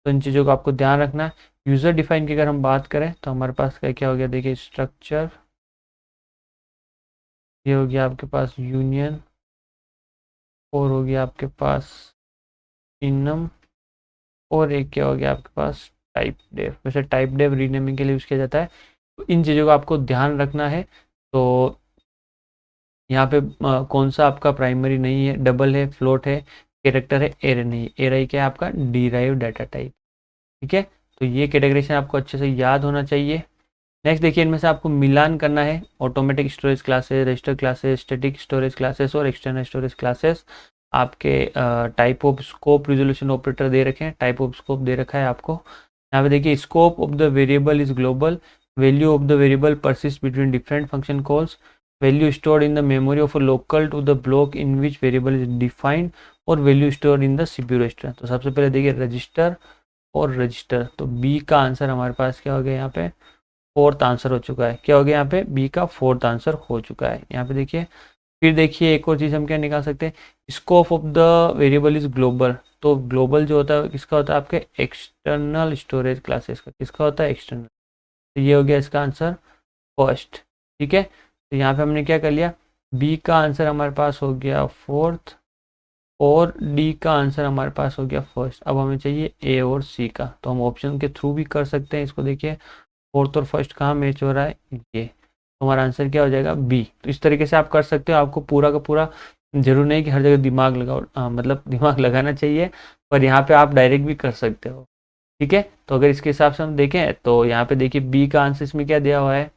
तो इन चीज़ों का आपको ध्यान रखना है। यूज़र डिफाइन की अगर हम बात करें तो हमारे पास क्या क्या हो गया, देखिए, स्ट्रक्चर, ये हो गया आपके पास यूनियन, और हो गया आपके पास इनम, और एक क्या हो गया आपके पास टाइप डेफ। वैसे टाइप डेफ रीनेमिंग के लिए यूज़ किया जाता है। तो इन चीज़ों का आपको ध्यान रखना है। तो यहाँ पे कौन सा आपका प्राइमरी नहीं है, डबल है, फ्लोट है, कैरेक्टर है, एरे नहीं है। एरे क्या है आपका, डिराइव डाटा टाइप। ठीक है, तो ये कैटेगराइजेशन आपको अच्छे से याद होना चाहिए। नेक्स्ट देखिए, इनमें से आपको मिलान करना है, automatic storage classes, register classes, static storage classes और एक्सटर्नल स्टोरेज क्लासेस। आपके type of scope resolution operator दे रखे हैं, टाइप ऑफ स्कोप दे रखा है आपको। यहाँ पे देखिए, scope of the variable is global, value of the variable persist between different function calls, value stored in the memory of a local to the block in which variable is defined, और value stored in the CPU register. तो सबसे पहले देखिए register और register, तो B का answer हमारे पास क्या हो गया, यहाँ पे फोर्थ आंसर हो चुका है। क्या हो गया यहाँ पे, बी का फोर्थ आंसर हो चुका है। यहाँ पे देखिए, फिर देखिए एक और चीज़ हम क्या निकाल सकते हैं, scope of the variable is global. तो ग्लोबल जो होता है किसका होता है, आपके एक्सटर्नल स्टोरेज क्लासेस का, किसका होता है, एक्सटर्नल। तो ये हो गया इसका आंसर फर्स्ट। ठीक है, तो यहाँ पे हमने क्या कर लिया, बी का आंसर हमारे पास हो गया फोर्थ, और डी का आंसर हमारे पास हो गया फर्स्ट। अब हमें चाहिए ए और सी का, तो हम ऑप्शन के थ्रू भी कर सकते हैं इसको। देखिए, फोर्थ और फर्स्ट कहाँ मैच हो रहा है, ये, तो हमारा आंसर क्या हो जाएगा, बी। तो इस तरीके से आप कर सकते हो, आपको पूरा का पूरा जरूर नहीं कि हर जगह दिमाग लगाओ, मतलब दिमाग लगाना चाहिए, पर यहाँ पे आप डायरेक्ट भी कर सकते हो। ठीक है, तो अगर इसके हिसाब से हम देखें तो यहाँ पे देखिए, बी का आंसर इसमें क्या दिया हुआ है,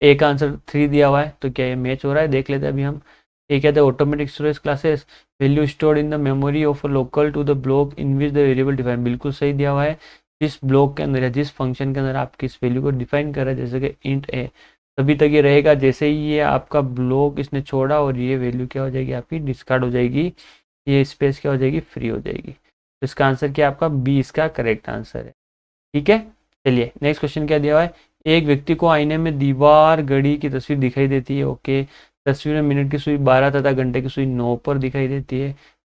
ए का आंसर 3 दिया हुआ है, तो क्या ये मैच हो रहा है, देख लेते हैं अभी हम। ये कहते हैं automatic storage classes, value stored in the memory of local to the block in which the variable define, बिल्कुल सही दिया हुआ है। जिस ब्लॉक के अंदर या जिस फंक्शन के अंदर आप किस वैल्यू को डिफाइन कर रहे हैं, जैसे कि इंट ए, तभी तक ये रहेगा। जैसे ही ये आपका ब्लॉक इसने छोड़ा और ये वैल्यू क्या हो जाएगी आपकी डिस्कार्ड हो जाएगी, ये स्पेस क्या हो जाएगी फ्री हो जाएगी। तो इसका आंसर क्या आपका बी इसका करेक्ट आंसर है। ठीक है, चलिए नेक्स्ट क्वेश्चन क्या दिया हुआ है। एक व्यक्ति को आईने में दीवार घड़ी की तस्वीर दिखाई देती है। ओके, तस्वीर में मिनट की सुई 12 तथा घंटे की सुई 9 पर दिखाई देती है।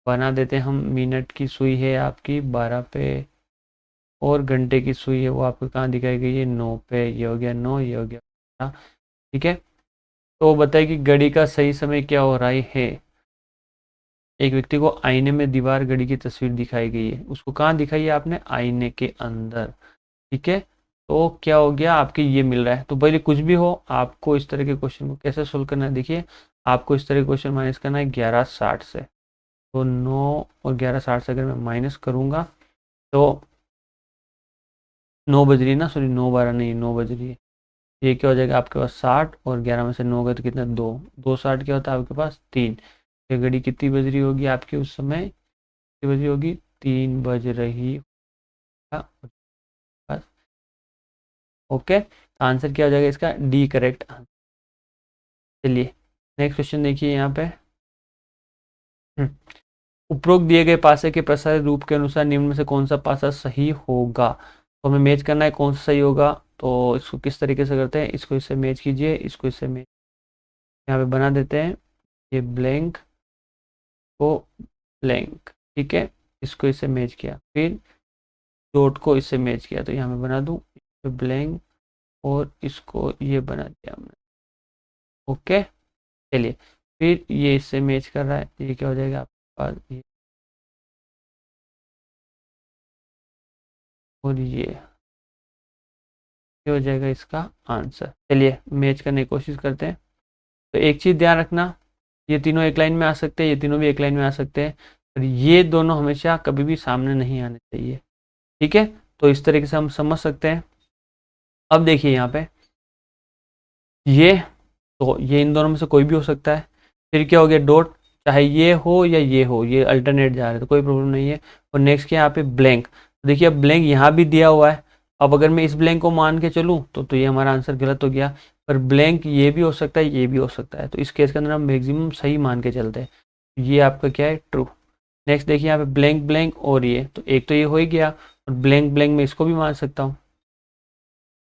बना देते हैं हम, मिनट की सुई है आपकी 12 पे और घंटे की सुई है वो आपको कहाँ दिखाई गई है 9 पे। ये हो गया 9, ये हो गया 12। ठीक है, तो बताइए कि घड़ी का सही समय क्या हो रहा है। एक व्यक्ति को आईने में दीवार घड़ी की तस्वीर दिखाई गई है, उसको कहाँ दिखाई है आपने, आईने के अंदर। ठीक है, तो क्या हो गया आपके ये मिल रहा है। तो पहले कुछ भी हो आपको इस तरह के क्वेश्चन को कैसे सोल्व करना है, देखिए आपको इस तरह के क्वेश्चन माइनस करना है 1160 से। तो 9 और 1160 से अगर मैं माइनस करूंगा तो 9 बज रही है ना, सॉरी 9 12 नहीं 9 बज रही है। ये क्या हो जाएगा आपके पास 60 और 11 में से 9 गए तो कितना, 2 2 60 क्या होता है आपके पास 3। ये घड़ी कितनी बज रही होगी आपकी उस समय, कितनी बज रही होगी 3 बज रही होगा। ओके, तो आंसर क्या हो जाएगा इसका डी करेक्ट। चलिए नेक्स्ट क्वेश्चन देखिए यहाँ पे। हम्म, उपरोक्त दिए गए पासे के प्रसारित रूप के अनुसार निम्न में से कौन सा पासा सही होगा। तो हमें मैच करना है कौन सा सही होगा। तो इसको किस तरीके से करते हैं, इसको इससे मैच कीजिए, इसको इससे मैच यहाँ पे बना देते हैं। ये ब्लैंक को ब्लैंक, ठीक है, इसको इससे मैच किया, फिर डॉट को इससे मैच किया, तो यहाँ मैं बना दूँ ब्लैंक और इसको ये बना दिया हमने। ओके, चलिए फिर ये इससे मैच कर रहा है, ये क्या हो जाएगा आपके पास ये और ये हो जाएगा इसका आंसर। चलिए मैच करने की कोशिश करते हैं। तो एक चीज़ ध्यान रखना, ये तीनों एक लाइन में आ सकते हैं, ये तीनों भी एक लाइन में आ सकते हैं, और ये दोनों हमेशा कभी भी सामने नहीं आने चाहिए। ठीक है, तो इस तरीके से हम समझ सकते हैं। अब देखिए यहाँ पे ये, तो ये इन दोनों में से कोई भी हो सकता है। फिर क्या हो गया डॉट, चाहे ये हो या ये हो, ये अल्टरनेट जा रहे हैं तो कोई प्रॉब्लम नहीं है। और नेक्स्ट क्या यहाँ पे ब्लैंक, देखिए अब ब्लैंक यहाँ भी दिया हुआ है। अब अगर मैं इस ब्लैंक को मान के चलूँ तो ये हमारा आंसर गलत हो गया। पर ब्लैंक ये भी हो सकता है, ये भी हो सकता है, तो इस केस के अंदर हम मैक्सिमम सही मान के चलते हैं। ये आपका क्या है ट्रू। नेक्स्ट देखिए यहाँ पे ब्लैंक ब्लैंक और ये, तो एक तो ये हो ही गया, और ब्लैंक ब्लैंक में इसको भी मान सकता हूँ।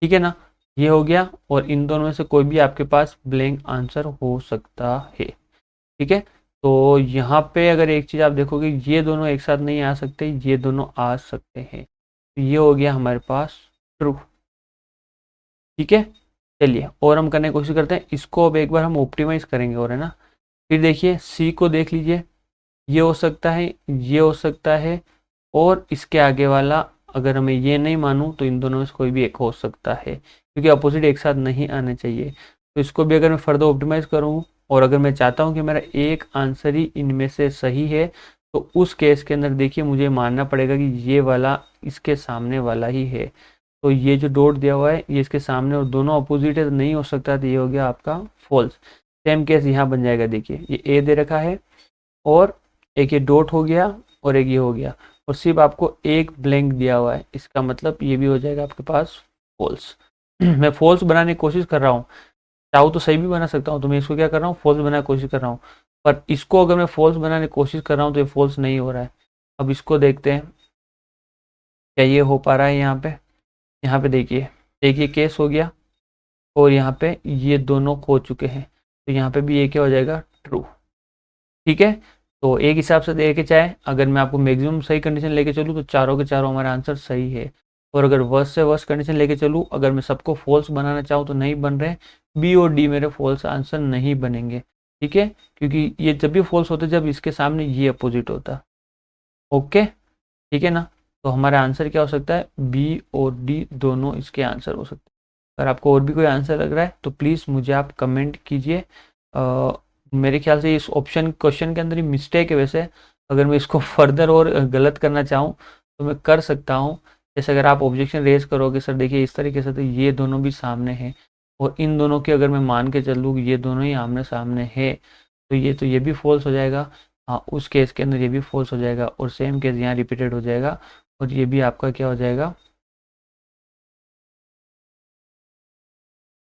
ठीक है ना, ये हो गया, और इन दोनों में से कोई भी आपके पास ब्लैंक आंसर हो सकता है। ठीक है, तो यहाँ पे अगर एक चीज़ आप देखोगे, ये दोनों एक साथ नहीं आ सकते, ये दोनों आ सकते हैं, तो ये हो गया हमारे पास ट्रू। ठीक है, चलिए और हम करने की कोशिश करते हैं इसको, अब एक बार हम ऑप्टिमाइज करेंगे और, है ना। फिर देखिए सी को देख लीजिए, ये हो सकता है, ये हो सकता है, और इसके आगे वाला अगर हमें ये नहीं मानूं तो इन दोनों में से कोई भी एक हो सकता है, क्योंकि अपोजिट एक साथ नहीं आने चाहिए। तो इसको भी अगर मैं फर्दर ऑप्टिमाइज करूं, और अगर मैं चाहता हूं कि मेरा एक आंसर ही इनमें से सही है, तो उस केस के अंदर देखिए मुझे मानना पड़ेगा कि ये वाला इसके सामने वाला ही है। तो ये जो डॉट दिया हुआ है ये इसके सामने, और दोनों अपोजिट है तो नहीं हो सकता, तो ये हो गया आपका फॉल्स। सेम केस यहाँ बन जाएगा, देखिए ये ए दे रखा है, और एक ये डॉट हो गया, और एक ये हो गया, और सिर्फ आपको एक ब्लैंक दिया हुआ है, इसका मतलब ये भी हो जाएगा आपके पास फॉल्स। मैं फॉल्स बनाने की कोशिश कर रहा हूँ, चाहूँ तो सही भी बना सकता हूँ, तो मैं इसको क्या कर रहा हूँ फॉल्स बनाने की कोशिश कर रहा हूँ। पर इसको अगर मैं फॉल्स बनाने की कोशिश कर रहा हूँ तो ये फॉल्स नहीं हो रहा है। अब इसको देखते हैं क्या ये हो पा रहा है यहाँ पे। यहाँ पे देखिए एक ये केस हो गया, और यहाँ पे ये दोनों हो चुके हैं, तो यहाँ पे भी ये क्या हो जाएगा ट्रू। ठीक है, तो एक हिसाब से देखे चाहे अगर मैं आपको मैक्सिमम सही कंडीशन लेके चलूँ तो चारों के चारों हमारा आंसर सही है। और अगर वर्स्ट से वर्स्ट कंडीशन लेके चलूँ, अगर मैं सबको फॉल्स बनाना चाहूँ तो नहीं बन रहे, बी और डी मेरे फॉल्स आंसर नहीं बनेंगे। ठीक है, क्योंकि ये जब भी फॉल्स होते जब इसके सामने ये अपोजिट होता। ओके, ठीक है ना, तो हमारा आंसर क्या हो सकता है, बी और डी दोनों इसके आंसर हो सकते हैं। अगर आपको और भी कोई आंसर लग रहा है तो प्लीज़ मुझे आप कमेंट कीजिए। मेरे ख्याल से इस ऑप्शन क्वेश्चन के अंदर ही मिस्टेक है वैसे, अगर मैं इसको फर्दर और गलत करना चाहूँ तो मैं कर सकता हूँ। जैसे अगर आप ऑब्जेक्शन रेज करोगे सर देखिए इस तरीके से, तो ये दोनों भी सामने हैं, और इन दोनों की अगर मैं मान के चलूँ ये दोनों ही आमने सामने है, तो ये भी फॉल्स हो जाएगा। हाँ, उस केस के अंदर ये भी फॉल्स हो जाएगा, और सेम केस यहाँ रिपीटेड हो जाएगा, और ये भी आपका क्या हो जाएगा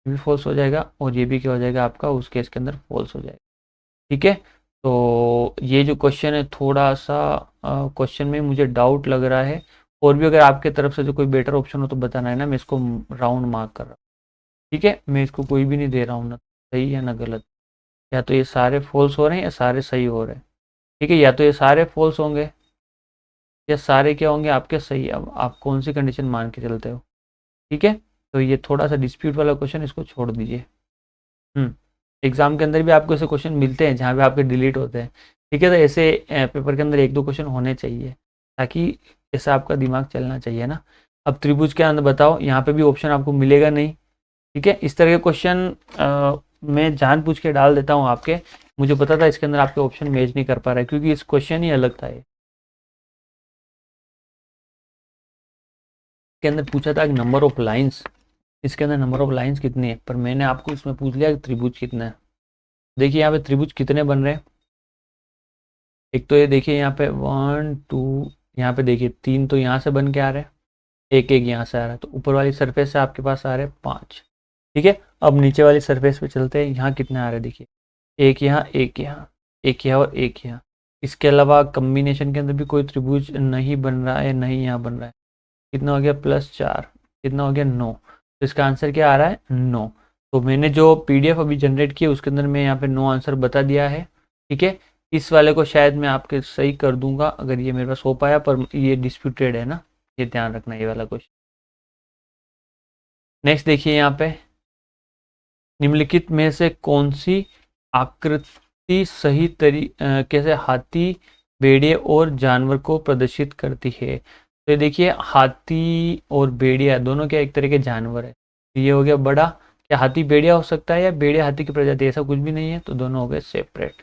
ये भी फॉल्स हो जाएगा और ये भी क्या हो जाएगा आपका उस केस के अंदर फॉल्स हो जाएगा। ठीक है, तो ये जो क्वेश्चन है थोड़ा सा क्वेश्चन में मुझे डाउट लग रहा है, और भी अगर आपके तरफ से जो कोई बेटर ऑप्शन हो तो बताना है ना, मैं इसको राउंड मार्क कर रहा हूँ। ठीक है, मैं इसको कोई भी नहीं दे रहा हूँ, ना सही है ना गलत, या तो ये सारे फॉल्स हो रहे हैं या सारे सही हो रहे हैं। ठीक है, या तो ये सारे फॉल्स होंगे या सारे क्या होंगे आपके सही। अब आप कौन सी कंडीशन मान के चलते हो। ठीक है, तो ये थोड़ा सा डिस्प्यूट वाला क्वेश्चन, इसको छोड़ दीजिए। एग्जाम के अंदर भी आपको ऐसे क्वेश्चन मिलते हैं जहाँ पे आपके डिलीट होते हैं। ठीक है, तो ऐसे पेपर के अंदर एक दो क्वेश्चन होने चाहिए, ताकि ऐसा आपका दिमाग चलना चाहिए ना। अब त्रिभुज के अंदर बताओ, यहाँ पे भी ऑप्शन आपको मिलेगा नहीं। ठीक है, इस तरह के क्वेश्चन मैं जानबूझ के डाल देता हूँ आपके, मुझे पता था इसके अंदर आपके ऑप्शन मैच नहीं कर पा रहा है, क्योंकि इस क्वेश्चन ही अलग था। ये के अंदर पूछा था नंबर ऑफ लाइंस, इसके अंदर नंबर ऑफ लाइंस कितनी है, पर मैंने आपको इसमें पूछ लिया कि त्रिभुज कितना है। देखिए यहाँ पे त्रिभुज कितने बन रहे हैं। एक तो ये देखिए यहाँ पे 1 2, यहाँ पे देखिए 3 तो यहाँ से बन के आ रहे हैं, एक एक यहाँ से आ रहा है, तो ऊपर वाली सरफेस से आपके पास आ रहे हैं 5। ठीक है, अब नीचे वाली सरफेस पे चलते हैं, यहाँ कितने आ रहे हैं देखिए, एक यहाँ एक यहाँ, एक यहाँ और एक यहाँ। इसके अलावा कम्बिनेशन के अंदर भी कोई त्रिभुज नहीं बन रहा है, नहीं यहाँ बन रहा है। कितना हो गया +4, कितना हो गया 9, तो इसका आंसर क्या आ रहा है 9। तो मैंने जो पीडीएफ अभी जनरेट किया उसके अंदर मैं यहाँ पे 9 आंसर बता दिया है। ठीक है, इस वाले को शायद मैं आपके सही कर दूंगा अगर ये मेरे पास हो पाया, पर ये डिस्प्यूटेड है ना, ये ध्यान रखना ये वाला क्वेश्चन। नेक्स्ट देखिए यहाँ पे, निम्नलिखित में से कौन सी आकृति सही तरीके से हाथी, भेड़िए और जानवर को प्रदर्शित करती है। तो ये देखिए हाथी और भेड़िया दोनों क्या एक तरह के जानवर है। तो ये हो गया बड़ा, क्या हाथी भेड़िया हो सकता है या भेड़िया हाथी की प्रजाति, ऐसा कुछ भी नहीं है, तो दोनों हो गए सेपरेट।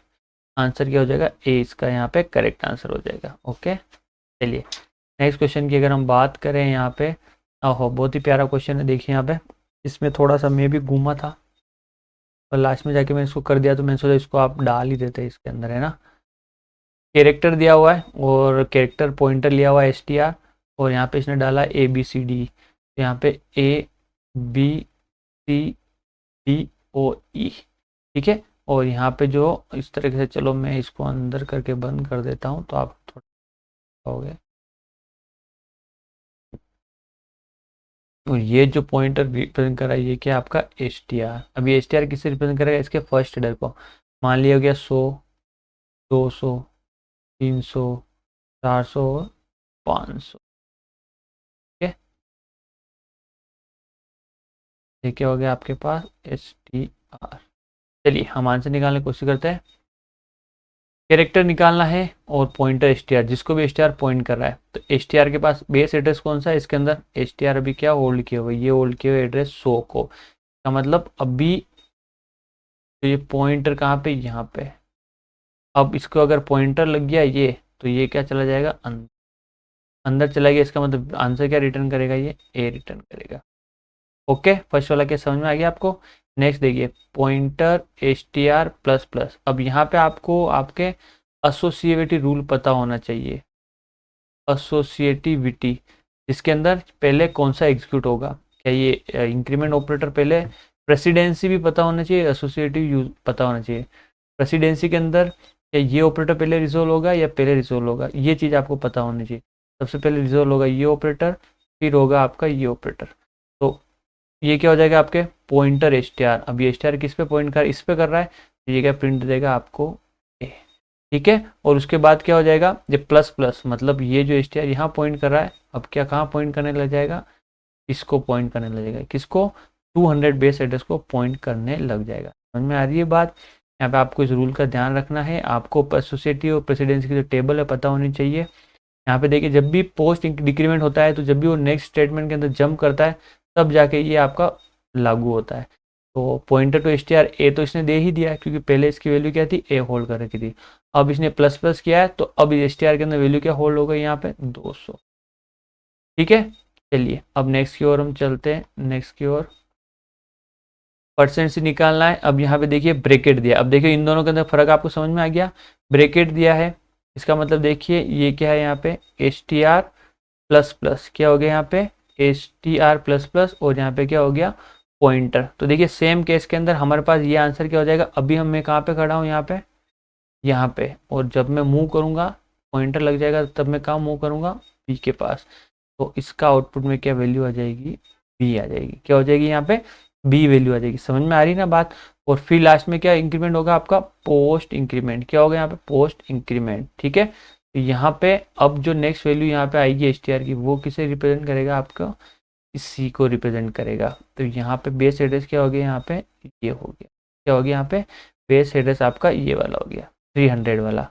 आंसर क्या हो जाएगा ए, इसका यहाँ पे करेक्ट आंसर हो जाएगा। ओके, चलिए नेक्स्ट क्वेश्चन की अगर हम बात करें यहाँ पे, ओहो बहुत ही प्यारा क्वेश्चन है। देखिए यहाँ पे, इसमें थोड़ा सा मैं भी घूमा था और लास्ट में जाके मैंने इसको कर दिया, तो मैंने सोचा इसको आप डाल ही देते इसके अंदर, है ना। कैरेक्टर दिया हुआ है और कैरेक्टर पॉइंटर लिया हुआ है STR, और यहाँ पे इसने डाला ABCD, यहाँ पे ABCDOE। ठीक है, और यहाँ पे जो इस तरीके से, चलो मैं इसको अंदर करके बंद कर देता हूँ तो आप थोड़ा हो गया। और ये जो पॉइंटर रिप्रेजेंट कर रहा है ये क्या आपका STR। अभी STR किससे रिप्रेजेंट करेगा, इसके फर्स्ट हेडर को। मान लिया गया 100, 200, 300, 400, 500। ठीक है, ये क्या हो गया आपके पास STR। चलिए हम आंसर निकालने की कोशिश करते हैं। कैरेक्टर निकालना है और पॉइंटर STR, जिसको भी STR पॉइंट कर रहा है, तो STR के पास बेस एड्रेस कौन सा है इसके अंदर, STR अभी क्या होल्ड किया हुआ है, ये होल्ड किया हुआ एड्रेस 100 को, का मतलब अभी तो ये पॉइंटर कहाँ पे, यहाँ पे। अब इसको अगर पॉइंटर लग गया ये, तो ये क्या चला जाएगा अंदर, अंदर चला गया, इसका मतलब आंसर क्या रिटर्न करेगा, ये A रिटर्न करेगा। ओके, फर्स्ट वाला क्या समझ में आ गया आपको। नेक्स्ट देखिए, पॉइंटर STR प्लस प्लस। अब यहाँ पे आपको आपके एसोसिएटिविटी रूल पता होना चाहिए, एसोसिएटिविटी, जिसके अंदर पहले कौन सा एग्जीक्यूट होगा। क्या ये इंक्रीमेंट ऑपरेटर पहले, प्रेसिडेंसी भी पता होना चाहिए, एसोसिएटिव यूज पता होना चाहिए। प्रेसिडेंसी के अंदर क्या ये ऑपरेटर पहले रिजोल्व होगा या पहले रिजोल्व होगा, ये चीज़ आपको पता होनी चाहिए। सबसे पहले रिजोल्व होगा ये ऑपरेटर, फिर होगा आपका ये ऑपरेटर। तो ये क्या हो जाएगा आपके पॉइंटर STR। अब ये STR किस पे पॉइंट कर, इस पे कर रहा है, तो ये क्या प्रिंट देगा आपको A। ठीक है, और उसके बाद क्या हो जाएगा, ये प्लस प्लस, मतलब ये जो STR यहाँ पॉइंट कर रहा है, अब क्या कहाँ पॉइंट करने लग जाएगा, इसको पॉइंट करने लग जाएगा, किसको 200 बेस एड्रेस को पॉइंट करने लग जाएगा। समझ में आ रही है बात। यहाँ पे आपको इस रूल का ध्यान रखना है, आपको एसोसिएटिव और प्रेसिडेंसी की जो टेबल है पता होनी चाहिए। यहाँ पे देखिए जब भी पोस्ट डिक्रीमेंट होता है, तो जब भी वो नेक्स्ट स्टेटमेंट के अंदर जंप करता है, तब जाके ये आपका लागू होता है। तो पॉइंटर टू STR A तो इसने दे ही दिया है, क्योंकि पहले इसकी वैल्यू क्या थी, A होल्ड कर रखी थी। अब इसने प्लस प्लस किया है, तो अब STR के अंदर वैल्यू क्या होल्ड हो गई यहाँ पे 200। ठीक है, चलिए अब नेक्स्ट की ओर हम चलते हैं। नेक्स्ट की ओर परसेंट से निकालना है। अब यहाँ पे देखिए ब्रैकेट दिया, अब देखिए इन दोनों के अंदर फर्क आपको समझ में आ गया। ब्रैकेट दिया है, इसका मतलब देखिए ये क्या है, यहाँ पे STR प्लस प्लस क्या हो गया, यहाँ पे STR प्लस प्लस, और यहाँ पे क्या हो गया पॉइंटर। तो देखिए सेम केस के अंदर हमारे पास ये आंसर क्या हो जाएगा, अभी मैं कहाँ पे खड़ा हूँ, यहाँ पे, और जब मैं मूव करूँगा पॉइंटर लग जाएगा, तब मैं कहाँ मूव करूँगा, बी के पास। तो इसका आउटपुट में क्या वैल्यू आ जाएगी, बी आ जाएगी। क्या हो जाएगी यहाँ पे, बी वैल्यू आ जाएगी। समझ में आ रही ना बात। और फिर लास्ट में क्या इंक्रीमेंट होगा आपका, पोस्ट इंक्रीमेंट। क्या होगा यहाँ पे, पोस्ट इंक्रीमेंट। ठीक है, तो यहाँ पे अब जो नेक्स्ट वैल्यू यहाँ पे आएगी एस की, वो किसे रिप्रेजेंट करेगा, आपका सी को रिप्रेजेंट करेगा। तो यहाँ पे बेस एड्रेस क्या हो गया, यहाँ पे ये हो गया। क्या हो गया यहाँ पे, बेस एड्रेस आपका ये वाला हो गया, 300 वाला।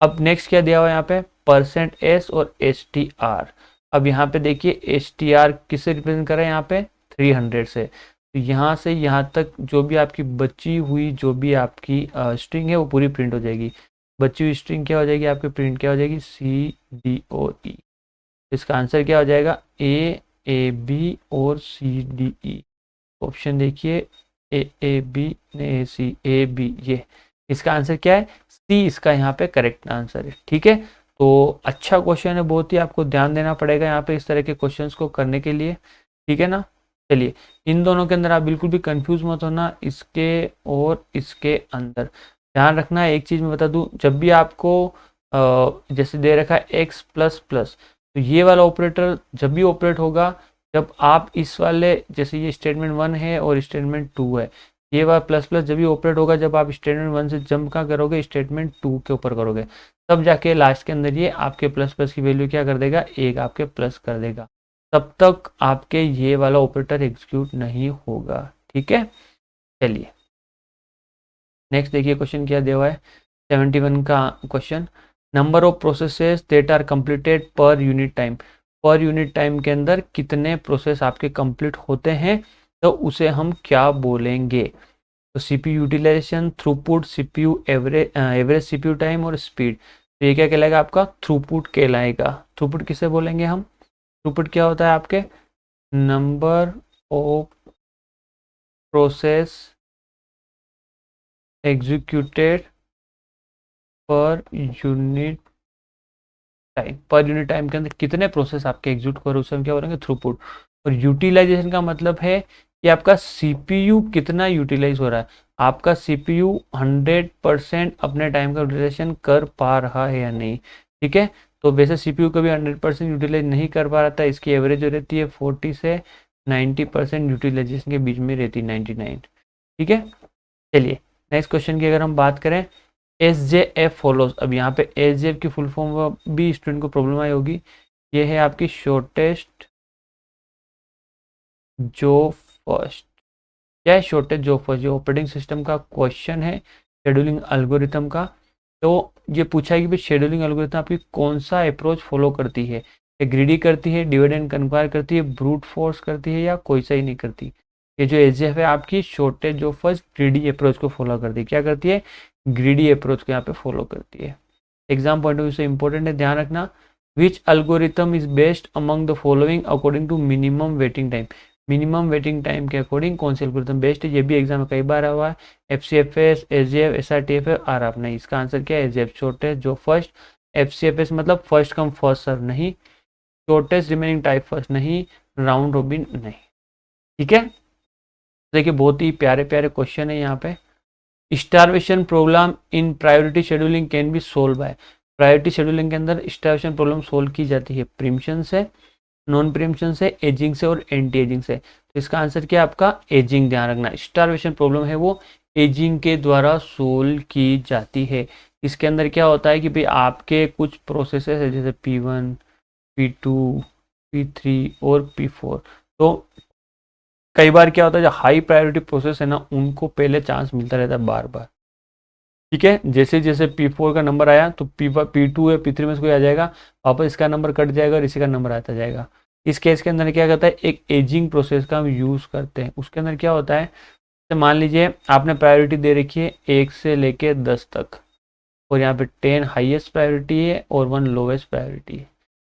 अब नेक्स्ट क्या दिया हुआ है यहाँ पे, %s और str। अब यहाँ पे देखिए str किससे रिप्रेजेंट कर रहा है, यहाँ पे 300 से। तो यहाँ से यहाँ तक जो भी आपकी बची हुई जो भी आपकी स्ट्रिंग है वो पूरी प्रिंट हो जाएगी। बची हुई स्ट्रिंग क्या हो जाएगी आपकी, प्रिंट क्या हो जाएगी, CDOE। इसका आंसर क्या हो जाएगा, A, B और CDE। ऑप्शन देखिए A, B ने C, A, B, ये इसका आंसर क्या है, सी इसका यहाँ पे करेक्ट आंसर है। ठीक है, तो अच्छा क्वेश्चन है बहुत ही, आपको ध्यान देना पड़ेगा यहाँ पे इस तरह के क्वेश्चंस को करने के लिए। ठीक है ना। चलिए इन दोनों के अंदर आप बिल्कुल भी कंफ्यूज मत होना, इसके और इसके अंदर ध्यान रखना। एक चीज मैं बता दूं, जब भी आपको जैसे दे रखा है x प्लस प्लस, तो ये वाला ऑपरेटर जब भी ऑपरेट होगा, जब आप इस वाले जैसे ये स्टेटमेंट 1 है और स्टेटमेंट 2 है, ये वाला प्लस प्लस जब भी ऑपरेट होगा, जब आप स्टेटमेंट 1 से जंप कहाँ करोगे, स्टेटमेंट 2 के ऊपर करोगे, तब जाके लास्ट के अंदर ये आपके प्लस प्लस की वैल्यू क्या कर देगा, एक आपके प्लस कर देगा। तब तक आपके ये वाला ऑपरेटर एग्जीक्यूट नहीं होगा। ठीक है, चलिए नेक्स्ट देखिए क्वेश्चन क्या दिया हुआ है, 71 का question. Number of processes that are completed per unit time. Per unit time के अंदर कितने प्रोसेस आपके कंप्लीट होते हैं, तो उसे हम क्या बोलेंगे। तो CPU utilisation, throughput, CPU average CPU time और स्पीड। तो ये क्या कहलाएगा, आपका थ्रूपुट कहलाएगा। थ्रूपुट किसे बोलेंगे हम, थ्रूपुट क्या होता है आपके, नंबर ऑफ प्रोसेस एग्जीक्यूटेड पर unit time. Per unit time के अंदर कितने प्रोसेस आपके एग्जीक्यूट करो, उसे हम क्या बोलेंगे, थ्रूपुट। और यूटिलाइजेशन का मतलब है कि आपका सीपीयू कितना यूटिलाइज हो रहा है, आपका सीपीयू 100% अपने टाइम का यूटिलाइजेशन कर पा रहा है या नहीं। ठीक है, तो वैसे सीपीयू कभी 100% यूटिलाइज नहीं कर पा रहा था, इसकी एवरेज जो रहती है 40 से 90% यूटिलाइजेशन के बीच में रहती है, 99। ठीक है, चलिए नेक्स्ट क्वेश्चन की अगर हम बात करें, SJF फॉलोज। अब यहाँ पे SJF की फुल फॉर्म भी स्टूडेंट को प्रॉब्लम आई होगी। ये है आपकी शॉर्टेस्ट जो फर्स्ट। क्या है शॉर्टेस्ट जो फर्स्ट, जो ऑपरेटिंग सिस्टम का क्वेश्चन है शेड्यूलिंग एल्गोरिथम का। तो ये पूछा है कि भाई शेड्यूलिंग एल्गोरिथम आपकी कौन सा अप्रोच फॉलो करती है, ग्रीडी करती है, डिवाइड एंड कन्क्वायर करती है, ब्रूट फोर्स करती है, या कोई सा ही नहीं करती। ये जो SJF है आपकी शॉर्टेज जो फर्स्ट ग्रीडी अप्रोच को फॉलो करती है। क्या करती है, ग्रीडी अप्रोच को यहाँ पे फॉलो करती है। एग्जाम पॉइंट ऑफ व्यू से इंपॉर्टेंट है, ध्यान रखना। Which algorithm is best among the following according to minimum waiting time. Minimum waiting time के अकॉर्डिंग कौन सी एल्गोरिथम बेस्ट है, ये भी एग्जाम में कई बार हुआ है। FCFS, SJF, SRTF, RF नहीं। इसका आंसर क्या है, SJF शॉर्टेज जो फर्स्ट। FCFS मतलब फर्स्ट कम फर्स्ट सर्व नहीं, शॉर्टेस्ट रिमेनिंग टाइप फर्स्ट नहीं, राउंड रोबिन नहीं। ठीक है, देखिए बहुत ही प्यारे प्यारे क्वेश्चन है यहाँ पे। Starvation problem in priority scheduling can be solved by. Priority scheduling के अंदर स्टारवेशन प्रॉब्लम सोल्व की जाती है प्रीम्पशन से, नॉन प्रीम्पशन से, एजिंग से और एंटी एजिंग से। तो इसका आंसर क्या है आपका, एजिंग। ध्यान रखना स्टारवेशन प्रॉब्लम है वो एजिंग के द्वारा सोल्व की जाती है। इसके अंदर क्या होता है कि भाई आपके कुछ प्रोसेसेस है जैसे P1, P2, P3 और P4। तो कई बार क्या होता है जो हाई प्रायोरिटी प्रोसेस है ना, उनको पहले चांस मिलता रहता है बार बार। ठीक है, जैसे जैसे P4 का नंबर आया तो P2 या P3 में से कोई आ जाएगा, वापस इसका नंबर कट जाएगा और इसी का नंबर आता जाएगा। इस केस के अंदर क्या करता है, एक एजिंग प्रोसेस का हम यूज़ करते हैं। उसके अंदर क्या होता है, तो मान लीजिए आपने प्रायोरिटी दे रखी है 1 से लेके 10 तक, और यहाँ पे 10 हाईएस्ट प्रायोरिटी है और 1 लोवेस्ट प्रायोरिटी है।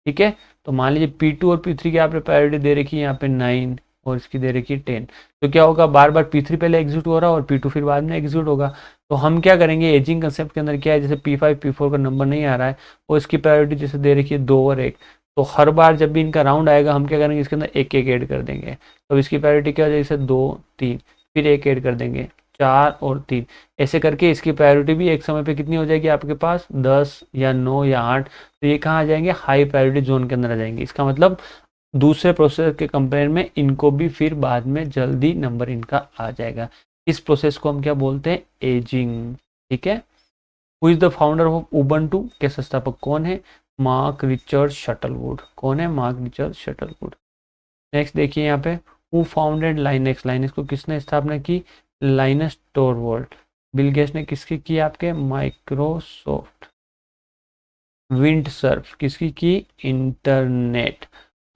ठीक है, तो मान लीजिए P2 और P3 की आपने प्रायोरिटी दे रखी है यहाँ पे 9 और इसकी दे रखी है 10। तो क्या होगा, बार बार P3 पहले एग्जीक्यूट हो रहा है और P2 फिर बाद में एग्जीक्यूट होगा। तो हम क्या करेंगे, एजिंग कंसेप्ट के अंदर क्या है, जैसे P5 P4 का नंबर नहीं आ रहा है और इसकी प्रायोरिटी जैसे दे रखी है 2 और 1, तो हर बार जब भी इनका राउंड आएगा हम क्या करेंगे, इसके अंदर एक एक ऐड कर देंगे। तो इसकी प्रायोरिटी क्या हो जाएगी, जैसे 2 3, फिर एक ऐड कर देंगे 4 और 3, ऐसे करके इसकी प्रायोरिटी भी एक समय पे कितनी हो जाएगी आपके पास, 10 या 9 या 8। तो ये कहाँ आ जाएंगे, हाई प्रायोरिटी जोन के अंदर आ जाएंगे। इसका मतलब दूसरे प्रोसेस के कंपेयर में इनको भी फिर बाद में जल्दी नंबर इनका आ जाएगा। इस प्रोसेस को हम क्या बोलते हैं, एजिंग। ठीक है। Who is the founder of Ubuntu के संस्थापक कौन है, मार्क रिचर्ड शटलवुड। कौन है, मार्क रिचर्ड शटलवुड। नेक्स्ट देखिए यहाँ पे, हु फाउंडेड लाइनेक्स। लाइनेक्स को किसने स्थापना की, लाइनस टोरवॉल्ड। बिल गेट्स ने किसकी की, आपके माइक्रोसॉफ्ट। विंड सर्फ किसकी की, इंटरनेट।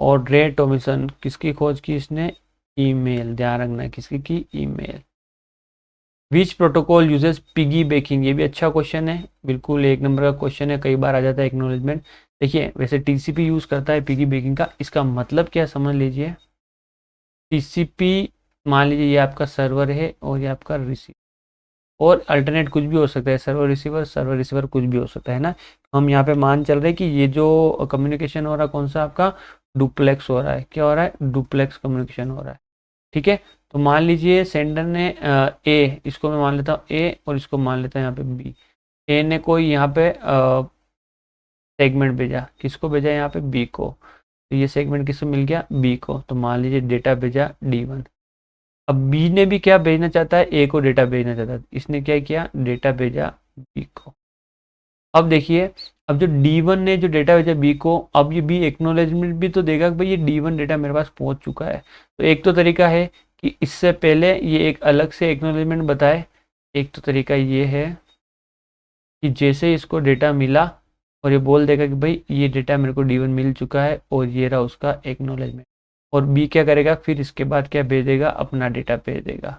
और रे टॉमिसन किसकी खोज की इसने, ईमेल। ध्यान रखना किसकी की, ईमेल। विच प्रोटोकॉल यूजेस पिगी बेकिंग, ये भी अच्छा क्वेश्चन है, बिल्कुल एक नंबर का क्वेश्चन है, कई बार आ जाता है एक्नॉलेजमेंट। देखिए वैसे टीसीपी यूज करता है पिगी बेकिंग का, इसका मतलब क्या समझ लीजिए। टीसीपी मान लीजिए ये आपका सर्वर है और ये आपका रिसीवर, और अल्टरनेट कुछ भी हो सकता है, सर्वर रिसीवर कुछ भी हो सकता है ना। हम यहाँ पे मान चल रहे हैं कि ये जो कम्युनिकेशन हो रहा है कौन सा आपका, डुप्लेक्स हो रहा है। क्या हो रहा है, डुप्लेक्स कम्युनिकेशन हो रहा है। ठीक है। तो मान लीजिए सेंडर ने ए, इसको मैं मान लेता हूँ ए और इसको मान लेता हूँ यहाँ पे बी। ए ने कोई यहाँ पे सेगमेंट भेजा, किसको भेजा यहाँ पे, बी को। तो ये सेगमेंट किसको मिल गया, बी को। तो मान लीजिए डेटा भेजा D1। अब बी ने भी क्या भेजना चाहता है, ए को डेटा भेजना चाहता है, इसने क्या किया, डेटा भेजा बी को। अब देखिए, अब जो D1 ने जो डेटा भेजा बी को, अब ये बी एक्नोलेजमेंट भी तो देगा कि भाई ये D1 डेटा मेरे पास पहुंच चुका है। तो एक तो तरीका है कि इससे पहले ये एक अलग से एक्नोलेजमेंट बताए। एक तो तरीका ये है कि जैसे इसको डेटा मिला और ये बोल देगा कि भाई ये डेटा मेरे को D1 मिल चुका है और ये रहा उसका एक्नोलेजमेंट। और बी क्या करेगा, फिर इसके बाद क्या भेज देगा, अपना डेटा भेज देगा।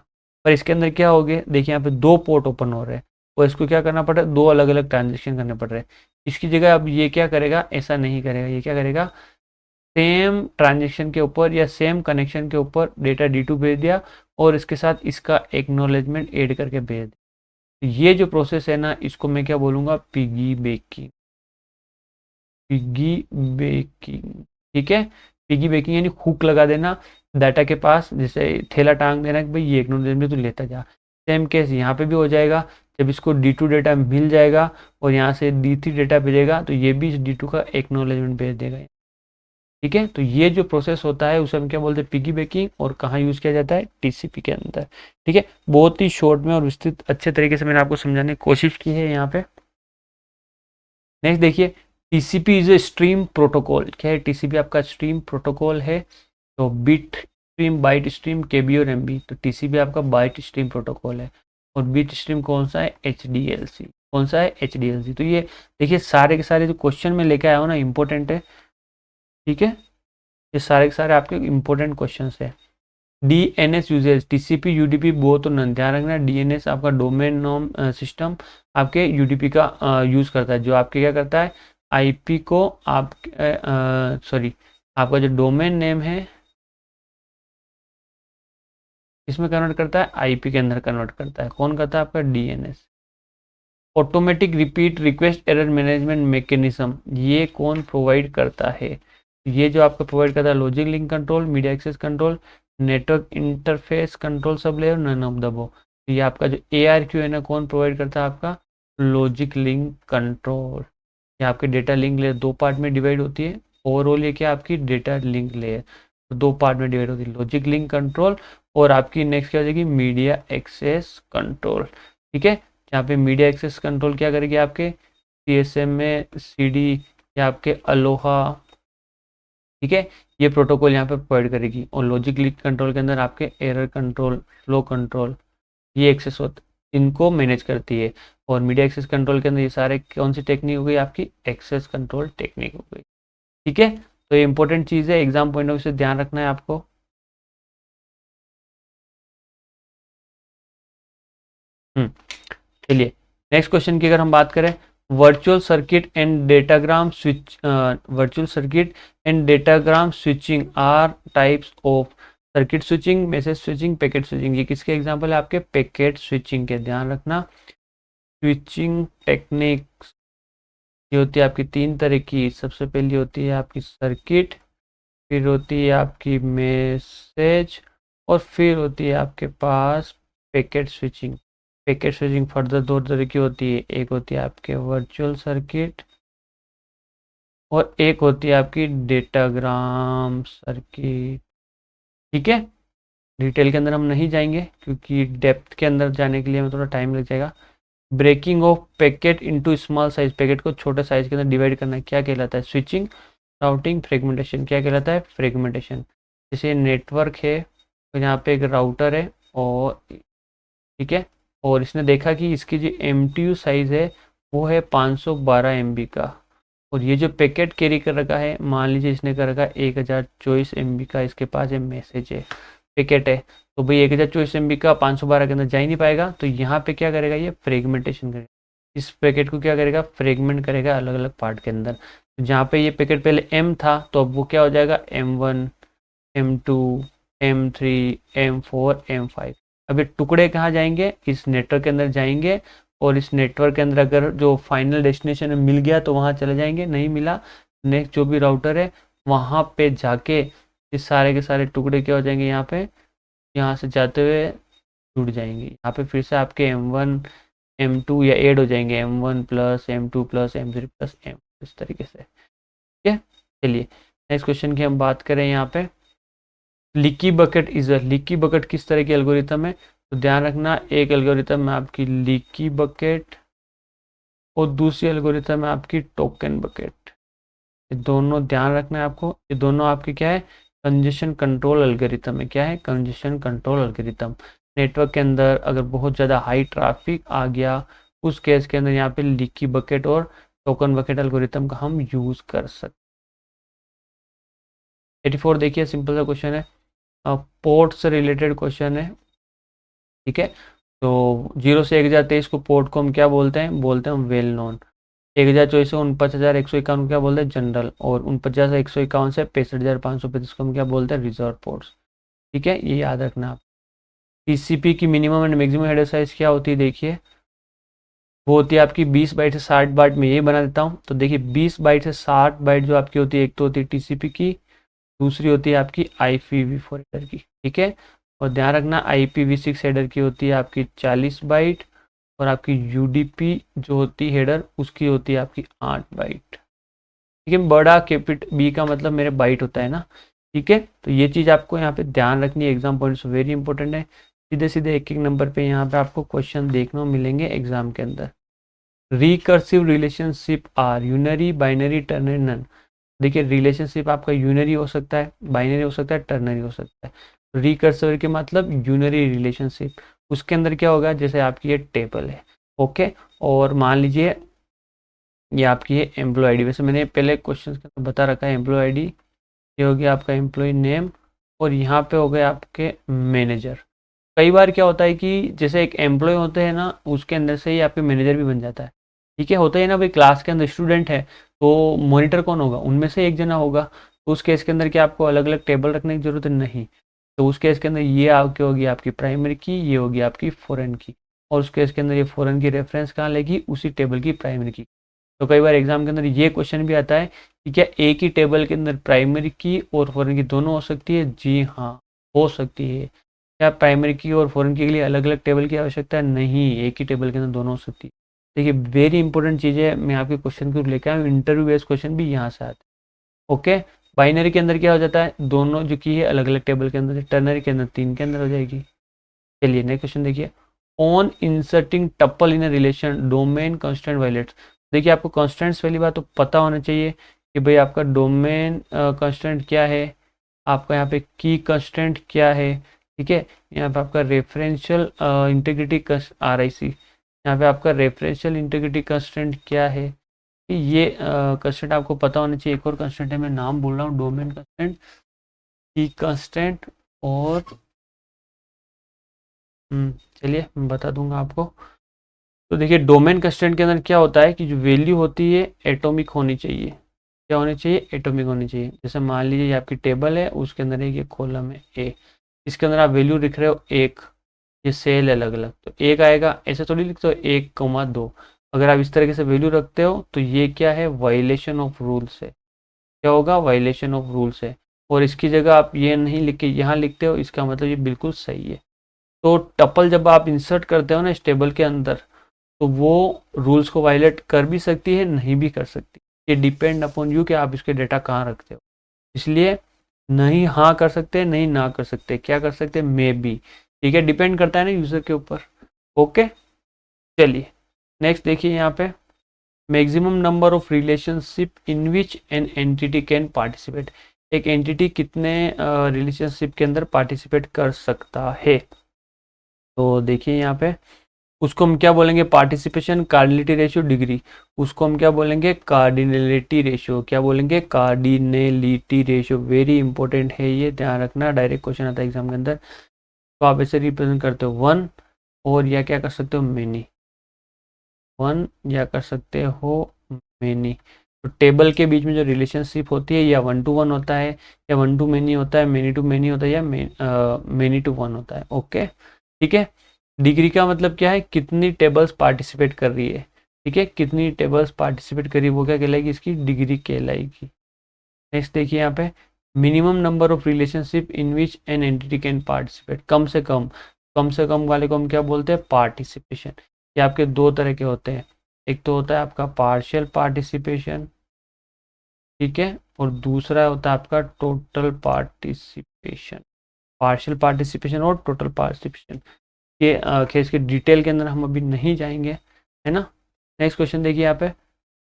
पर इसके अंदर क्या हो गया, देखिए यहाँ पे 2 पोर्ट ओपन हो रहे हैं और इसको क्या करना पड़ रहा है, 2 अलग अलग ट्रांजेक्शन करने पड़ रहे हैं। इसकी जगह अब ये क्या करेगा, ऐसा नहीं करेगा, ये क्या करेगा, सेम ट्रांजेक्शन के ऊपर या सेम कनेक्शन के ऊपर डेटा D2 भेज दिया और इसके साथ इसका एक्नोलेजमेंट ऐड करके भेज दिया। ये जो प्रोसेस है ना, इसको मैं क्या बोलूँगा, पिगी बेकिंग। Piggy baking. ठीक है। पिगी बेकिंग यानी हुक लगा देना डाटा के पास, जैसे थैला टांग देना कि भाई ये एक्नोलेजमेंट तो लेता जा। सेम केस यहाँ पे भी हो जाएगा, जब इसको D2 डेटा मिल जाएगा और यहाँ से D3 डेटा भेजेगा तो ये भी D2 का एक्नोलेजमेंट भेज देगा। ठीक है। तो ये जो प्रोसेस होता है उसे हम क्या बोलते हैं, पिगी बेकिंग। और कहाँ यूज़ किया जाता है, टीसीपी के अंदर। ठीक है। बहुत ही शॉर्ट में और विस्तृत अच्छे तरीके से मैंने आपको समझाने की कोशिश की है यहाँ पे। नेक्स्ट देखिए, TCP is a stream protocol. क्या है, टीसीपी आपका स्ट्रीम प्रोटोकॉल है। तो बिट स्ट्रीम, बाइट स्ट्रीम, केबी और एमबी। तो टीसीपी आपका बाइट स्ट्रीम प्रोटोकॉल है। और बिट स्ट्रीम कौन सा है, एचडीएलसी। कौन सा है, एचडीएलसी। तो ये देखिए सारे के सारे जो क्वेश्चन में लेके आया हूँ ना, इंपॉर्टेंट है। ठीक है। ये सारे के सारे आपके इंपॉर्टेंट क्वेश्चन है। DNS uses, TCP UDP both तो ध्यान रखना। डीएनएस आपका डोमेन नोम सिस्टम आपके यूडीपी का यूज़ करता है, जो आपके क्या करता है, आईपी को आप सॉरी आपका जो डोमेन नेम है इसमें कन्वर्ट करता है, आईपी के अंदर कन्वर्ट करता है। कौन करता है, आपका DNS. Automatic repeat request error management mechanism, ये कौन प्रोवाइड करता है, ये जो आपको प्रोवाइड करता है, logic link control, media access control, network interface control sub layer, none of the above. ये आपका जो ARQ है ना, कौन प्रोवाइड करता है, आपका लॉजिक लिंक कंट्रोल। ये आपके डेटा लिंक लेयर 2 पार्ट में डिवाइड होती है। ओवरऑल ये क्या आपकी डेटा लिंक लेयर 2 पार्ट में डिवाइड होती है, लॉजिक लिंक कंट्रोल और आपकी नेक्स्ट क्या हो जाएगी, मीडिया एक्सेस कंट्रोल। ठीक है। यहाँ पे मीडिया एक्सेस कंट्रोल क्या करेगी, आपके CSM में CD या आपके अलोहा। ठीक है। ये प्रोटोकॉल यहाँ पे प्रोवाइड करेगी। और लॉजिक लिंक कंट्रोल के अंदर आपके एरर कंट्रोल, फ्लो कंट्रोल, ये एक्सेस होते इनको मैनेज करती है। और मीडिया एक्सेस कंट्रोल के अंदर ये सारे कौन सी टेक्निक हो गई, आपकी एक्सेस कंट्रोल टेक्निक हो गई। ठीक है। तो ये इंपॉर्टेंट चीज़ है, एग्जाम पॉइंट ऑफ व्यू से ध्यान रखना है आपको। चलिए नेक्स्ट क्वेश्चन की अगर हम बात करें, virtual circuit and datagram switch, virtual circuit and datagram switching are types of circuit switching, message switching, packet switching. ये किसके एग्जांपल है, आपके पैकेट स्विचिंग के। ध्यान रखना, स्विचिंग टेक्निक्स ये होती है आपकी 3 तरह की। सबसे पहली होती है आपकी सर्किट, फिर होती है आपकी मैसेज, और फिर होती है आपके पास packet switching. Packet switching further 2 तरह की होती है, एक होती है आपके वर्चुअल सर्किट और एक होती है आपकी डेटाग्राम सर्किट। ठीक है, डिटेल के अंदर हम नहीं जाएंगे क्योंकि डेप्थ के अंदर जाने के लिए हमें थोड़ा टाइम लग जाएगा। Breaking of packet into small size, packet को छोटे साइज के अंदर डिवाइड करना क्या कहलाता है? Switching, routing, fragmentation. क्या कहलाता है? फ्रेगमेंटेशन। जैसे नेटवर्क है तो यहाँ पे एक राउटर है और ठीक है, और इसने देखा कि इसकी जो MTU साइज है वो है 512 MB का, और ये जो पैकेट कैरी कर रखा है, मान लीजिए इसने कर रखा है 1024 MB का, इसके पास ये मैसेज है, पैकेट है, तो भाई 1024 MB का 512 के अंदर जा ही नहीं पाएगा, तो यहाँ पे क्या करेगा? ये फ्रेगमेंटेशन करेगा। इस पैकेट को क्या करेगा? फ्रेगमेंट करेगा अलग अलग पार्ट के अंदर। तो जहाँ पे ये पैकेट पहले M था तो अब वो क्या हो जाएगा? M1, M2, M3, M4, M5। अब ये टुकड़े कहाँ जाएंगे? इस नेटवर्क के अंदर जाएंगे, और इस नेटवर्क के अंदर अगर जो फाइनल डेस्टिनेशन मिल गया तो वहाँ चले जाएंगे, नहीं मिला नेक्स्ट जो भी राउटर है वहाँ पे जाके ये सारे के सारे टुकड़े क्या हो जाएंगे? यहाँ पे, यहाँ से जाते हुए जुड़ जाएंगे। यहाँ पे फिर से आपके M1, M2 या ऐड हो जाएंगे, M1 plus M2 plus M3 plus M, इस तरीके से। ठीक है, चलिए नेक्स्ट क्वेश्चन की हम बात करें। यहाँ पे leaky bucket is a, leaky bucket किस तरह की एल्गोरिथम है? तो ध्यान रखना, एक एल्गोरिथम है आपकी लीकी बकेट और दूसरी एल्गोरिथम है आपकी टोकन बकेट। ये दोनों ध्यान रखना है आपको, ये दोनों आपके क्या है? कंजेशन कंट्रोल एल्गोरिथम है। क्या है? Congestion control algorithm. नेटवर्क के अंदर अगर बहुत ज़्यादा हाई ट्रैफिक आ गया उस केस के अंदर यहाँ पे लीकी बकेट और टोकन बकेट एल्गोरिथम का हम यूज़ कर सकते। 84 देखिए, सिंपल सा क्वेश्चन है, पोर्ट से रिलेटेड क्वेश्चन है। ठीक है, तो 0 से 1023 को पोर्ट को हम क्या बोलते हैं? बोलते हैं वेल नोन। 1024 से 49,151 को क्या बोलते हैं? जनरल। और 49,151 से 65,535 को हम क्या बोलते हैं? Reserve ports. ठीक है, ये याद रखना आप। TCP की minimum and maximum header size क्या होती है? देखिए, वो होती है आपकी 20 बाइट से 60 बाइट में, ये बना देता हूँ। तो देखिए 20 बाइट से 60 बाइट जो आपकी होती है, एक तो होती है TCP की, दूसरी होती है आपकी IPv4 हेडर की। ठीक है, और ध्यान रखना IPv6 हेडर की होती है आपकी 40 बाइट, और आपकी UDP जो होती है हेडर उसकी होती है आपकी 8 बाइट। ठीक है, बड़ा कैपिट B का मतलब मेरे बाइट होता है ना। ठीक है, तो ये चीज़ आपको यहाँ पे ध्यान रखनी है, एग्जाम पॉइंट से वेरी इंपॉर्टेंट है। सीधे सीधे एक एक नंबर पे यहाँ पे आपको क्वेश्चन देखने को मिलेंगे एग्जाम के अंदर। Recursive relationship are unary, binary, ternary, none. देखिए रिलेशनशिप आपका यूनरी हो सकता है, बाइनरी हो सकता है, टर्नरी हो सकता है। रिकर्सिव के मतलब यूनरी रिलेशनशिप, उसके अंदर क्या होगा? जैसे आपकी ये टेबल है, ओके, और मान लीजिए ये आपकी है एम्प्लॉय आईडी। वैसे मैंने पहले क्वेश्चन के अंदर बता रखा है एम्प्लॉय आईडी, ये हो गया आपका एम्प्लॉय नेम, और यहाँ पे हो गए आपके मैनेजर। कई बार क्या होता है कि जैसे एक एम्प्लॉय होते हैं ना, उसके अंदर से ही आपके मैनेजर भी बन जाता है। ठीक है, होता है ना भाई, क्लास के अंदर स्टूडेंट है तो मॉनिटर कौन होगा? उनमें से एक जना होगा। तो उस केस के अंदर क्या आपको अलग अलग टेबल रखने की जरूरत है? नहीं। तो उस केस के अंदर ये आपकी होगी आपकी प्राइमरी की, ये होगी आपकी फॉरेन की, और उस केस के अंदर ये फॉरेन की रेफरेंस कहाँ लेगी? उसी टेबल की प्राइमरी की। तो कई बार एग्जाम के अंदर ये क्वेश्चन भी आता है कि क्या एक ही टेबल के अंदर प्राइमरी की और फॉरेन की दोनों हो सकती है? जी हाँ, हो सकती है। क्या प्राइमरी की और फॉरेन की के लिए अलग अलग टेबल की आवश्यकता है? नहीं, एक ही टेबल के अंदर दोनों हो सकती है। देखिए वेरी इंपॉर्टेंट चीज़ है, मैं आपके क्वेश्चन को लेकर आया हूँ, इंटरव्यू बेस्ड क्वेश्चन भी यहाँ से आते हैं। ओके, बाइनरी के अंदर क्या हो जाता है? दोनों जो की है अलग अलग टेबल के अंदर, टर्नरी के अंदर 3 के अंदर हो जाएगी। चलिए नेक्स्ट क्वेश्चन देखिए, on inserting tuple in relation domain constant violates. देखिए आपको कंस्टेंट्स वाली बात तो पता होना चाहिए कि भाई आपका डोमेन कंस्टेंट क्या है, आपका यहाँ पे की कंस्टेंट क्या है। ठीक है, यहाँ पे आपका रेफरेंशियल इंटीग्रिटी RIC, यहाँ पे आपका रेफरेंशियल इंटीग्रिटी कंस्टेंट क्या है, ये कंस्टेंट आपको पता होना चाहिए। एक और कंस्टेंट है, मैं नाम बोल रहा हूँ, डोमेन कंस्टेंट, की कंस्टेंट, और चलिए मैं बता दूंगा आपको। तो देखिए डोमेन कंस्टेंट के अंदर क्या होता है कि जो वैल्यू होती है एटॉमिक होनी चाहिए। क्या होनी चाहिए? एटॉमिक होनी चाहिए। जैसे मान लीजिए ये आपकी टेबल है, उसके अंदर एक ये कॉलम है ए, इसके अंदर आप वैल्यू लिख रहे हो 1, ये सेल अलग अलग, तो 1 आएगा। ऐसे थोड़ी लिखते हो 1,2, अगर आप इस तरीके से वैल्यू रखते हो तो ये क्या है, वायलेशन ऑफ रूल्स है। क्या होगा, वायलेशन ऑफ रूल्स है। और इसकी जगह आप ये नहीं लिख के यहाँ लिखते हो, इसका मतलब ये बिल्कुल सही है। तो टपल जब आप इंसर्ट करते हो ना इस टेबल के अंदर, तो वो रूल्स को वायलेट कर भी सकती है, नहीं भी कर सकती। ये डिपेंड अपॉन यू कि आप इसके डेटा कहाँ रखते हो। इसलिए नहीं हाँ कर सकते, नहीं ना कर सकते, क्या कर सकते, मे बी। ठीक है, डिपेंड करता है ना यूजर के ऊपर। ओके, चलिए नेक्स्ट देखिए यहाँ पे, maximum number of relationship in which an entity can participate. एक एंटिटी कितने रिलेशनशिप के अंदर पार्टिसिपेट कर सकता है। तो देखिए यहाँ पे, उसको हम क्या बोलेंगे, पार्टिसिपेशन कार्डिनलिटी रेशियो डिग्री। उसको हम क्या बोलेंगे, कार्डिनलिटी रेशियो। क्या बोलेंगे, कार्डिनलिटी रेशियो। वेरी इंपॉर्टेंट है ये, ध्यान रखना, डायरेक्ट क्वेश्चन आता है एग्जाम के अंदर। तो आप ऐसे रिप्रेजेंट करते हो वन, और या क्या कर सकते हो, मेनी। वन या कर सकते हो मेनी। तो टेबल के बीच में जो रिलेशनशिप होती है, या वन टू वन होता है, या वन टू मेनी होता है, मेनी टू मेनी होता है, या मेनी टू वन होता है। ओके, ठीक है। डिग्री का मतलब क्या है, कितनी टेबल्स पार्टिसिपेट कर रही है। ठीक है, कितनी टेबल्स पार्टिसिपेट कर रही है, वो क्या कहलाएगी, इसकी डिग्री कहलाएगी। नेक्स्ट देखिए यहाँ पे, minimum number of relationship in which an entity can participate. कम से कम वाले को हम क्या बोलते हैं, पार्टिसिपेशन। ये आपके दो तरह के होते हैं, एक तो होता है आपका पार्शियल पार्टिसिपेशन, ठीक है, और दूसरा होता है आपका टोटल पार्टिसिपेशन। पार्शियल पार्टिसिपेशन और टोटल पार्टिसिपेशन, ये खैर इसके डिटेल के अंदर हम अभी नहीं जाएंगे, है ना। नेक्स्ट क्वेश्चन देखिए यहाँ पे,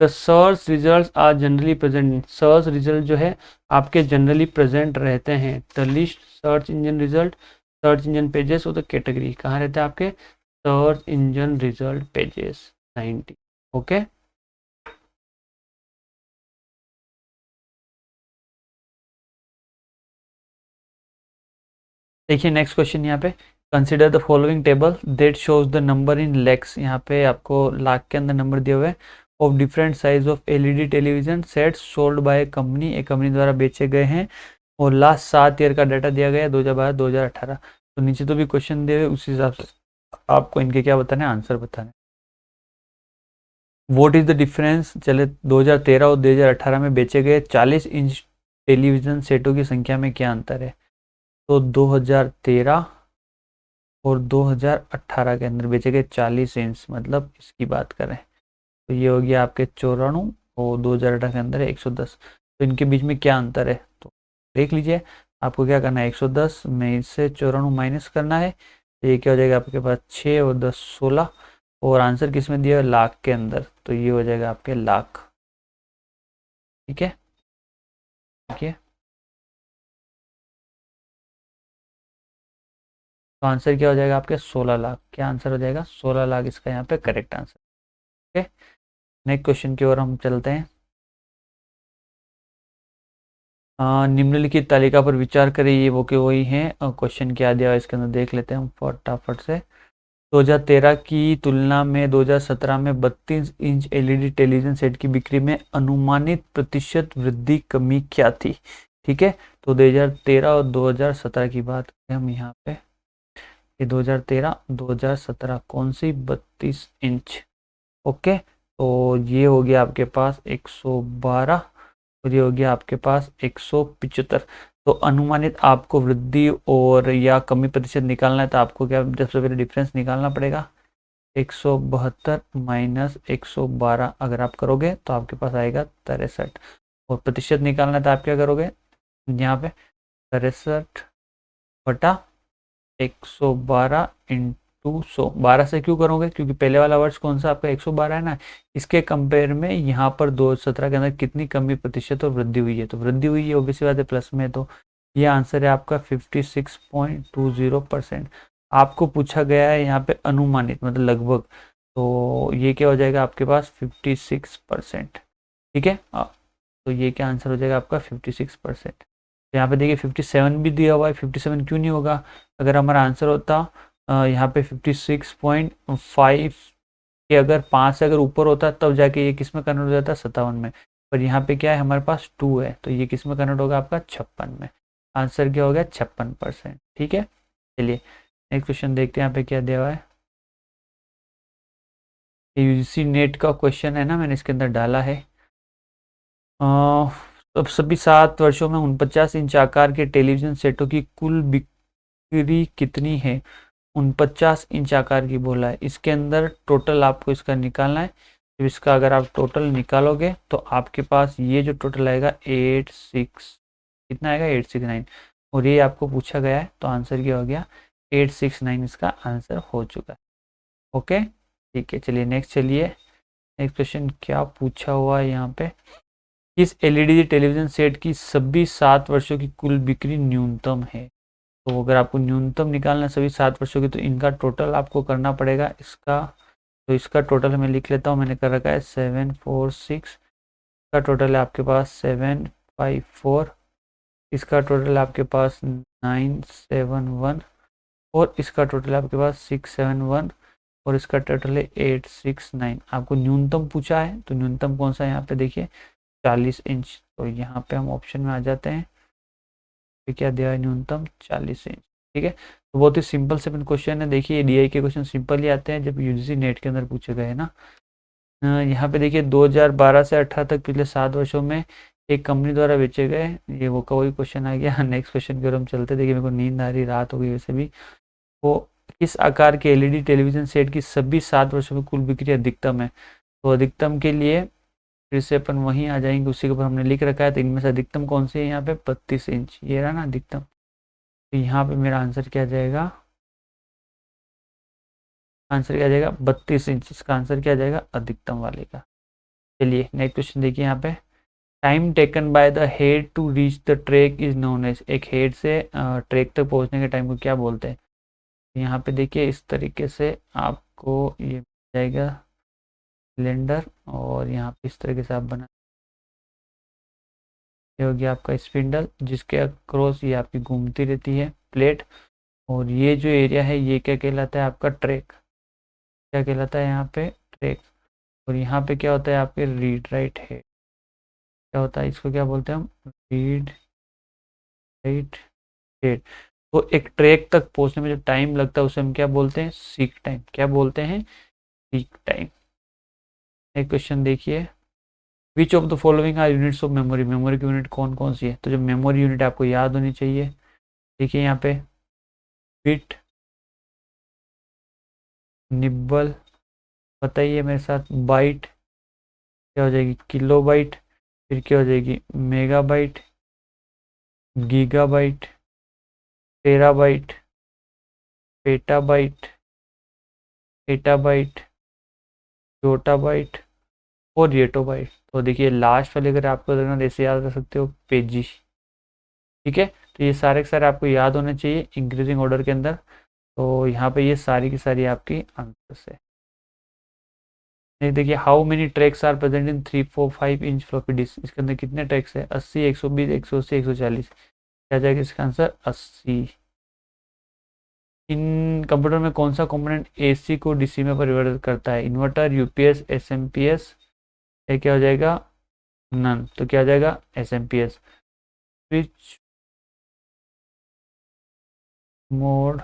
the search result are generally present. Search result जो है आपके जनरली प्रेजेंट रहते हैं। The list search engine result, search engine pages, और द कैटेगरी कहाँ रहते हैं आपके, search engine result pages 90। Okay, देखिए नेक्स्ट क्वेश्चन यहाँ पे, consider the following table that shows the number in lakhs. यहाँ पे आपको लाख के अंदर नंबर दिए हुए हैं, of different size of LED television sets sold by company, एक कंपनी द्वारा बेचे गए हैं। और लास्ट 7 ईयर का डाटा दिया गया है, 2012-2018। तो नीचे तो भी क्वेश्चन दिए हुए, उस हिसाब से आपको इनके क्या बताने, आंसर बताने। व्हाट इज द डिफरेंस, चले 2013 और 2018 में बेचे गए 40 इंच टेलीविजन सेटों की संख्या में क्या अंतर है। तो 2013 और 2018 के अंदर बेचे गए 40 इंच, मतलब इसकी बात करें तो ये हो गया आपके 94, और 2018 के अंदर है 110। तो इनके बीच में क्या अंतर है, तो देख लीजिए। आपको क्या करना है, 110 में इससे 94 माइनस करना है, तो ये क्या हो जाएगा आपके पास 6 और 10 16। और आंसर किस में दिया है, लाख के अंदर, तो ये हो जाएगा आपके लाख। ठीक है, ठीक है। तो आंसर क्या हो जाएगा आपके 16 लाख। क्या आंसर हो जाएगा, 16 लाख इसका यहाँ पे करेक्ट आंसर। ठीक है, नेक्स्ट क्वेश्चन की ओर हम चलते हैं। निम्नलिखित तालिका पर विचार करें, ये वो के वही हैं। क्वेश्चन क्या दिया है इसके अंदर देख लेते हैं हम फटाफट से। 2013 की तुलना में 2017 में 32 इंच एलईडी टेलीविजन सेट की बिक्री में अनुमानित प्रतिशत वृद्धि कमी क्या थी। ठीक है, तो 2013 और 2017 की बात करें हम यहाँ पे, ये 2013 2017 कौन सी, 32 इंच। ओके, तो ये हो गया आपके पास 112, और ये हो गया आपके पास 175। तो अनुमानित आपको वृद्धि और या कमी प्रतिशत निकालना है, तो आपको क्या सबसे पहले डिफरेंस निकालना पड़ेगा। 172 माइनस 112 अगर आप करोगे तो आपके पास आएगा 63, और प्रतिशत निकालना है तो आप क्या करोगे, यहाँ पे 63 बटा 112 इंटू 100। 12 से क्यों करोगे, क्योंकि पहले वाला वर्ष कौन सा आपका 112 है ना। इसके कंपेयर में यहाँ पर 2017 के अंदर कितनी कमी प्रतिशत और वृद्धि हुई है, तो वृद्धि हुई है ओबीसी बात है प्लस में, तो ये आंसर है आपका 56.20%। आपको पूछा गया है यहाँ पे अनुमानित मतलब लगभग, तो ये क्या हो जाएगा आपके पास 56%। ठीक है, तो ये क्या आंसर हो जाएगा आपका 56%। तो यहाँ पे देखिए 57 भी दिया हुआ है, 57 क्यों नहीं होगा। अगर हमारा आंसर होता यहाँ पे 56.5 के अगर 5 से अगर ऊपर होता तब जाके ये किस में कन्वर्ट हो जाता, 57 में। पर यहाँ पे क्या है, हमारे पास 2 है, तो ये किस में कन्वर्ट होगा आपका 56 में। आंसर क्या हो गया 56%। ठीक है, चलिए नेक्स्ट क्वेश्चन देखते हैं यहाँ पे क्या दिया हुआ है। ये यूजीसी नेट का क्वेश्चन है ना, मैंने इसके अंदर डाला है। अब सभी 7 वर्षों में 49 इंच आकार के टेलीविजन सेटों की कुल बिक्री कितनी है? 49 इंच आकार की बोला है, इसके अंदर टोटल आपको इसका निकालना है। तो इसका अगर आप टोटल निकालोगे तो आपके पास ये जो टोटल आएगा 86, कितना आएगा 869, और ये आपको पूछा गया है तो आंसर क्या हो गया 869, इसका आंसर हो चुका है। ओके ठीक है, चलिए नेक्स्ट, चलिए नेक्स्ट क्वेश्चन क्या पूछा हुआ है यहाँ पे। किस एलईडी टेलीविजन सेट की सभी 7 वर्षों की कुल बिक्री न्यूनतम है? तो अगर आपको न्यूनतम निकालना है सभी 7 वर्षों की, तो इनका टोटल आपको करना पड़ेगा इसका। तो इसका टोटल मैं लिख लेता हूँ, मैंने कर रखा है 746, का टोटल है आपके पास 754, इसका टोटल है आपके पास 971, और इसका टोटल है आपके पास 671, और इसका टोटल है 869। आपको न्यूनतम पूछा है तो न्यूनतम कौन सा है यहाँ पे देखिए 40 इंच। तो यहाँ पे हम ऑप्शन में आ जाते हैं, तो क्या दिया है न्यूनतम 40 इंच। ठीक है, तो बहुत ही सिंपल से क्वेश्चन है। देखिए डीआई के क्वेश्चन सिंपल ही आते हैं जब यूजीसी नेट के अंदर पूछे गए हैं ना। यहाँ पे देखिए 2012 से 18 तक पिछले 7 वर्षों में एक कंपनी द्वारा बेचे गए, ये वो का वही क्वेश्चन आ गया। नेक्स्ट क्वेश्चन की ओर हम चलते, देखिए मेरे को नींद आ रही, रात हो गई वैसे भी। वो किस आकार के एलईडी टेलीविजन सेट की सभी 7 वर्षों में कुल बिक्री अधिकतम है? तो अधिकतम के लिए फिर से अपन वहीं आ जाएंगे, उसी के ऊपर हमने लिख रखा है। तो इनमें से अधिकतम कौन सी है यहाँ पे 32 इंच, ये रहा ना अधिकतम। तो यहाँ पे मेरा आंसर क्या जाएगा, आंसर क्या जाएगा 32 इंच, इसका आंसर क्या जाएगा अधिकतम वाले का। चलिए नेक्स्ट क्वेश्चन देखिए यहाँ पे। Time taken by the head to reach the track is known as, एक हेड से ट्रैक तक पहुंचने के टाइम को क्या बोलते हैं? यहाँ पे देखिए इस तरीके से आपको ये मिल जाएगा सिलेंडर, और यहाँ पे इस तरीके से आप बना, ये हो गया आपका स्पिंडल, जिसके अक्रॉस ये आपकी घूमती रहती है प्लेट, और ये जो एरिया है ये क्या कहलाता है आपका ट्रैक, क्या कहलाता है यहाँ पे ट्रैक। और यहाँ पे क्या होता है आपके रीड राइट हेड, क्या होता है इसको क्या बोलते हैं हम, रीड राइट हेड। तो एक ट्रैक तक पहुंचने में जो टाइम लगता है उसे हम क्या बोलते हैं सीक टाइम, क्या बोलते हैं सीक टाइम। एक क्वेश्चन देखिए, which of the following are units of memory, memory की यूनिट कौन कौन सी है? तो जो मेमोरी यूनिट आपको याद होनी चाहिए, देखिए यहाँ पे बिट, निब्बल, बताइए मेरे साथ, बाइट, क्या हो जाएगी किलो बाइट, फिर क्या हो जाएगी मेगा बाइट, गीगा बाइट, टेरा बाइट, पेटा बाइट, एटा बाइट, जोटा बाइट, और येटो बाइट। तो देखिए लास्ट वाले अगर आपको देखना ऐसे याद रख सकते हो पेजी। ठीक है, तो ये सारे के सारे आपको याद होने चाहिए इंक्रीजिंग ऑर्डर के अंदर। तो यहाँ पे ये सारी की सारी आपकी आंसर्स है। ये देखिए how many tracks are present in 345 inch floppy disk, इसके अंदर कितने ट्रैक्स है 80, 120, 180, 140, क्या जाएगा इसका आंसर 80। इन कंप्यूटर में कौन सा कंपोनेंट एसी को डीसी में परिवर्तित करता है? इन्वर्टर, यूपीएस, एसएमपीएस, ये क्या हो जाएगा नन, तो क्या हो जाएगा SMPS. Switch mode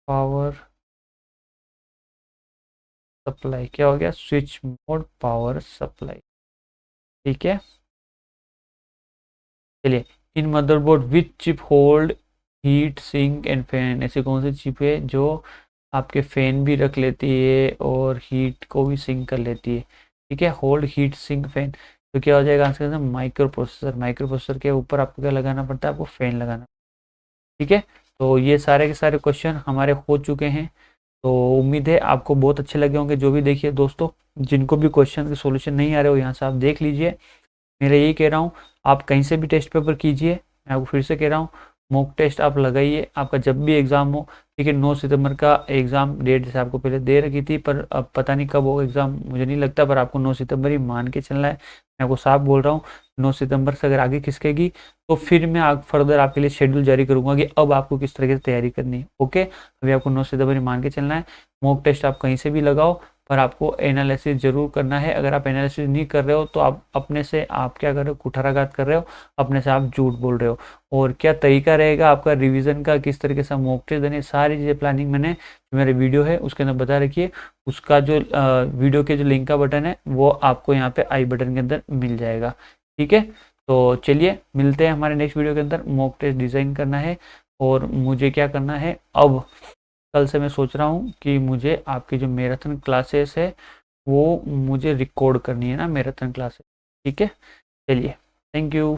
power supply, क्या हो गया स्विच मोड पावर सप्लाई। ठीक है, चलिए in motherboard which chip hold heat sink and fan, ऐसी कौन सी चिप है जो आपके फैन भी रख लेती है और हीट को भी सिंक कर लेती है? ठीक है, होल्ड हीट सिंक फैन, तो क्या हो जाएगा answer micro processor. Micro processor के ऊपर आपको क्या लगाना पड़ता है, आपको फैन लगाना। ठीक है, तो ये सारे के सारे क्वेश्चन हमारे हो चुके हैं। तो उम्मीद है आपको बहुत अच्छे लगे होंगे। जो भी देखिए दोस्तों, जिनको भी क्वेश्चन के सॉल्यूशन नहीं आ रहे हो यहाँ से आप देख लीजिए। मेरा यही कह रहा हूँ, आप कहीं से भी टेस्ट पेपर कीजिए, मैं आपको फिर से कह रहा हूँ मॉक टेस्ट आप लगाइए। आपका जब भी एग्ज़ाम हो, ठीक है, 9 सितंबर का एग्ज़ाम डेट जैसे आपको पहले दे रखी थी, पर अब पता नहीं कब हो एग्ज़ाम, मुझे नहीं लगता, पर आपको 9 सितंबर ही मान के चलना है। मैं आपको साफ बोल रहा हूँ, 9 सितंबर से अगर आगे खिसकेगी तो फिर मैं फर्दर आपके लिए शेड्यूल जारी करूँगा कि अब आपको किस तरीके से तैयारी करनी है। ओके, अभी आपको 9 सितंबर ही मान के चलना है। मॉक टेस्ट आप कहीं से भी लगाओ, और आपको एनालिसिस ज़रूर करना है। अगर आप एनालिसिस नहीं कर रहे हो तो आप अपने से आप क्या कर रहे हो, कुठाराघात कर रहे हो, अपने से आप झूठ बोल रहे हो। और क्या तरीका रहेगा आपका रिवीजन का, किस तरीके से मॉक टेस्ट देने, सारी चीज़ें प्लानिंग मैंने जो मेरे वीडियो है उसके अंदर बता रखी है। उसका जो वीडियो के जो लिंक का बटन है वो आपको यहाँ पे आई बटन के अंदर मिल जाएगा। ठीक है, तो चलिए मिलते हैं हमारे नेक्स्ट वीडियो के अंदर। मॉक टेस्ट डिज़ाइन करना है और मुझे क्या करना है, अब कल से मैं सोच रहा हूँ कि मुझे आपकी जो मैराथन क्लासेस है वो मुझे रिकॉर्ड करनी है ना, मैराथन क्लासेस। ठीक है, चलिए, थैंक यू।